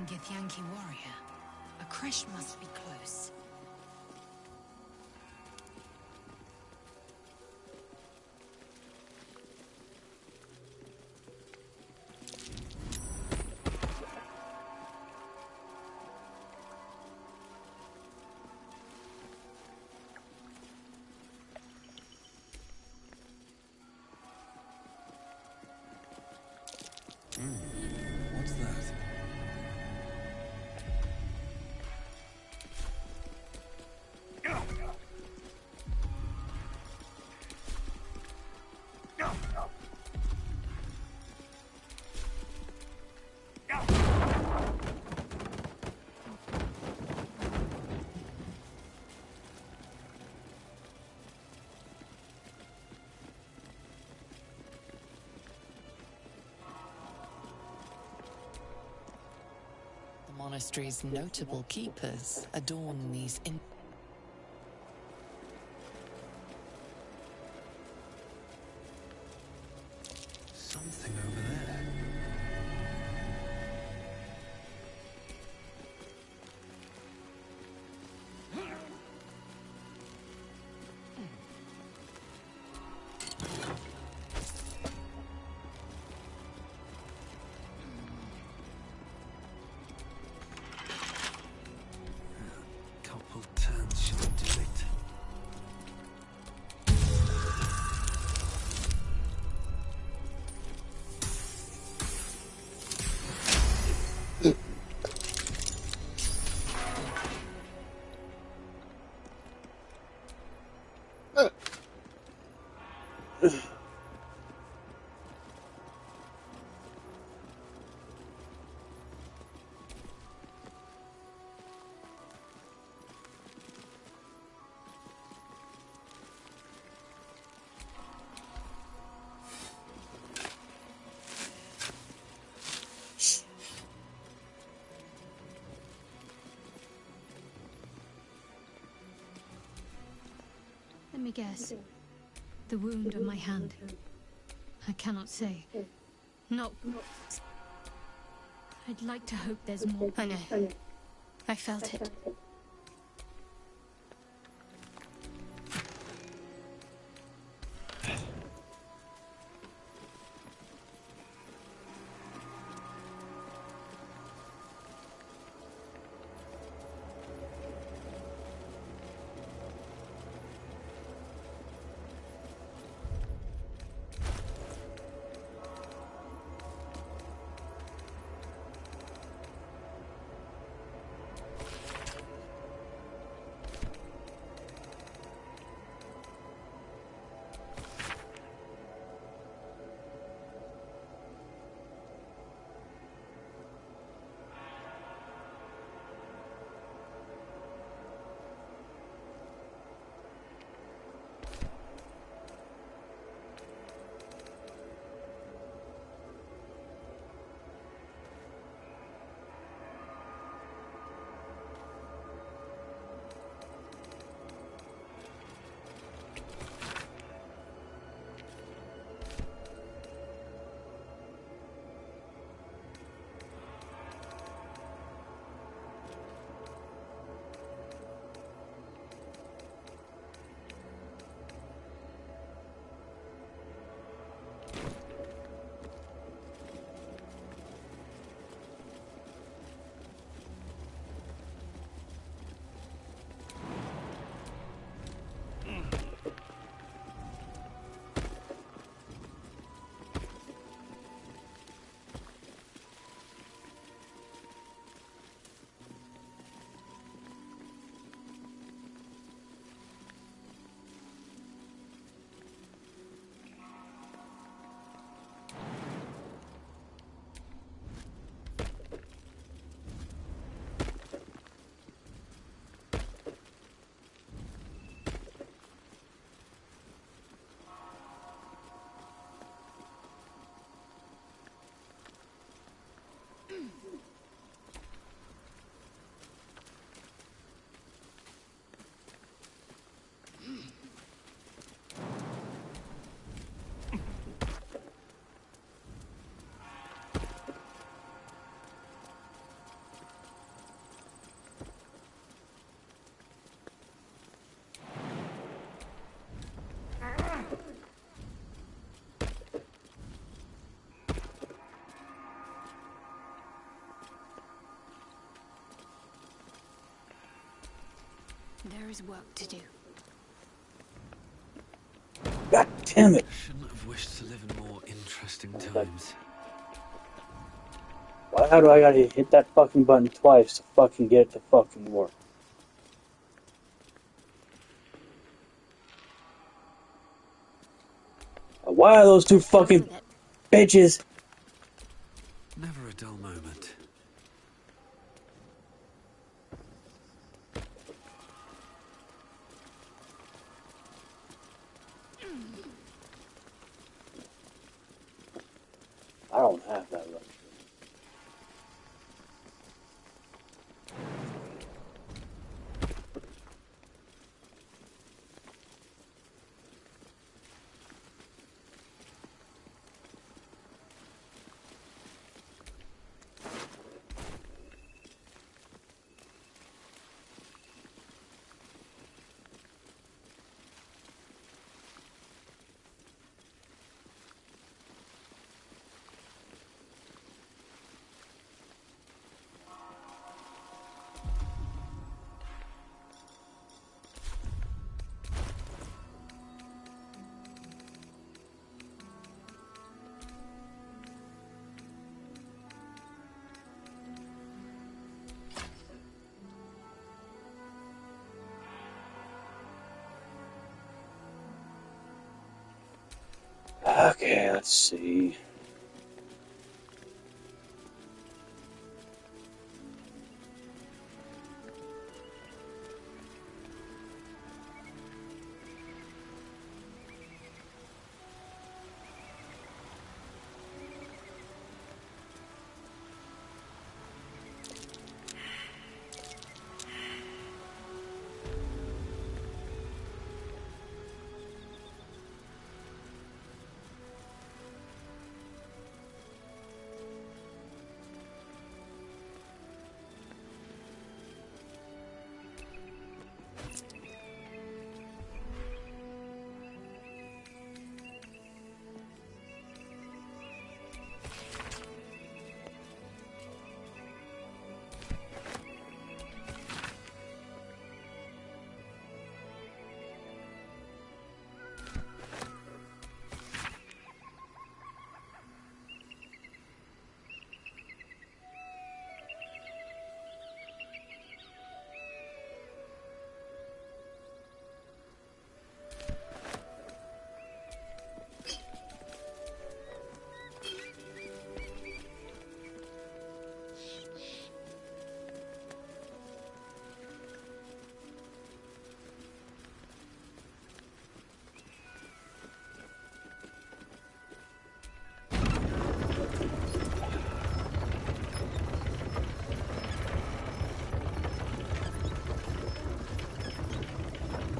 lone Githyanki warrior. A creche must be close. What's that? The monastery's notable keepers adorn these Something over there. Couple turns should do it. Let me guess. The wound on my hand. I cannot say. No. I'd like to hope there's more. I know. I felt it. There is work to do. God damn it! Shouldn't have wished to live in more interesting times. How do I gotta hit that fucking button twice to fucking get it to fucking work? Why are those two fucking bitches? Never a dull moment. I don't have that luxury. Okay, let's see.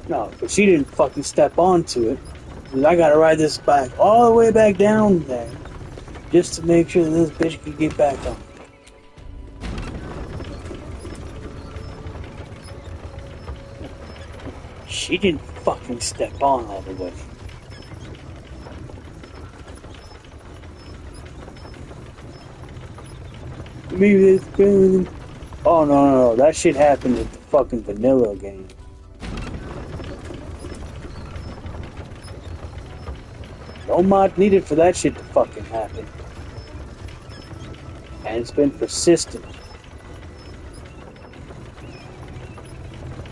No, but she didn't fucking step onto it. Because I gotta ride this bike all the way back down there just to make sure that this bitch can get back on. She didn't fucking step on all the way. Maybe this good. Oh no, that shit happened with the fucking vanilla game. No mod needed for that shit to fucking happen. And it's been persistent.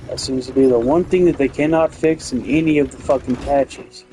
That seems to be the one thing that they cannot fix in any of the fucking patches.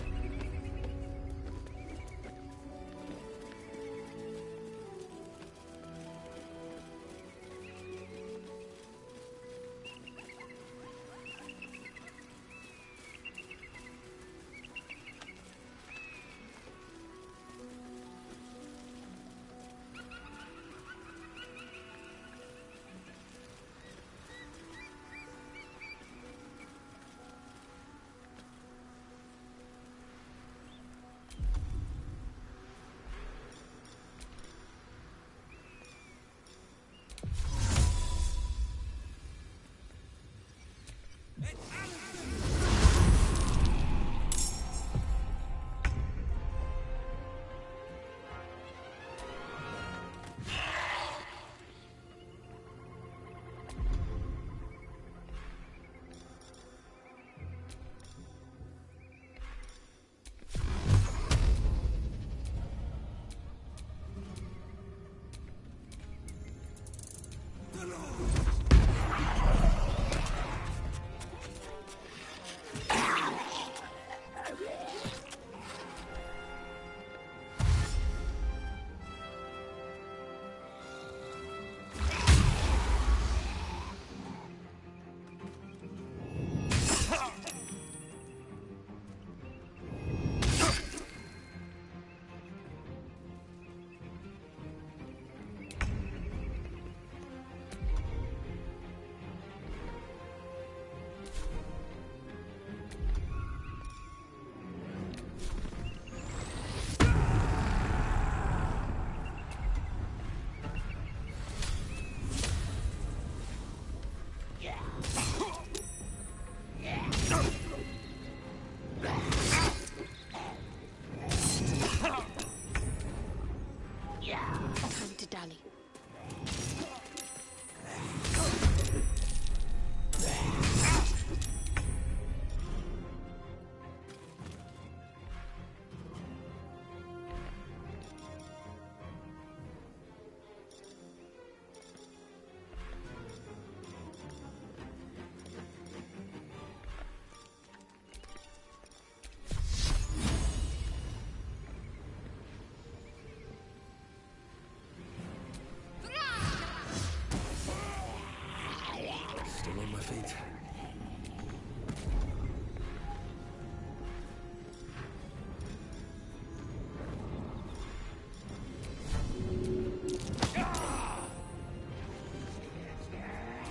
feet.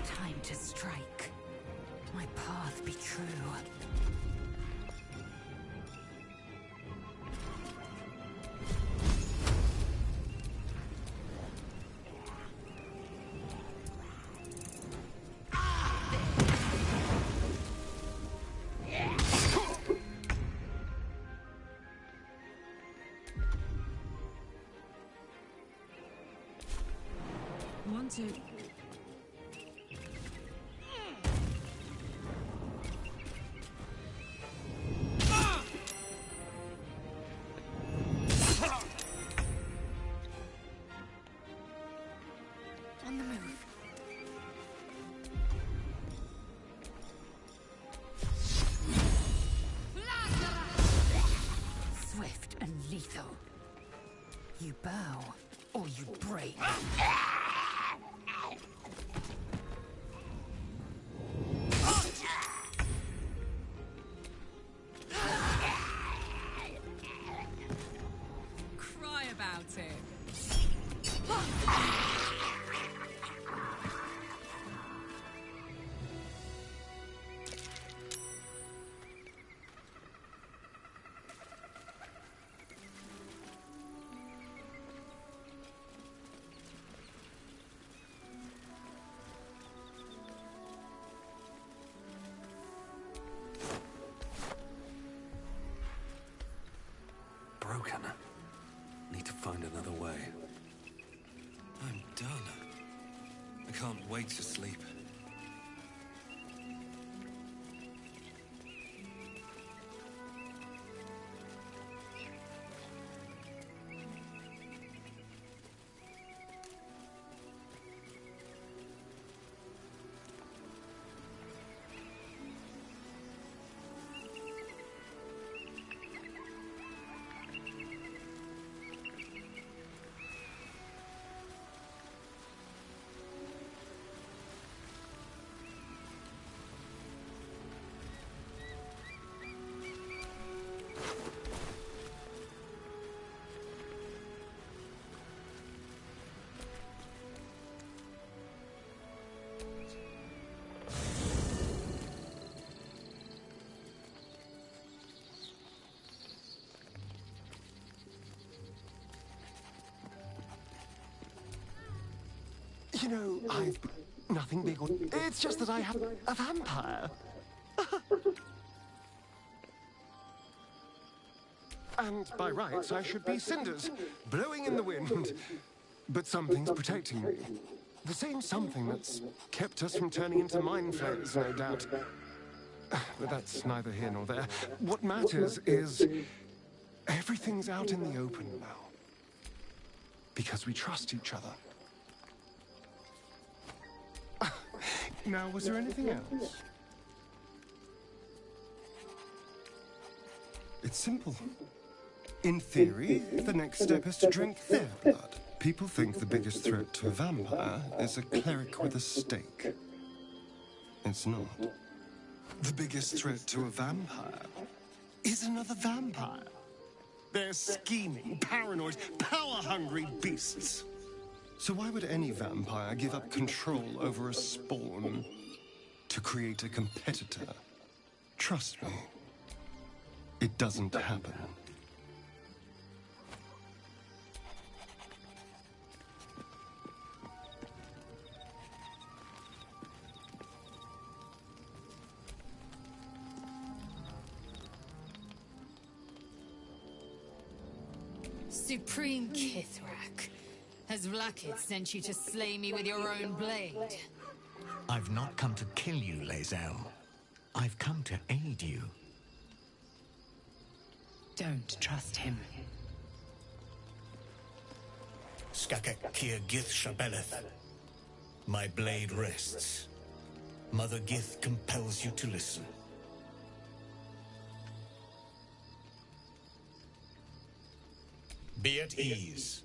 Time to strike. My path be true. Wanted. On the move. Swift and lethal. You bow, or you break. Cry about it. Broken. Need to find another way. I'm done. I can't wait to sleep. You know, I've nothing big or... It's just that I have a vampire. And by rights, I should be cinders, blowing in the wind. But something's protecting me. The same something that's kept us from turning into mind flayers, no doubt. But that's neither here nor there. What matters is everything's out in the open now. Because we trust each other. Now, was there anything else? It's simple. In theory, the next step is to drink their blood. People think the biggest threat to a vampire is a cleric with a stake. It's not. The biggest threat to a vampire is another vampire. They're scheming, paranoid, power-hungry beasts. So why would any vampire give up control over a spawn to create a competitor? Trust me, it doesn't happen. Supreme Kithrak. Has Vlakith sent you to slay me with your own blade? I've not come to kill you, Lae'zel. I've come to aid you. Don't trust him. Skakek Kir Gith Shabeleth. My blade rests. Mother Gith compels you to listen. Be at ease.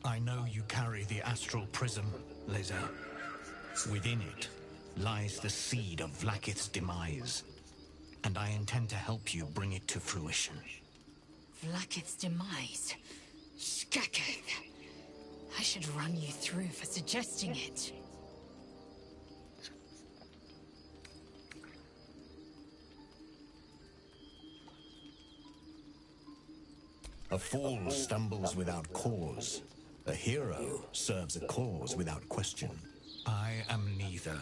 I know you carry the astral prism, Lae'zel. Within it lies the seed of Vlaakith's demise, and I intend to help you bring it to fruition. Vlaakith's demise? Skaketh! I should run you through for suggesting it. A fool stumbles without cause. A hero serves a cause without question. I am neither.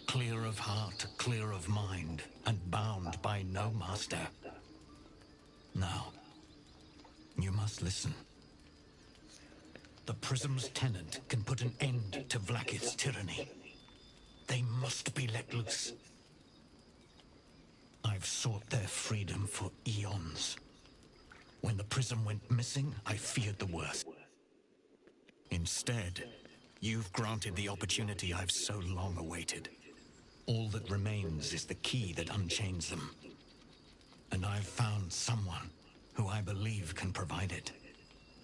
Clear of heart, clear of mind, and bound by no master. Now, you must listen. The Prism's tenant can put an end to Vlaakith's tyranny. They must be let loose. I've sought their freedom for eons. When the Prism went missing, I feared the worst. Instead, you've granted the opportunity I've so long awaited. All that remains is the key that unchains them. And I've found someone who I believe can provide it.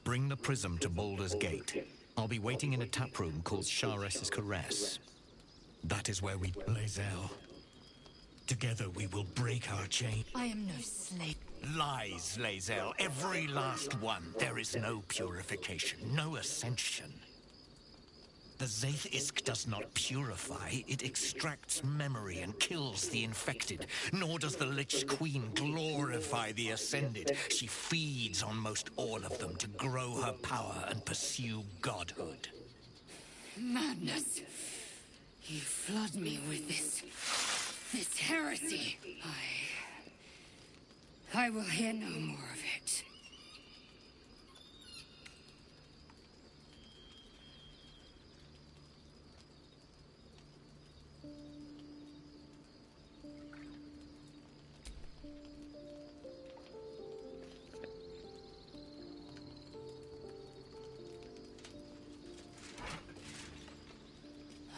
Bring the Prism to Baulders Gate. I'll be waiting in a taproom called Shares's Caress. That is where we... Lae'zel. Together we will break our chain. I am no slave. Lies, Lae'zel. Every last one. There is no purification, no ascension. The Zaith-Isk does not purify, it extracts memory and kills the infected. Nor does the Lich Queen glorify the Ascended. She feeds on most all of them to grow her power and pursue godhood. Madness! You flood me with this heresy. I will hear no more of it.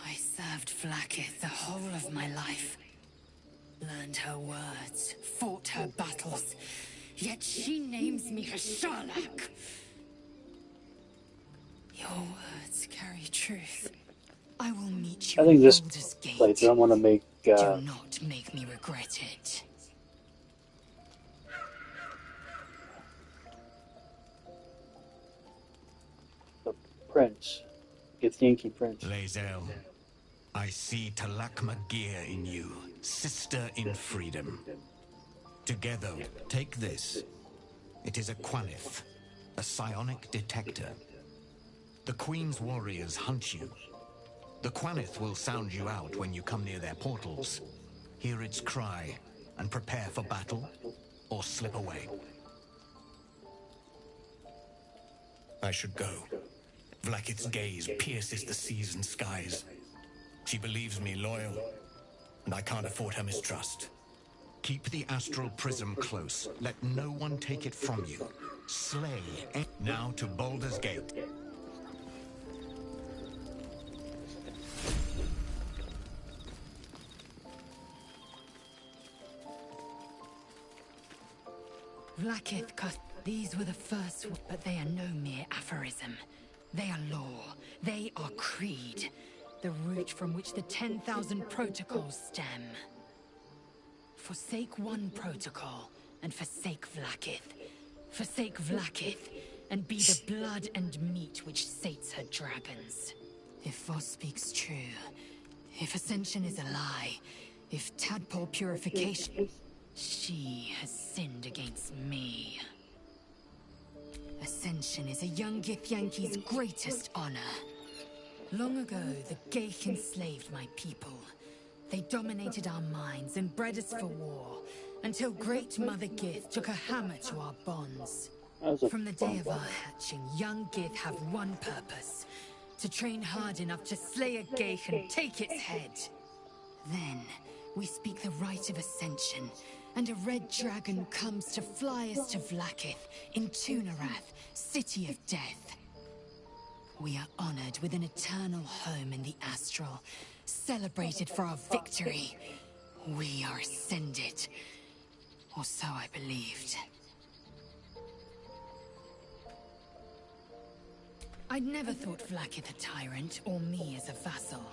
I served Vlaakith the whole of my life. Learned her words, fought her battles, yet she names me her Sharlak. Your words carry truth. I will meet you I think at this Baulders Gate. playthrough I want to make Do not make me regret it. the Prince, Githyanki Prince. Lae'zel, I see Talakma Gear in you, sister in freedom. Together, take this. It is a Quanith, a psionic detector. The Queen's warriors hunt you. The Quanith will sound you out when you come near their portals. Hear its cry, and prepare for battle, or slip away. I should go. Vlaakith's gaze pierces the seas and skies. She believes me loyal, and I can't afford her mistrust. Keep the astral prism close. Let no one take it from you. Slay. Now to Baulders Gate. Vlaakith, these were the first, but they are no mere aphorism. They are law. They are creed. The root from which the 10,000 protocols stem. Forsake one protocol, and forsake Vlaakith. Forsake Vlaakith, and be the blood and meat which sates her dragons. If Voss speaks true, if Ascension is a lie, if Tadpole purification... She has sinned against me. Ascension is a young Githyanki's greatest honor. Long ago, the Geich enslaved my people. They dominated our minds and bred us for war, until Great Mother Gith took a hammer to our bonds. From the day of our hatching, young Gith have one purpose: to train hard enough to slay a Geich and take its head. Then, we speak the rite of Ascension, and a red dragon comes to fly us to Vlaakith, in Tunarath, City of Death. We are honored with an eternal home in the Astral, celebrated for our victory. We are ascended. Or so I believed. I'd never thought Vlaakith a tyrant, or me as a vassal.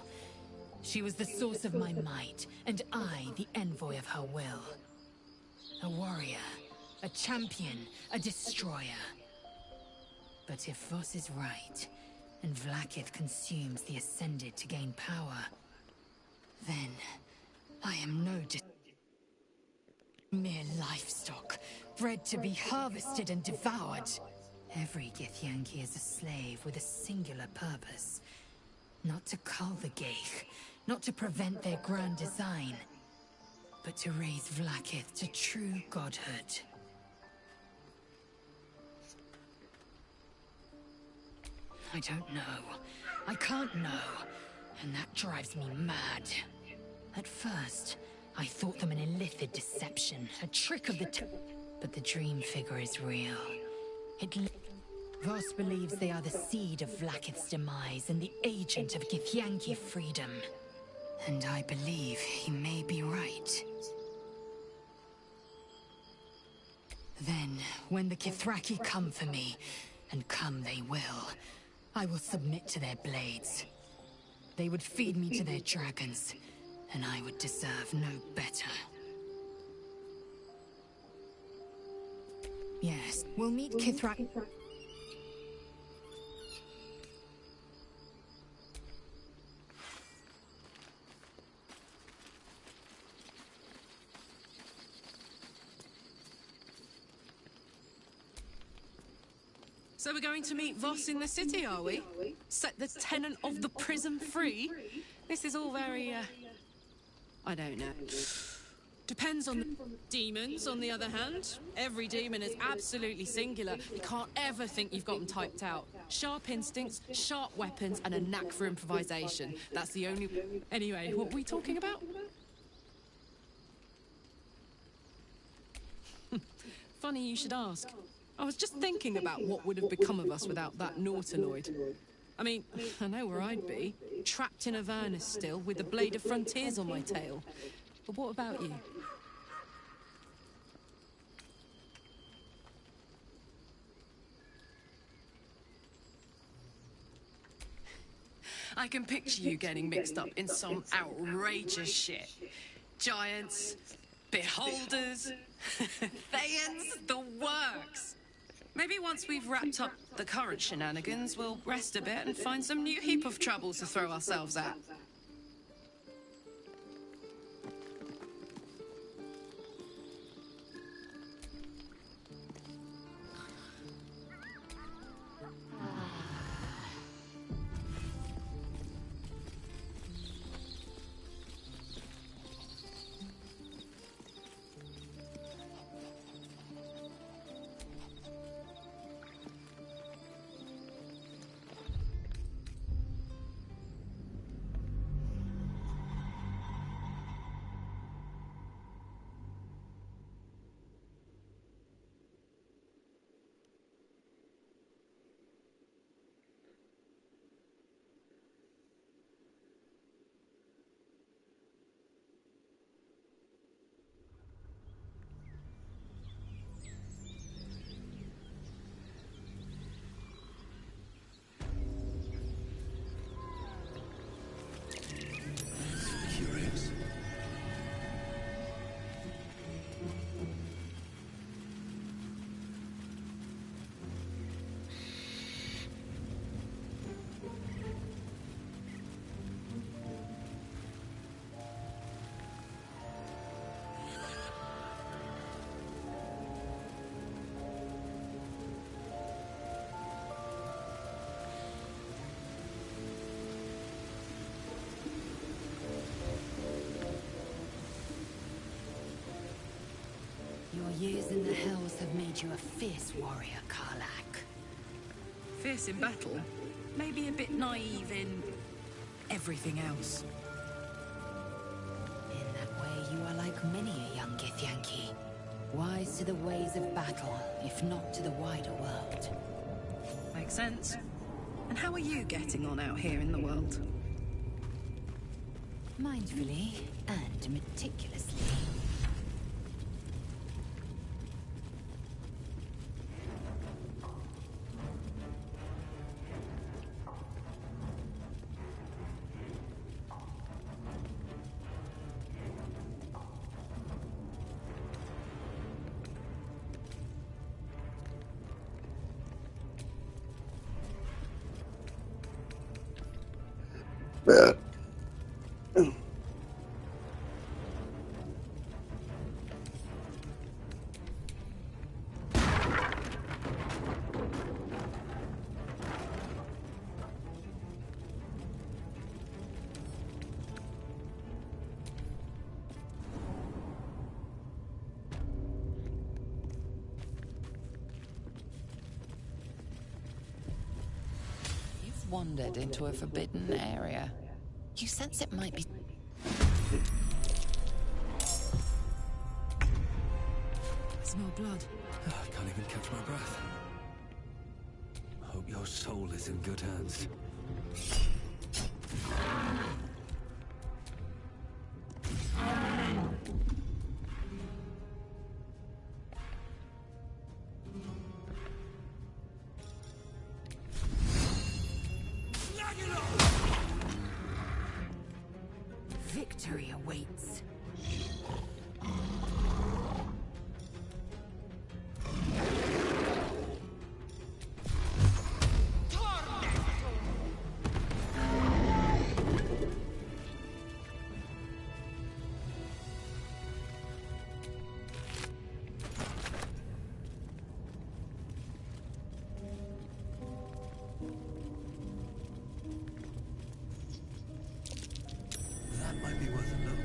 She was the source of my might, and I the envoy of her will. A warrior, a champion, a destroyer. But if Voss is right, and Vlaakith consumes the Ascended to gain power, then I am no mere livestock, bred to be harvested and devoured. Every Githyanki is a slave with a singular purpose. Not to cull the Geich, not to prevent their grand design, but to raise Vlaakith to true godhood. I don't know. I can't know. And that drives me mad. At first, I thought them an illithid deception, a trick of the but the dream figure is real. Voss believes they are the seed of Vlaakith's demise and the agent of Githyanki freedom. And I believe he may be right. Then, when the Kithraki come for me, and come they will, I will submit to their blades. They would feed me to their dragons, and I would deserve no better. Yes, we'll meet Kithrak. So we're going to meet Voss in the city, are we? Set the tenant of the prison free? This is all very, I don't know. Depends on the demons, on the other hand. Every demon is absolutely singular. You can't ever think you've got them typed out. Sharp instincts, sharp weapons, and a knack for improvisation. That's the only... Anyway, what were we talking about? Funny you should ask. I was just thinking about what would have become of us without that Nautiloid. I mean, I know where I'd be. Trapped in Avernus still, with the Blade of Frontiers on my tail. But what about you? I can picture you getting mixed up in some outrageous shit. Giants, beholders, Thayans, the works. Maybe once we've wrapped up the current shenanigans, we'll rest a bit and find some new heap of trouble to throw ourselves at. Your years in the Hells have made you a fierce warrior, Karlach. Fierce in battle, maybe a bit naive in everything else. In that way, you are like many a young Githyanki. Wise to the ways of battle, if not to the wider world. Makes sense. And how are you getting on out here in the world? Mindfully and meticulously. wandered into a forbidden area. You sense it might be... Smell blood. I can't even catch my breath. Hope your soul is in good hands. Victory awaits. That might be worth a look.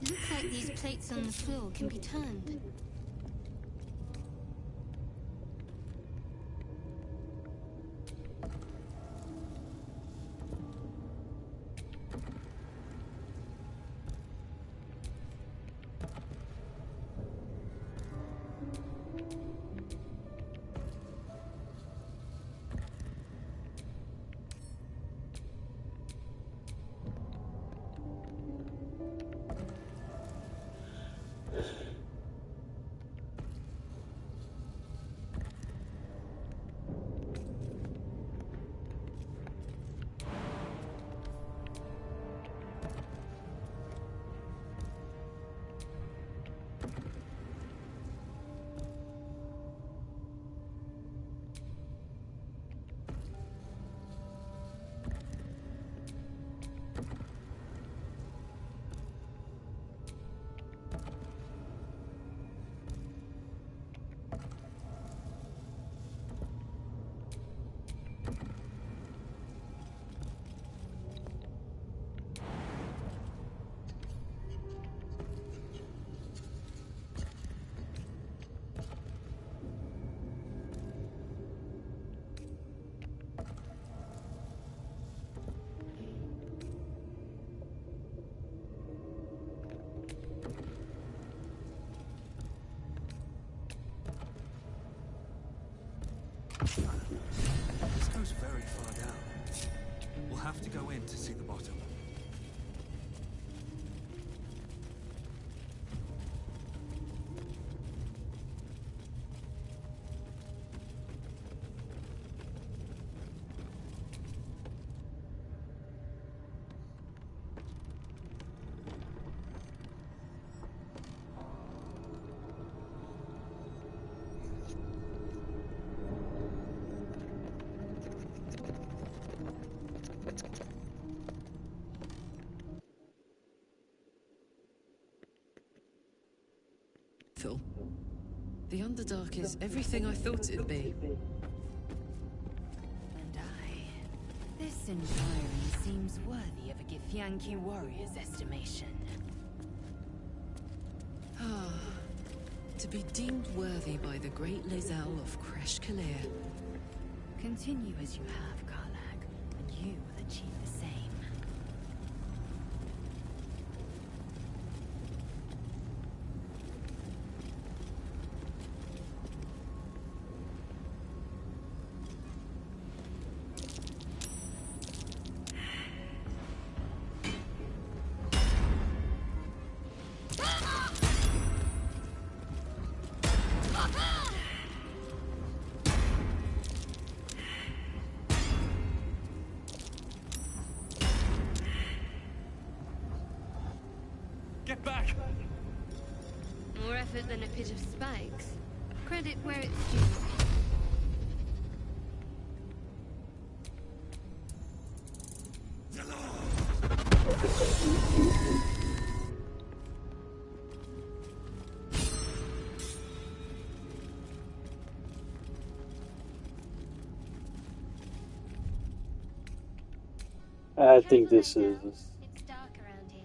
Looks like these plates on the floor can be turned. This goes very far down. We'll have to go in to see the bottom. The Underdark is everything I thought it'd be. And this environment seems worthy of a Githyanki warrior's estimation. Ah, to be deemed worthy by the great Lizelle of Kresh Kalir. Continue as you have, Karlach, and you will achieve the same. Get back! More effort than a pit of spikes. Credit where it's due. I think this is It's dark around here.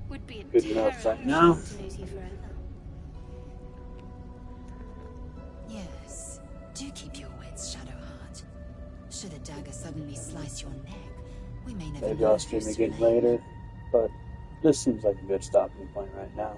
Would be a good enough right terrible now. shame to lose you forever. Yes. Do keep your wits, Shadowheart. Should a dagger suddenly slice your neck, we may never Maybe know I'll who's stream to again blame. later, but this seems like a good stopping point right now.